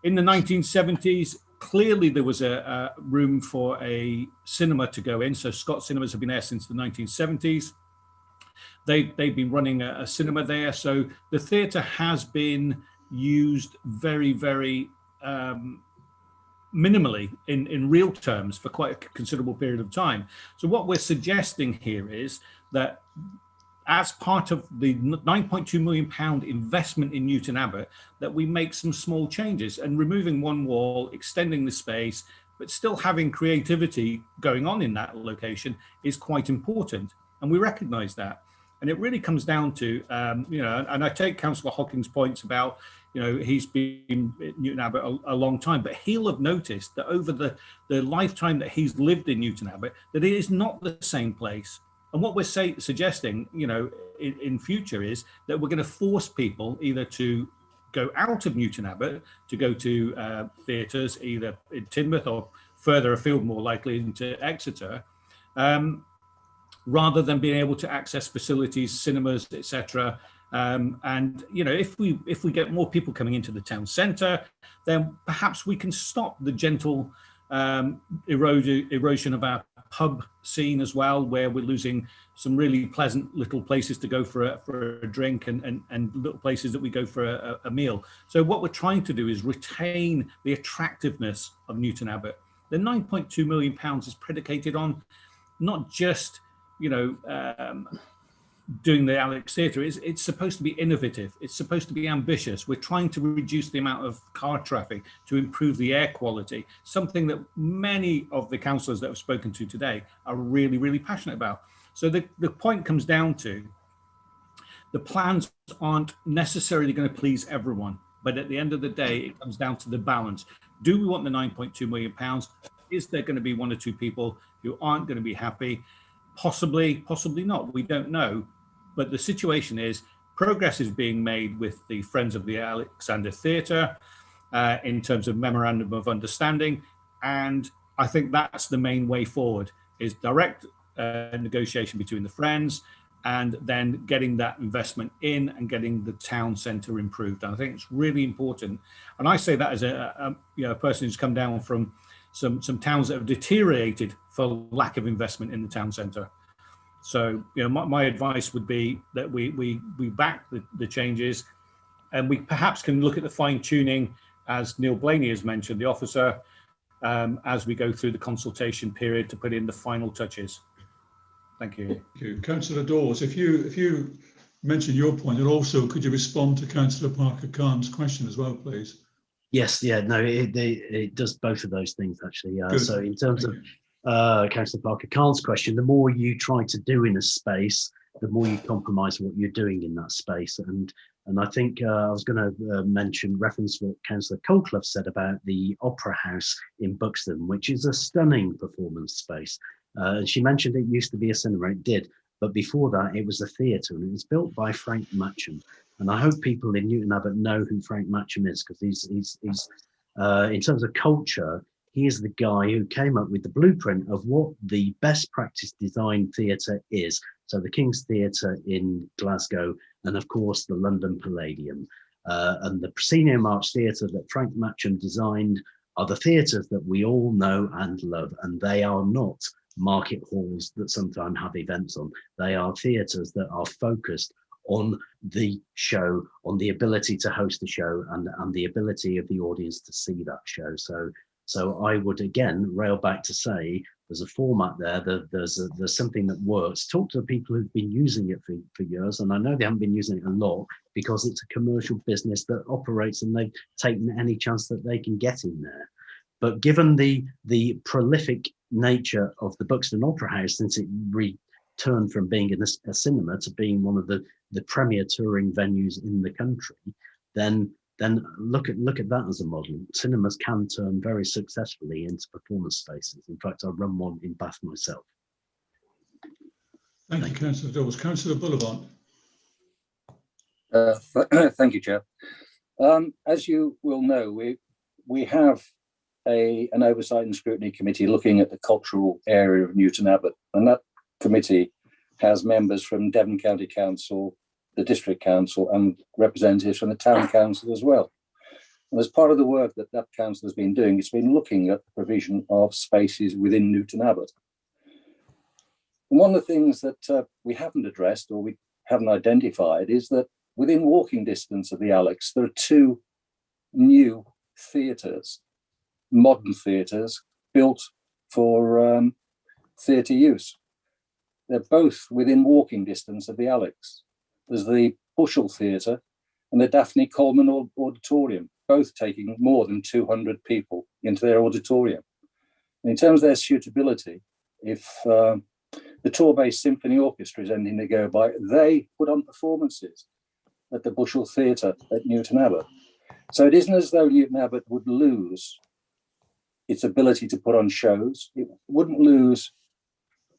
In the 1970s, clearly there was a room for a cinema to go in. So Scott Cinemas have been there since the 1970s. They've been running a cinema there. So the theatre has been used very, very minimally in real terms for quite a considerable period of time. So what we're suggesting here is that as part of the £9.2 million investment in Newton Abbot, that we make some small changes, and removing one wall, extending the space, but still having creativity going on in that location is quite important. And we recognise that. And it really comes down to, and I take Councillor Hocking's points about, he's been at Newton Abbot a long time, but he'll have noticed that over the lifetime that he's lived in Newton Abbot, that it is not the same place. And what we're suggesting, in future is that we're going to force people either to go out of Newton Abbot to go to theatres, either in Teignmouth or further afield, more likely into Exeter, rather than being able to access facilities, cinemas, etc. And if we get more people coming into the town centre, then perhaps we can stop the gentle erosion of our pub scene as well, where we're losing some really pleasant little places to go for a drink and little places that we go for a meal. So what we're trying to do is retain the attractiveness of Newton Abbot. The £9.2 million is predicated on not just doing the Alex Theatre. It's supposed to be innovative. It's supposed to be ambitious. We're trying to reduce the amount of car traffic to improve the air quality, something that many of the councillors that I've spoken to today are really, really passionate about. So the point comes down to the plans aren't necessarily going to please everyone, but at the end of the day, it comes down to the balance. Do we want the £9.2 million? Is there going to be one or two people who aren't going to be happy? Possibly, possibly not. We don't know. But the situation is progress is being made with the Friends of the Alexander Theatre in terms of memorandum of understanding. And I think that's the main way forward, is direct negotiation between the Friends, and then getting that investment in and getting the town centre improved. And I think it's really important. And I say that as a person who's come down from some towns that have deteriorated for lack of investment in the town centre. So my advice would be that we back the changes, and we perhaps can look at the fine tuning, as Neil Blaney has mentioned, the officer, as we go through the consultation period to put in the final touches. Thank you. Thank you. Councillor Dawes, if you mention your point, and also could you respond to Councillor Parker Khan's question as well, please? Yes, yeah, no, it does both of those things actually. So in terms of Councillor Parker Khan's question, the more you try to do in a space, the more you compromise what you're doing in that space. And I think I was going to reference what Councillor Colclough said about the Opera House in Buxton, which is a stunning performance space. She mentioned it used to be a cinema, it did, but before that it was a theatre, and it was built by Frank Matcham. And I hope people in Newton Abbot know who Frank Matcham is, because he's in terms of culture, he is the guy who came up with the blueprint of what the best practice design theatre is. So the King's Theatre in Glasgow, and of course the London Palladium. And the Proscenium Arch Theatre that Frank Matcham designed are the theatres that we all know and love, and they are not market halls that sometimes have events on. They are theatres that are focused on the show, on the ability to host a show, and the ability of the audience to see that show. So I would again rail back to say there's a format there, there's something that works. Talk to the people who've been using it for years, and I know they haven't been using it a lot because it's a commercial business that operates, and they've taken any chance that they can get in there. But given the prolific nature of the Buxton Opera House, since it returned from being a cinema to being one of the premier touring venues in the country, then look at that as a model. Cinemas can turn very successfully into performance spaces. In fact, I run one in Bath myself. Thank you, Councillor Dawes. Councillor Bullivant. Thank you, Chair. As you will know, we have an oversight and scrutiny committee looking at the cultural area of Newton Abbot, and that committee has members from Devon County Council, the District Council, and representatives from the Town Council as well. And as part of the work that council has been doing, it's been looking at the provision of spaces within Newton Abbot. And one of the things that we haven't addressed, or we haven't identified, is that within walking distance of the Alex, there are two new theatres, modern theatres, built for theatre use. They're both within walking distance of the Alex. There's the Bushell Theatre and the Daphne Coleman Auditorium, both taking more than 200 people into their auditorium. And in terms of their suitability, if the Torbay Symphony Orchestra is anything to go by, they put on performances at the Bushell Theatre at Newton Abbot. So it isn't as though Newton Abbot would lose its ability to put on shows. It wouldn't lose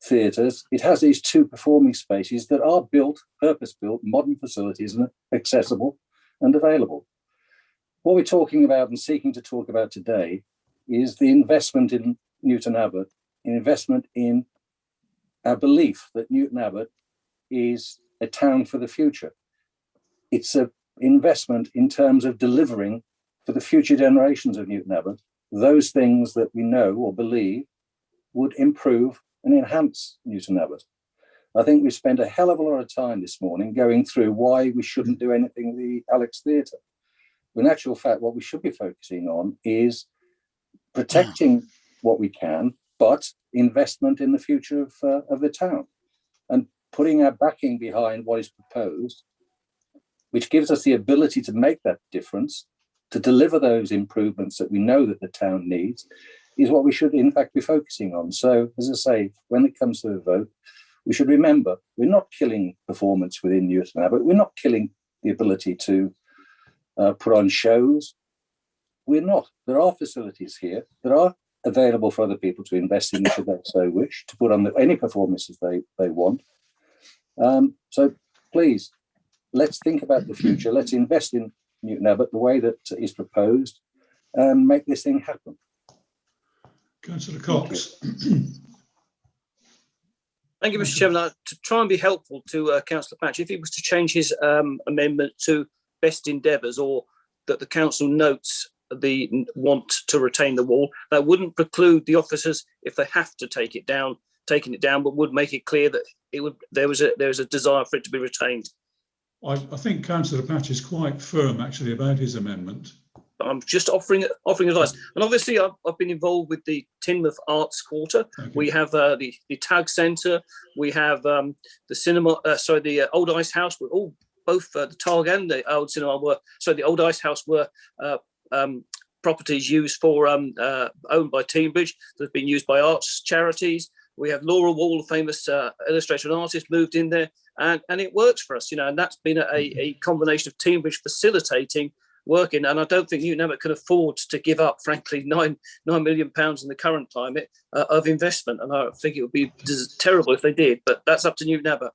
theatres. It has these two performing spaces that are built, purpose-built, modern facilities, and accessible and available. What we're talking about and seeking to talk about today is the investment in Newton Abbot, an investment in our belief that Newton Abbot is a town for the future. It's an investment in terms of delivering for the future generations of Newton Abbot those things that we know or believe would improve and enhance Newton Abbot. I think we spent a hell of a lot of time this morning going through why we shouldn't do anything with the Alex Theatre. In actual fact, what we should be focusing on is protecting what we can, but investment in the future of the town, and putting our backing behind what is proposed, which gives us the ability to make that difference, to deliver those improvements that we know that the town needs, is what we should in fact be focusing on. So, as I say, when it comes to a vote, we should remember we're not killing performance within Newton Abbot. We're not killing the ability to put on shows. We're not. There are facilities here that are available for other people to invest in should they so wish, to put on any performances they want. So please, let's think about the future. Let's invest in Newton Abbot the way that is proposed and make this thing happen. Councillor Cox. Thank you, Mr. Chairman. To try and be helpful to Councillor Patch, if he was to change his amendment to best endeavours, or that the council notes the want to retain the wall, that wouldn't preclude the officers, if they have to take it down, taking it down, but would make it clear that there was a desire for it to be retained. I think Councillor Patch is quite firm actually about his amendment. I'm just offering advice, and obviously I've been involved with the Teignmouth Arts Quarter. We have the Tag Centre, we have the cinema, the Old Ice House. We're all both the Tag and the Old Cinema the Old Ice House were properties used for owned by Teambridge that have been used by arts charities. We have Laura Wall, a famous illustrator and artist, moved in there, and it works for us, and that's been a combination of Teambridge facilitating working, and I don't think Newton Abbot can afford to give up, frankly, £9 million in the current climate of investment, and I think it would be terrible if they did, but that's up to Newton Abbot.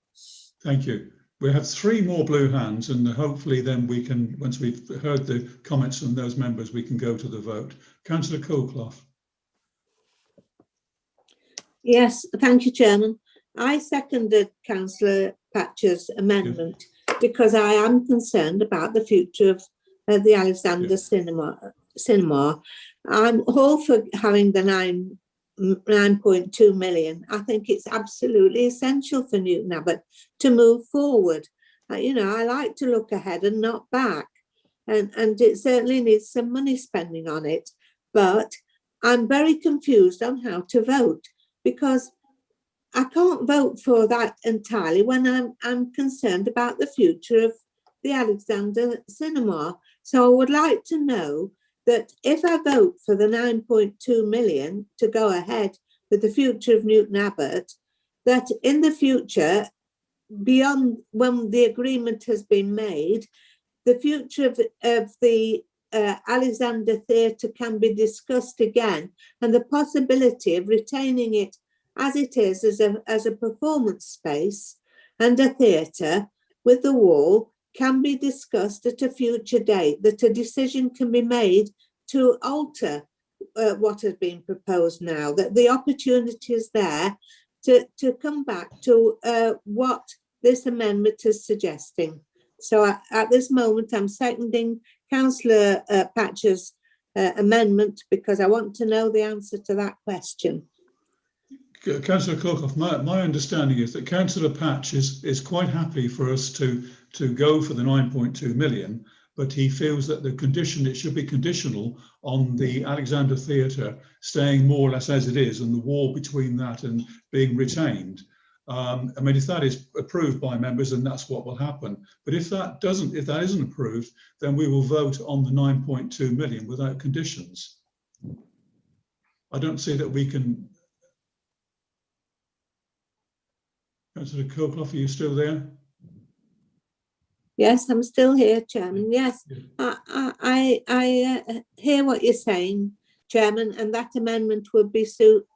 Thank you. We have 3 more blue hands, and hopefully then we can, once we've heard the comments from those members, we can go to the vote. Councillor Coolclough. Yes, thank you, Chairman. I seconded Councillor Patch's amendment because I am concerned about the future of the Alexander Cinema. I'm all for having the 9.2 million. I think it's absolutely essential for Newton Abbot to move forward. I like to look ahead and not back, and it certainly needs some money spending on it. But I'm very confused on how to vote, because I can't vote for that entirely when I'm concerned about the future of the Alexander Cinema. So I would like to know that if I vote for the 9.2 million to go ahead with the future of Newton Abbot, that in the future, beyond when the agreement has been made, the future of the Alexander Theatre can be discussed again, and the possibility of retaining it as it is as a performance space and a theatre with the wall can be discussed at a future date, that a decision can be made to alter what has been proposed now, that the opportunity is there to come back to what this amendment is suggesting. So at this moment, I'm seconding Councillor Patch's amendment because I want to know the answer to that question. Councillor Coolclough, my understanding is that Councillor Patch is quite happy for us to go for the 9.2 million, but he feels that it should be conditional on the Alexander Theatre staying more or less as it is, and the wall between that and being retained. If that is approved by members, then that's what will happen. But if that isn't approved, then we will vote on the 9.2 million without conditions. I don't see that we can. Councillor Coolclough, are you still there? Yes, I'm still here, Chairman. Yes, I hear what you're saying, Chairman, and that amendment would be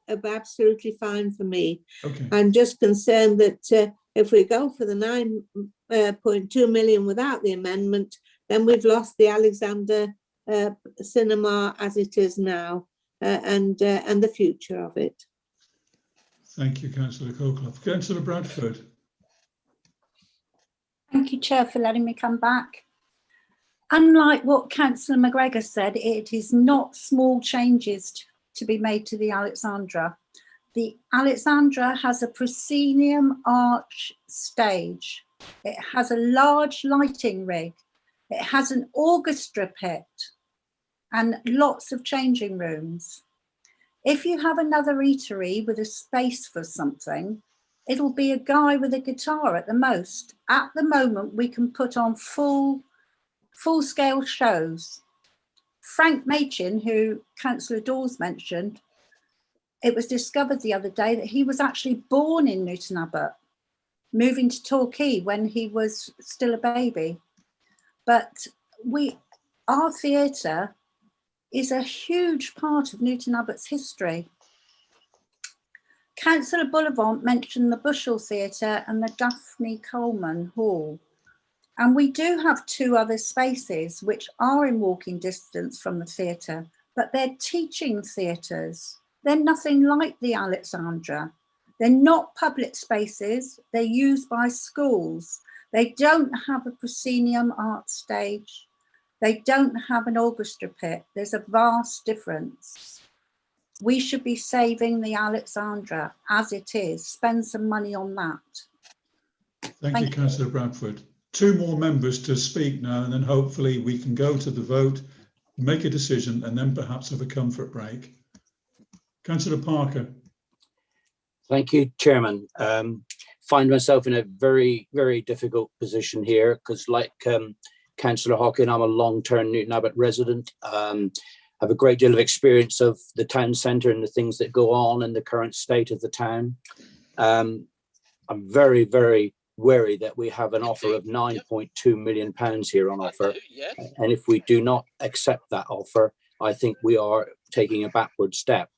absolutely fine for me. Okay. I'm just concerned that if we go for the 9.2 million without the amendment, then we've lost the Alexander Cinema as it is now, and the future of it. Thank you, Councillor Coolclough. Councillor Bradford. Thank you, Chair, for letting me come back. Unlike what Councillor McGregor said, it is not small changes to be made to the Alexandra. The Alexandra has a proscenium arch stage. It has a large lighting rig. It has an orchestra pit and lots of changing rooms. If you have another eatery with a space for something, it'll be a guy with a guitar at the most. At the moment, we can put on full-scale shows. Frank Machin, who Councillor Dawes mentioned, it was discovered the other day that he was actually born in Newton Abbot, moving to Torquay when he was still a baby. But our theatre is a huge part of Newton Abbot's history. Councillor Bullivant mentioned the Bushell Theatre and the Daphne Coleman Hall. And we do have 2 other spaces which are in walking distance from the theatre, but they're teaching theatres. They're nothing like the Alexandra. They're not public spaces, they're used by schools. They don't have a proscenium art stage. They don't have an orchestra pit. There's a vast difference. We should be saving the Alexandra as it is. Spend some money on that. Thank you, Councillor Bradford. 2 more members to speak now, and then hopefully we can go to the vote, make a decision, and then perhaps have a comfort break. Councillor Parker. Thank you, Chairman. Find myself in a very, very difficult position here because, like Councillor Hawken, I'm a long-term Newton Abbot resident. Have a great deal of experience of the town centre and the things that go on in the current state of the town. I'm very, very wary that we have an offer of £9.2 million here on offer. And if we do not accept that offer, I think we are taking a backward step.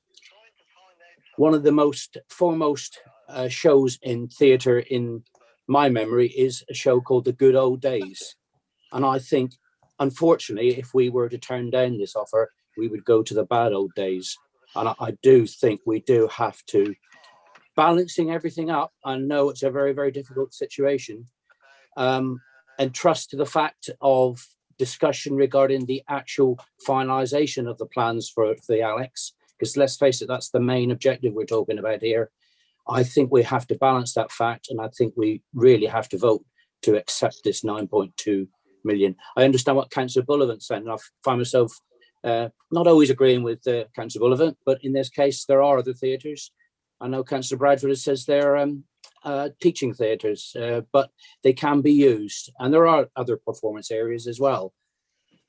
One of the most foremost shows in theatre in my memory is a show called The Good Old Days. And I think, unfortunately, if we were to turn down this offer, we would go to the bad old days. And I do think we do have to, balancing everything up, I know it's a very, very difficult situation, and trust to the fact of discussion regarding the actual finalisation of the plans for the Alex, because let's face it, that's the main objective we're talking about here. I think we have to balance that fact, and I think we really have to vote to accept this 9.2 million. I understand what Councillor Bullivant said, and I find myself not always agreeing with Councillor Bullivant, but in this case, there are other theatres. I know Councillor Bradford says they're teaching theatres, but they can be used. And there are other performance areas as well.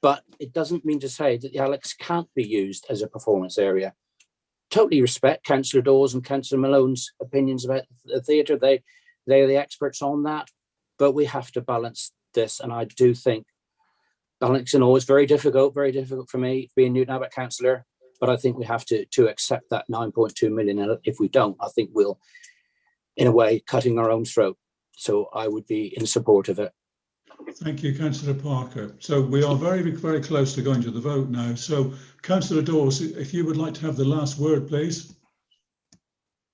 But it doesn't mean to say that the Alex can't be used as a performance area. Totally respect Councillor Dawes and Councillor Malone's opinions about the theatre. They're the experts on that. But we have to balance this. And I do think balancing all is very difficult for me, being Newton Abbot councillor. But I think we have to accept that 9.2 million. And if we don't, I think we'll, in a way, cutting our own throat. So I would be in support of it. Thank you, Councillor Parker. So we are very, very close to going to the vote now. So Councillor Dawes, if you would like to have the last word, please.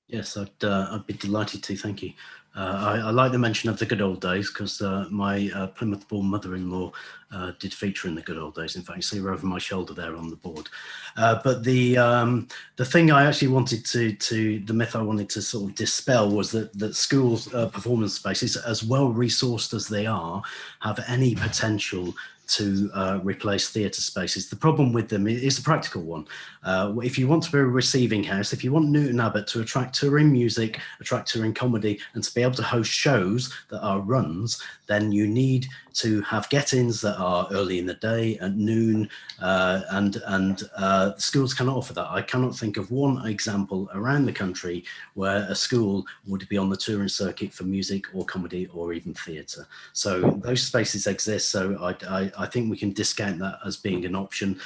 Yes, I'd be delighted to, thank you. I like the mention of the good old days because my Plymouth-born mother-in-law did feature in the good old days. In fact, you see her over my shoulder there on the board. But the thing I actually wanted the myth I wanted to sort of dispel was that schools' performance spaces, as well resourced as they are, have any potential to replace theatre spaces. The problem with them is a practical one. If you want to be a receiving house, if you want Newton Abbot to attract touring music, attract touring comedy, and to be able to host shows that are runs, then you need to have get-ins that are early in the day, at noon, and schools cannot offer that. I cannot think of one example around the country where a school would be on the touring circuit for music or comedy or even theatre. So those spaces exist, so I think we can discount that as being an option.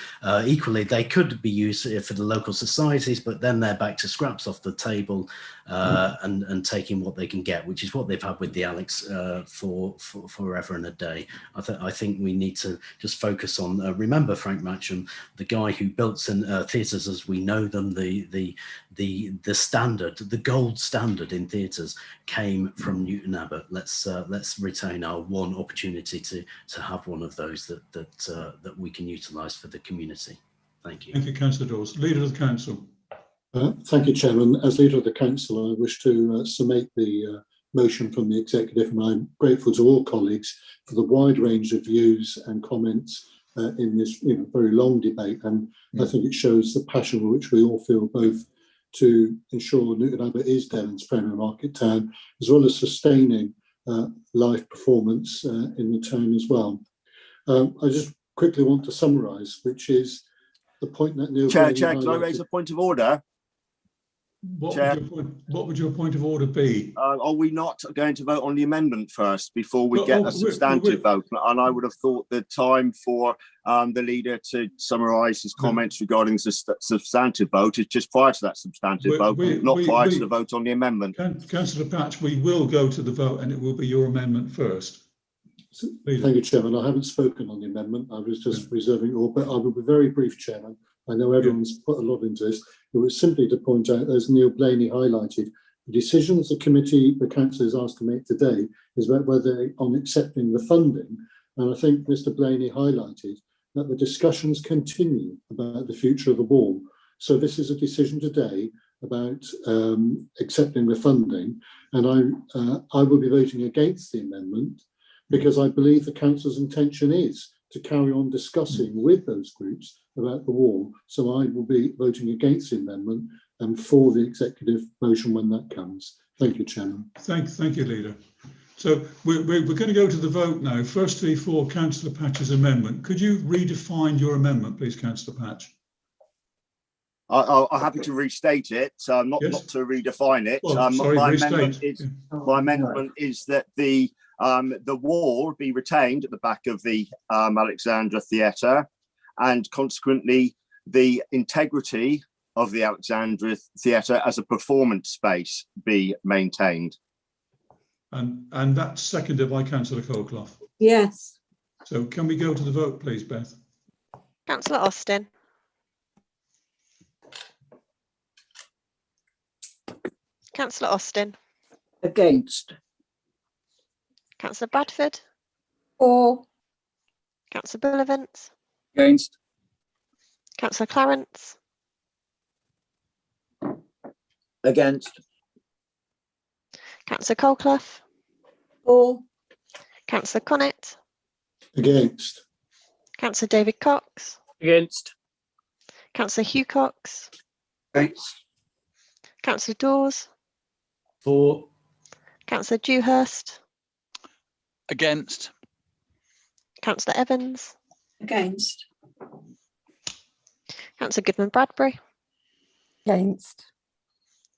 Equally, they could be used for the local societies, but then they're back to scraps off the table and taking what they can get, which is what they've had with the Alex for forever and a day. I think we need to just focus on, remember Frank Matcham, the guy who built theatres as we know them, the standard, the gold standard in theatres came from Newton Abbot. Let's retain our one opportunity to have one of those that we can utilise for the community. Thank you. Thank you, Councillor Dawes. Leader of the Council. Thank you, Chairman. As Leader of the Council, I wish to summate the motion from the Executive, and I'm grateful to all colleagues for the wide range of views and comments in this very long debate. And I think it shows the passion which we all feel both to ensure Newton Abbot is Devon's premier market town, as well as sustaining live performance in the town as well. I just quickly want to summarise, which is the point that Neil... Chair, can I raise a point of order? What would your point of order be? Are we not going to vote on the amendment first before we get a substantive vote? And I would have thought the time for the leader to summarise his comments regarding the substantive vote is just prior to that substantive vote, not prior to the vote on the amendment. Councillor Patch, we will go to the vote and it will be your amendment first. Thank you, Chairman. I haven't spoken on the amendment. I was just reserving all, but I will be very brief, Chairman. I know everyone's put a lot into this. It was simply to point out, as Neil Blaney highlighted, The decisions the council is asked to make today is about whether on accepting the funding. And I think Mr. Blaney highlighted that the discussions continue about the future of the wall. So this is a decision today about accepting the funding, and I will be voting against the amendment because I believe the council's intention is to carry on discussing with those groups about the wall. So I will be voting against the amendment and for the executive motion when that comes. Thank you, Chairman. Thank you, Leader. So we're going to go to the vote now. Firstly, for Councillor Patch's amendment. Could you redefine your amendment, please, Councillor Patch? I'm happy to restate it, not to redefine it. Well, sorry, my amendment is that the wall be retained at the back of the Alexandra Theatre, and consequently the integrity of the Alexandra Theatre as a performance space be maintained. And that's seconded by Councillor Colclough. Yes. So can we go to the vote, please, Beth? Councillor Austin. Councillor Austin. Against. Councillor Bradford. For. Councillor Bullivant. Against. Councillor Clarence. Against. Councillor Colclough. For. Councillor Connett. Against. Councillor David Cox. Against. Councillor Hugh Cox. Against. Councillor Dawes. For. Councillor Dewhurst. Against. Councillor Evans. Against. Councillor Goodman Bradbury. Against.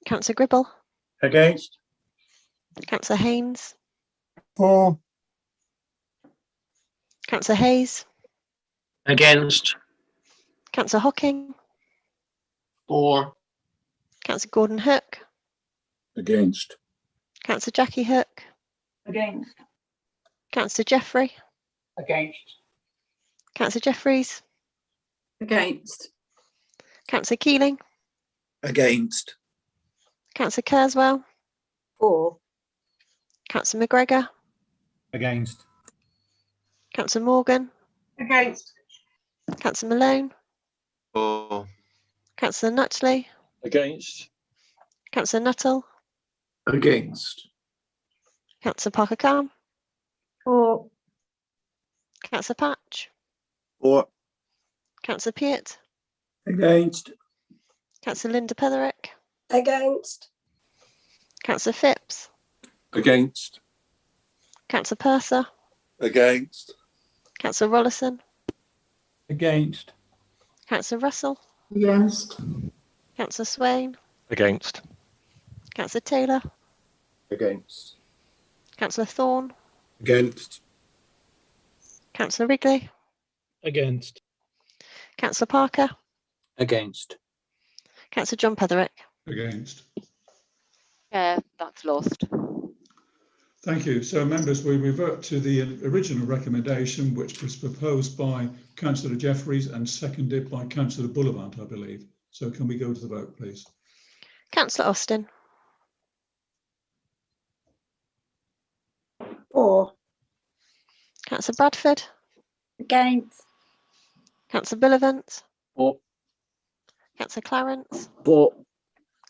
Councillor Gribble. Against. Councillor Haynes. For. Councillor Hayes. Against. Councillor Hocking. For. Councillor Gordon Hook. Against. Councillor Jackie Hook. Against. Councillor Jeffrey. Against. Councillor Jeffries. Against. Councillor Keeling. Against. Councillor Kerswell. For. Councillor McGregor. Against. Councillor Morgan. Against. Councillor Malone. For. Councillor Nutley. Against. Councillor Nuttall. Against. Councillor Parker Calm. For. Councillor Patch. For. Councillor Peart. Against. Councillor Linda Petherick. Against. Councillor Phipps. Against. Councillor Purser. Against. Councillor Rollison. Against. Councillor Russell. Against. Councillor Swain. Against. Councillor Taylor. Against. Councillor Thorne. Against. Councillor Wrigley. Against. Councillor Parker. Against. Councillor John Petherick. Against. Chair, that's lost. Thank you. So, members, we revert to the original recommendation, which was proposed by Councillor Jeffries and seconded by Councillor Bullivant, I believe. So can we go to the vote, please? Councillor Austin. For. Councillor Bradford. Against. Councillor Bullivant. For. Councillor Clarence. For.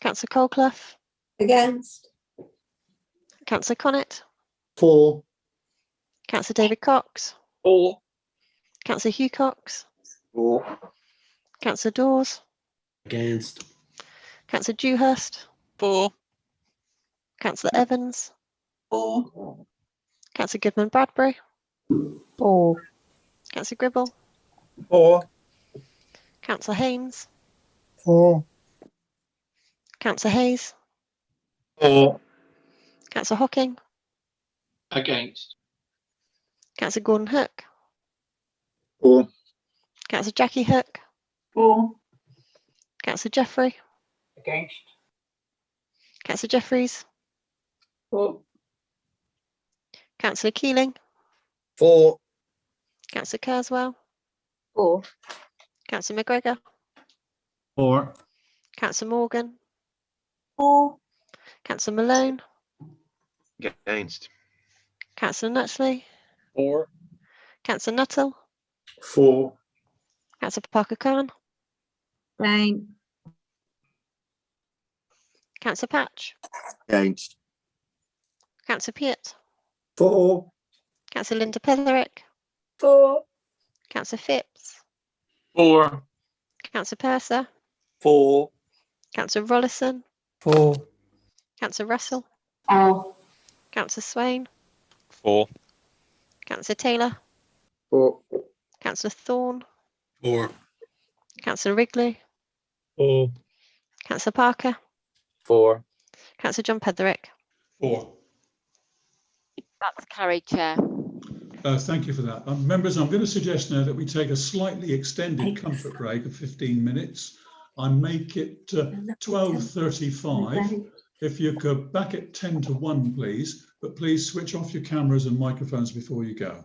Councillor Colclough. Against. Councillor Connett. For. Councillor David Cox. For. Councillor Hugh Cox. For. Councillor Dawes. Against. Councillor Dewhurst. For. Councillor Evans. For. Councillor Goodman Bradbury. For. Councillor Gribble. For. Councillor Haynes. For. Councillor Hayes. For. Councillor Hocking. Against. Councillor Gordon Hook. For. Councillor Jackie Hook. For. Councillor Jeffrey. Against. Councillor Jeffries. For. Councillor Keeling. For. Councillor Kerswell. For. Councillor McGregor. For. Councillor Morgan. For. Councillor Malone, Against. Councillor Nutley, For. Councillor Nuttall, For. Councillor Parker Khan, Same. Councillor Patch, Against. Councillor Piett, For. Councillor Linda Petherick, For. Councillor Phipps, For. Councillor Purser, For. Councillor Rollison, For. Councillor Russell, For. Councillor Swain, For. Councillor Taylor, For. Councillor Thorne, For. Councillor Wrigley, For. Councillor Parker, For. Councillor John Petherick. For. That's carried, Chair. Thank you for that. Members, I'm going to suggest now that we take a slightly extended comfort break of 15 minutes. I make it 12:35. If you could back at 10 to 1, please, but please switch off your cameras and microphones before you go.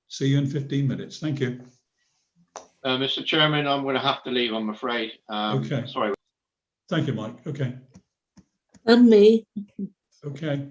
See you in 15 minutes. Thank you. Mr. Chairman, I'm going to have to leave, I'm afraid. Okay. Sorry. Thank you, Mike. Okay. And me. Okay.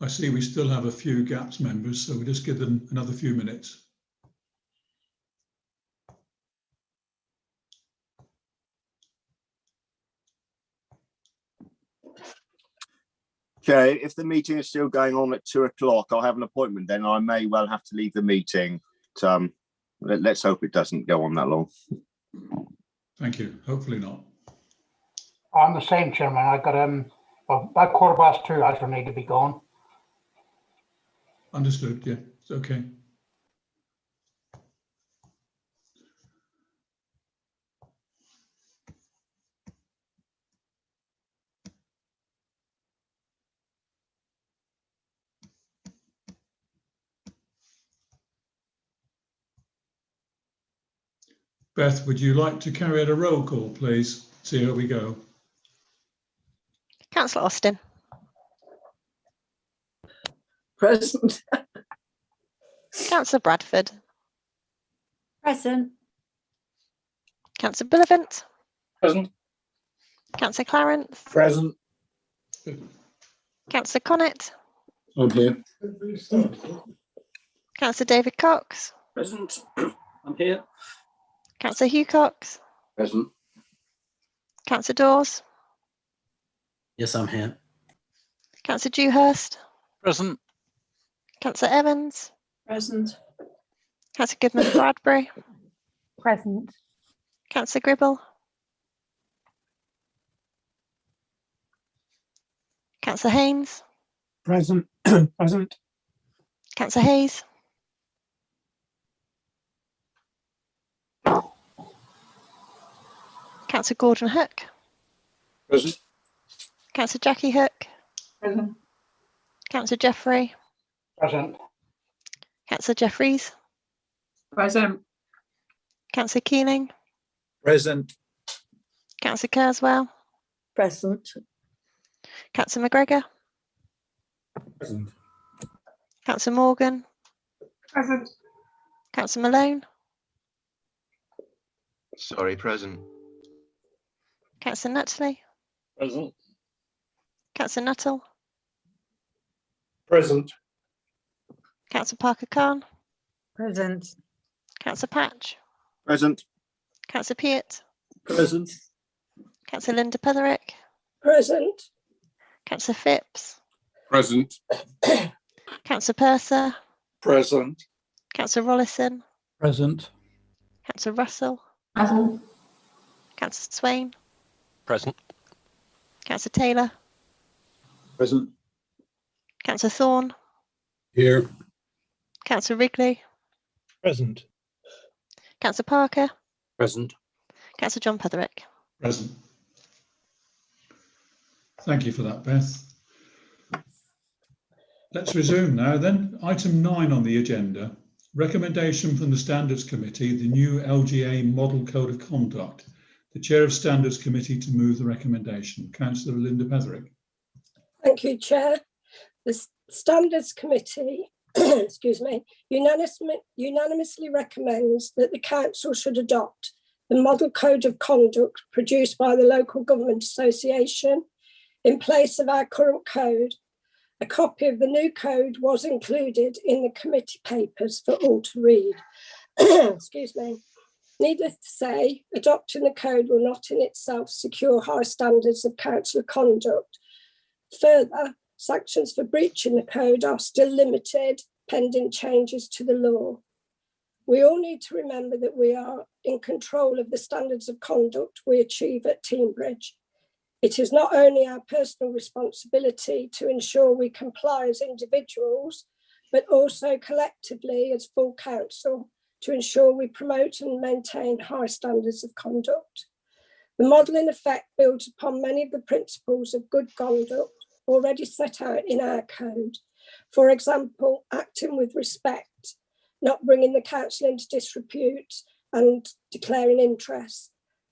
I see we still have a few gaps members, so we'll just give them another few minutes. Okay, if the meeting is still going on at 2 o'clock, I'll have an appointment then. I may well have to leave the meeting. But, let's hope it doesn't go on that long. Thank you. Hopefully not. I'm the same, Chairman. I got about 2:15. I shall need to be gone. Understood. Yeah, it's okay. Beth, would you like to carry out a roll call, please? See how we go. Councillor Austin. Present. Councillor Bradford. Present. Councillor Bullivant. Present. Councillor Clarence. Present. Councillor Connett. I'm here. Councillor David Cox. Present. I'm here. Councillor Hugh Cox. Present. Councillor Dawes. Yes, I'm here. Councillor Dewhurst. Present. Councillor Evans. Present. Councillor Goodman Bradbury. Present. Councillor Gribble. Councillor Haynes. Present. Present. Councillor Hayes. Councillor Gordon Hook. Present. Councillor Jackie Hook. Present. Councillor Jeffrey. Present. Councillor Jeffries. Present. Councillor Keeling. Present. Councillor Carswell. Present. Councillor McGregor. Present. Councillor Morgan. Present. Councillor Malone. Sorry, present. Councillor Nutley. Present. Councillor Nuttall. Present. Councillor Parker Khan. Present. Councillor Patch. Present. Councillor Peart. Present. Councillor Linda Petherick. Present. Councillor Phipps. Present. Councillor Purser. Present. Councillor Rollison. Present. Councillor Russell. Present. Councillor Swain. Present. Councillor Taylor. Present. Councillor Thorne. Here. Councillor Wrigley. Present. Councillor Parker. Present. Councillor John Petherick. Present. Thank you for that, Beth. Let's resume now then. Item 9 on the agenda. Recommendation from the Standards Committee, the new LGA Model Code of Conduct. The Chair of Standards Committee to move the recommendation. Councillor Linda Petherick. Thank you, Chair. The Standards Committee excuse me, unanimously recommends that the Council should adopt the Model Code of Conduct produced by the Local Government Association in place of our current code. A copy of the new code was included in the committee papers for all to read. Excuse me. Needless to say, adopting the code will not in itself secure high standards of councillor conduct. Further, sanctions for breaching the code are still limited pending changes to the law. We all need to remember that we are in control of the standards of conduct we achieve at Teambridge. It is not only our personal responsibility to ensure we comply as individuals, but also collectively as full council to ensure we promote and maintain high standards of conduct. The model in effect builds upon many of the principles of good conduct already set out in our code. For example, acting with respect, not bringing the council into disrepute and declaring interest.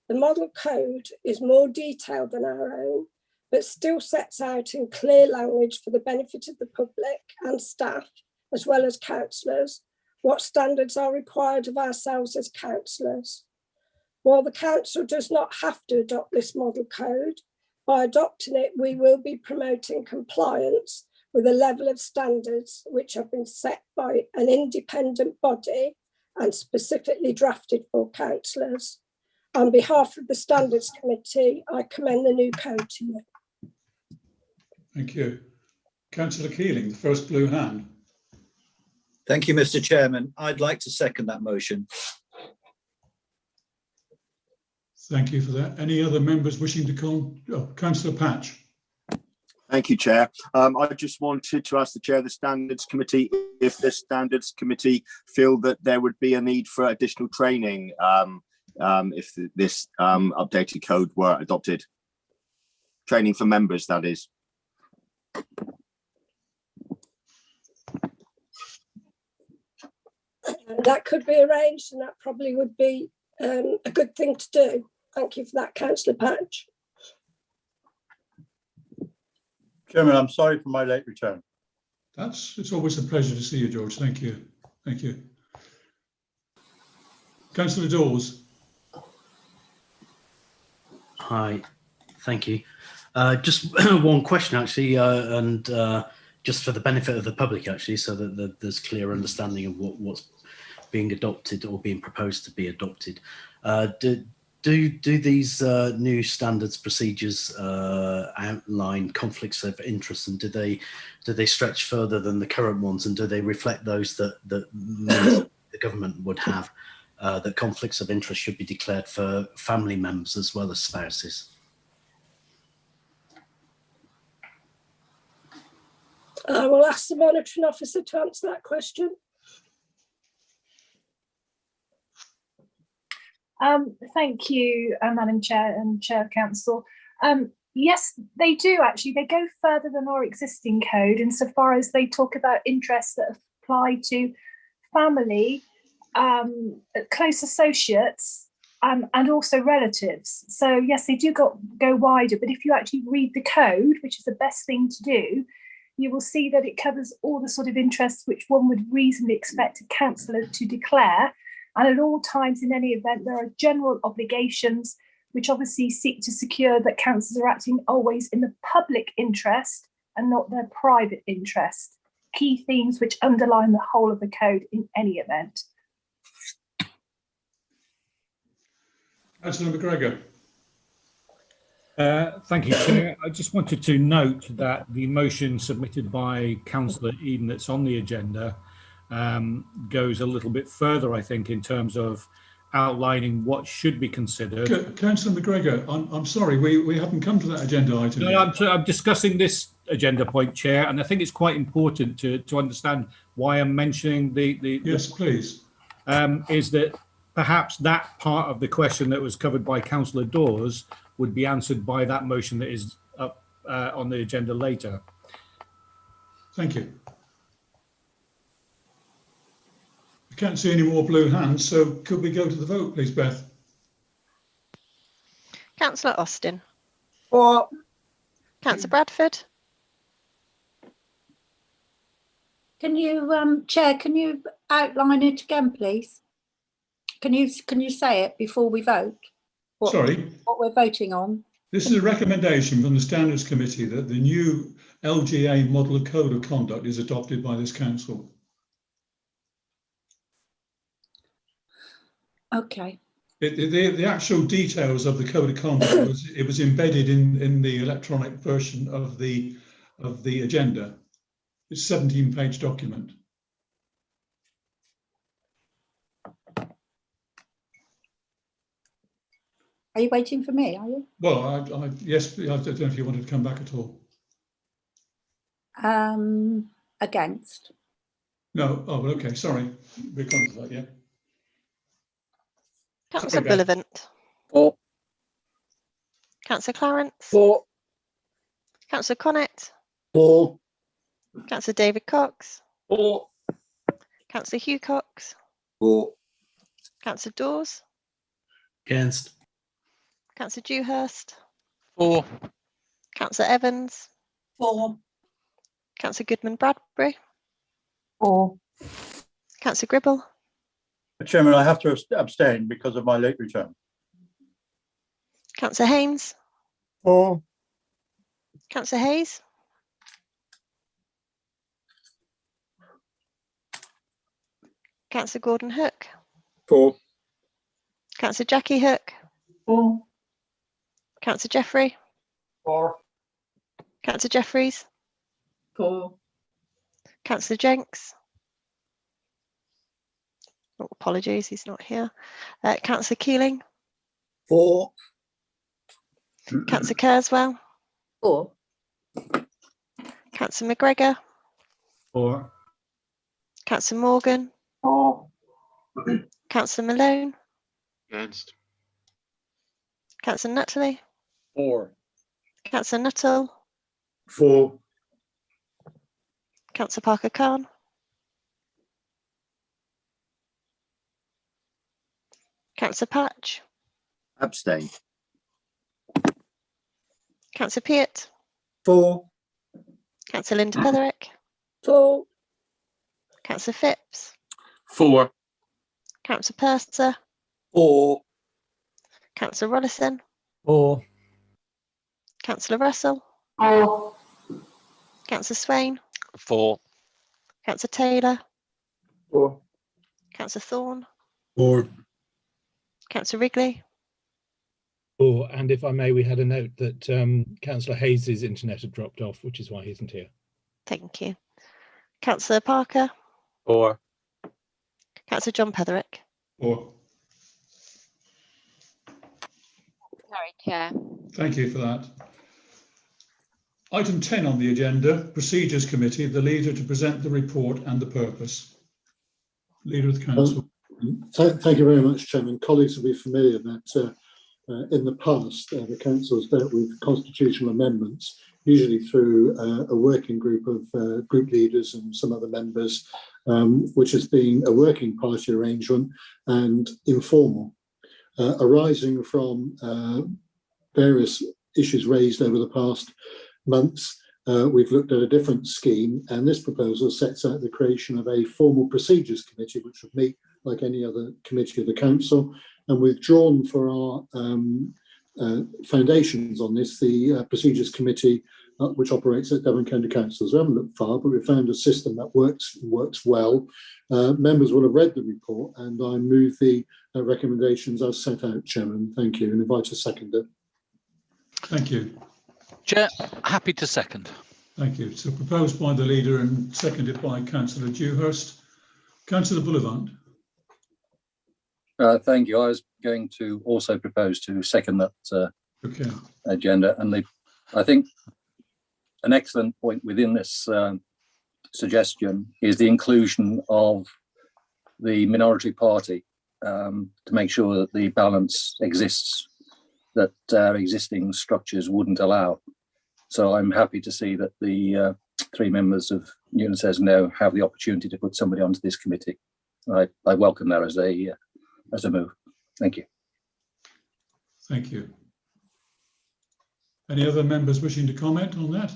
The model code is more detailed than our own, but still sets out in clear language for the benefit of the public and staff, as well as councillors, what standards are required of ourselves as councillors. While the council does not have to adopt this model code, by adopting it, we will be promoting compliance with a level of standards which have been set by an independent body and specifically drafted for councillors. On behalf of the Standards Committee, I commend the new code to you. Thank you. Councillor Keeling, the first blue hand. Thank you, Mr. Chairman. I'd like to second that motion. Thank you for that. Any other members wishing to call? Oh, Councillor Patch. Thank you, Chair. I just wanted to ask the Chair of the Standards Committee if the Standards Committee feel that there would be a need for additional training if this updated code were adopted. Training for members, that is. That could be arranged, and that probably would be a good thing to do. Thank you for that, Councillor Patch. Chairman, I'm sorry for my late return. It's always a pleasure to see you, George. Thank you. Thank you. Councillor Dawes. Hi, thank you. Just one question, actually, and just for the benefit of the public, actually, so that there's clear understanding of what's being adopted or being proposed to be adopted. Do these new standards procedures outline conflicts of interest, and do they stretch further than the current ones, and do they reflect those that the government would have, that conflicts of interest should be declared for family members as well as spouses? I will ask the monitoring officer to answer that question. Thank you, Madam Chair and Chair of Council. Yes, they do actually. They go further than our existing code insofar as they talk about interests that apply to family, close associates, and also relatives. So yes, they do go wider, but if you actually read the code, which is the best thing to do, you will see that it covers all the sort of interests which one would reasonably expect a councillor to declare. And at all times, in any event, there are general obligations which obviously seek to secure that councillors are acting always in the public interest and not their private interest. Key themes which underline the whole of the code in any event. Councillor McGregor. Thank you, Chair. I just wanted to note that the motion submitted by Councillor Eden that's on the agenda goes a little bit further, I think, in terms of outlining what should be considered. Councillor McGregor, I'm sorry, we haven't come to that agenda item. No, I'm discussing this agenda point, Chair, and I think it's quite important to understand why I'm mentioning the yes, please. Is that perhaps that part of the question that was covered by Councillor Dawes would be answered by that motion that is up on the agenda later. Thank you. I can't see any more blue hands, so could we go to the vote, please, Beth? Councillor Austin. Or Councillor Bradford. Can you, Chair, can you outline it again, please? Can you say it before we vote? Sorry? What we're voting on? This is a recommendation from the Standards Committee that the new LGA Model Code of Conduct is adopted by this council. Okay. The actual details of the code of conduct was embedded in the electronic version of the agenda. It's a 17-page document. Are you waiting for me, are you? Well, yes, I don't know if you wanted to come back at all. Against. No, oh, well, okay, sorry. We're coming to that, yeah. Councillor Beth. Bullivant. For. Councillor Clarence. For. Councillor Connett. For. Councillor David Cox. For. Councillor Hugh Cox. For. Councillor Dawes. Against. Councillor Dewhurst. For. Councillor Evans. For. Councillor Goodman Bradbury. For. Councillor Gribble. Chairman, I have to abstain because of my late return. Councillor Haynes. For. Councillor Hayes. Councillor Gordon Hook. For. Councillor Jackie Hook. For. Councillor Jeffrey. For. Councillor Jeffries. For. Councillor Jenks. Oh, apologies, he's not here. Councillor Keeling. For. Councillor Carswell. For. Councillor McGregor. For. Councillor Morgan. For. Councillor Malone. Against. Councillor Nutley. For. Councillor Nuttall. For. Councillor Parker Khan. Councillor Patch. Abstain. Councillor Peart. For. Councillor Linda Petherick. For. Councillor Phipps. For. Councillor Purser. For. Councillor Rollison. For. Councillor Russell. For. Councillor Swain. For. Councillor Taylor. For. Councillor Thorne. For. Councillor Wrigley. For. And if I may, we had a note that Councillor Hayes' internet had dropped off, which is why he isn't here. Thank you. Councillor Parker. For. Councillor John Petherick. For. Sorry, Chair. Thank you for that. Item 10 on the agenda, Procedures Committee, the leader to present the report and the purpose. Leader of the Council. Thank you very much, Chairman. Colleagues will be familiar that in the past, the Council has dealt with constitutional amendments, usually through a working group of group leaders and some other members, which has been a working party arrangement and informal, arising from various issues raised over the past months. We've looked at a different scheme, and this proposal sets out the creation of a formal procedures committee, which would meet like any other committee of the council. And we've drawn for our foundations on this, the procedures committee, which operates at Devon County Council. So we haven't looked far, but we found a system that works well. Members will have read the report, and I move the recommendations as set out, Chairman. Thank you, and invite a seconder. Thank you. Chair, happy to second. Thank you. So proposed by the leader and seconded by Councillor Dewhurst. Councillor Bullivant. Thank you. I was going to also propose to second that agenda, and I think an excellent point within this suggestion is the inclusion of the minority party to make sure that the balance exists that existing structures wouldn't allow. So I'm happy to see that the 3 members of Newton Says No have the opportunity to put somebody onto this committee. I welcome that as a move. Thank you. Thank you. Any other members wishing to comment on that?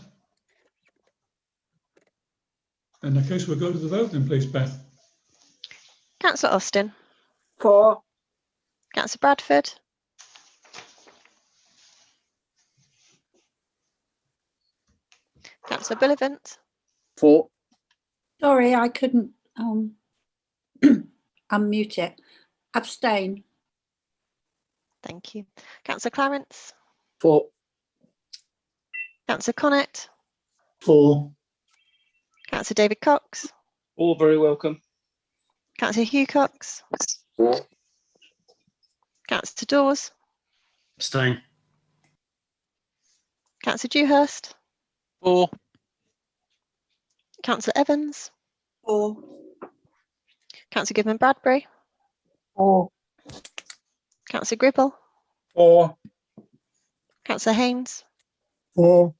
In that case, we'll go to the vote then, please, Beth. Councillor Austin. For. Councillor Bradford. Councillor Bullivant. For. Sorry, I couldn't unmute it. Abstain. Thank you. Councillor Clarence. 4. Councillor Connett. 4. Councillor David Cox. All very welcome. Councillor Hugh Cox. 4. Councillor Dawes. Abstain. Councillor Dewhurst. 4. Councillor Evans. 4. Councillor Goodman Bradbury. 4. Councillor Gribble. 4. Councillor Haynes. 4.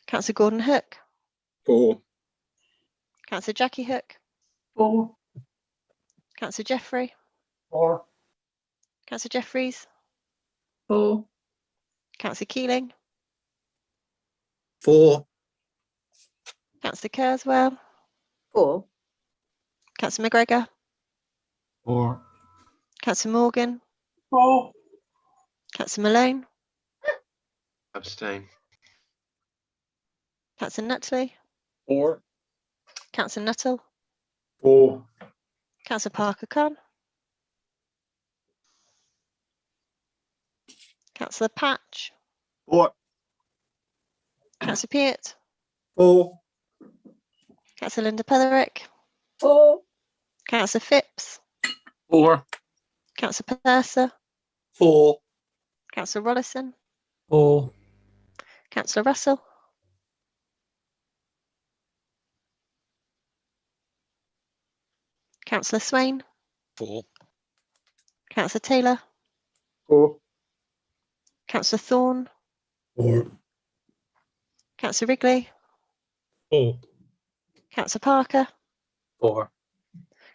Councillor Gordon Hook. 4. Councillor Jackie Hook. 4. Councillor Jeffrey. 4. Councillor Jeffries. 4. Councillor Keeling. 4. Councillor Kerswell. 4. Councillor McGregor. 4. Councillor Morgan. 4. Councillor Malone. Abstain. Councillor Nutley. 4. Councillor Nuttall. 4. Councillor Parker Khan. Councillor Patch. 4. Councillor Peart. 4. Councillor Linda Petherick. 4. Councillor Phipps. 4. Councillor Purser. 4. Councillor Rollison. 4. Councillor Russell. Councillor Swain. 4. Councillor Taylor. 4. Councillor Thorne. 4. Councillor Wrigley. 4. Councillor Parker. 4.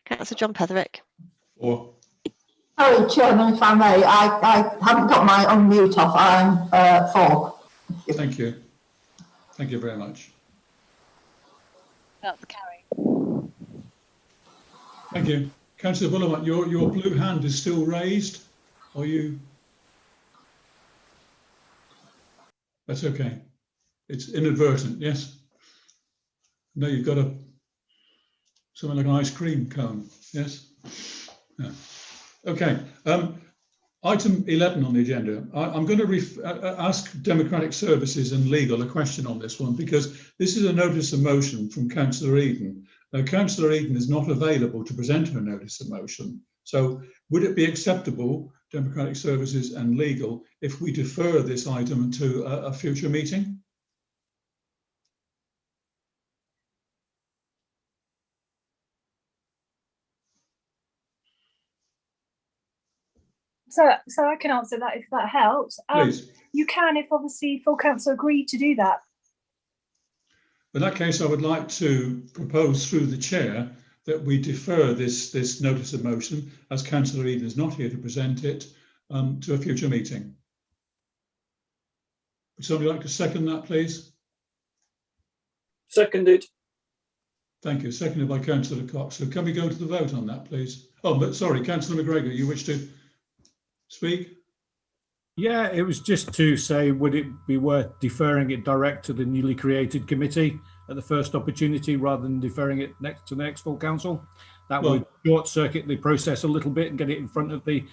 Councillor John Petherick. 4. Sorry, Chairman, if I may, I haven't got my unmute off. I'm 4. Thank you. Thank you very much. That's carried. Thank you. Councillor Bullerman, your blue hand is still raised. Are you? That's okay. It's inadvertent, yes? No, you've got something like an ice cream cone, yes? Yeah. Okay. Item 11 on the agenda. I'm going to ask Democratic Services and Legal a question on this one, because this is a notice of motion from Councillor Eden. Now, Councillor Eden is not available to present her notice of motion. So would it be acceptable, Democratic Services and Legal, if we defer this item to a future meeting? So I can answer that if that helps. Please. You can, if obviously full council agree to do that. In that case, I would like to propose through the chair that we defer this notice of motion, as Councillor Eden is not here to present it, to a future meeting. Would somebody like to second that, please? Seconded. Thank you. Seconded by Councillor Cox. So can we go to the vote on that, please? Oh, but sorry, Councillor McGregor, you wish to speak? Yeah, it was just to say, would it be worth deferring it direct to the newly created committee at the first opportunity rather than deferring it to the next full council? That would short circuit the process a little bit and get it in front of the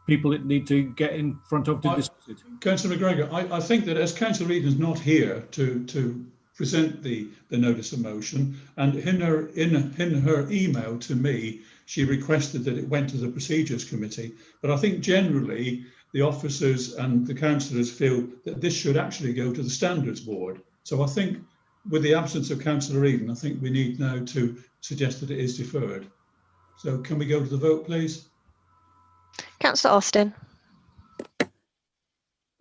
people that need to get in front of to discuss it. Councillor McGregor, I think that as Councillor Eden is not here to present the notice of motion, and in her email to me, she requested that it went to the Procedures Committee. But I think generally the officers and the councillors feel that this should actually go to the Standards Board. So I think with the absence of Councillor Eden, I think we need now to suggest that it is deferred. So can we go to the vote, please? Councillor Austin.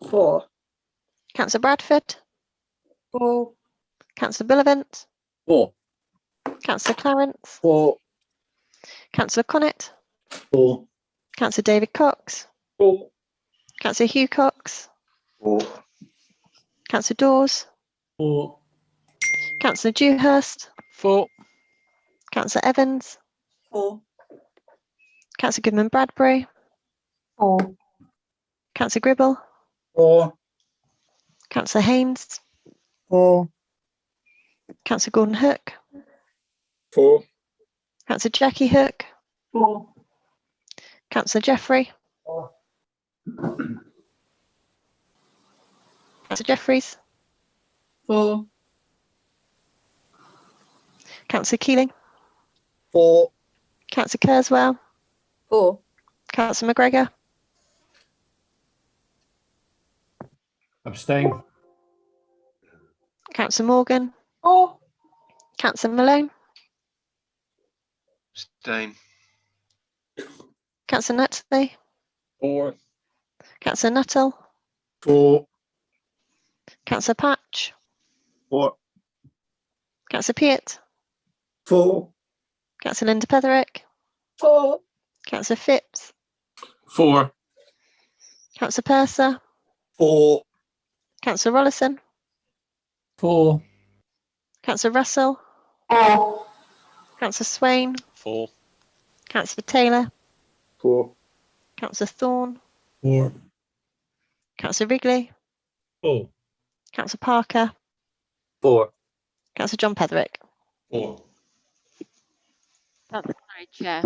4. Councillor Bradford. 4. Councillor Bullivant. 4. Councillor Clarence. 4. Councillor Connett. 4. Councillor David Cox. 4. Councillor Hugh Cox. 4. Councillor Dawes. 4. Councillor Dewhurst. 4. Councillor Evans. 4. Councillor Goodman Bradbury. 4. Councillor Gribble. 4. Councillor Haynes. 4. Councillor Gordon Hook. 4. Councillor Jackie Hook. 4. Councillor Jeffrey. 4. Councillor Jeffries. 4. Councillor Keeling. 4. Councillor Kerswell. 4. Councillor McGregor. Abstain. Councillor Morgan. 4. Councillor Malone. Abstain. Councillor Nutley. 4. Councillor Nuttall. 4. Councillor Patch. 4. Councillor Peart. 4. Councillor Linda Petherick. 4. Councillor Phipps. 4. Councillor Purser. 4. Councillor Rollison. 4. Councillor Russell. 4. Councillor Swain. 4. Councillor Taylor. 4. Councillor Thorne. 4. Councillor Wrigley. 4. Councillor Parker. 4. Councillor John Petherick. 4. That's carried, Chair.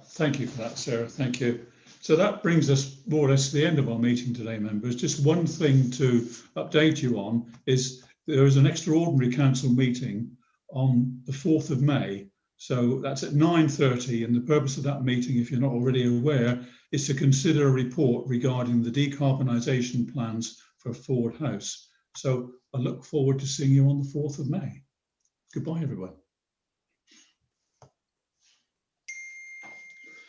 Thank you for that, Sarah. Thank you. So that brings us more or less to the end of our meeting today, members. Just one thing to update you on is there is an extraordinary council meeting on the 4th of May. So that's at 9:30, and the purpose of that meeting, if you're not already aware, is to consider a report regarding the decarbonisation plans for Ford House. So I look forward to seeing you on the 4th of May. Goodbye, everyone.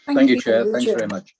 Thank you, Chair. Thanks very much.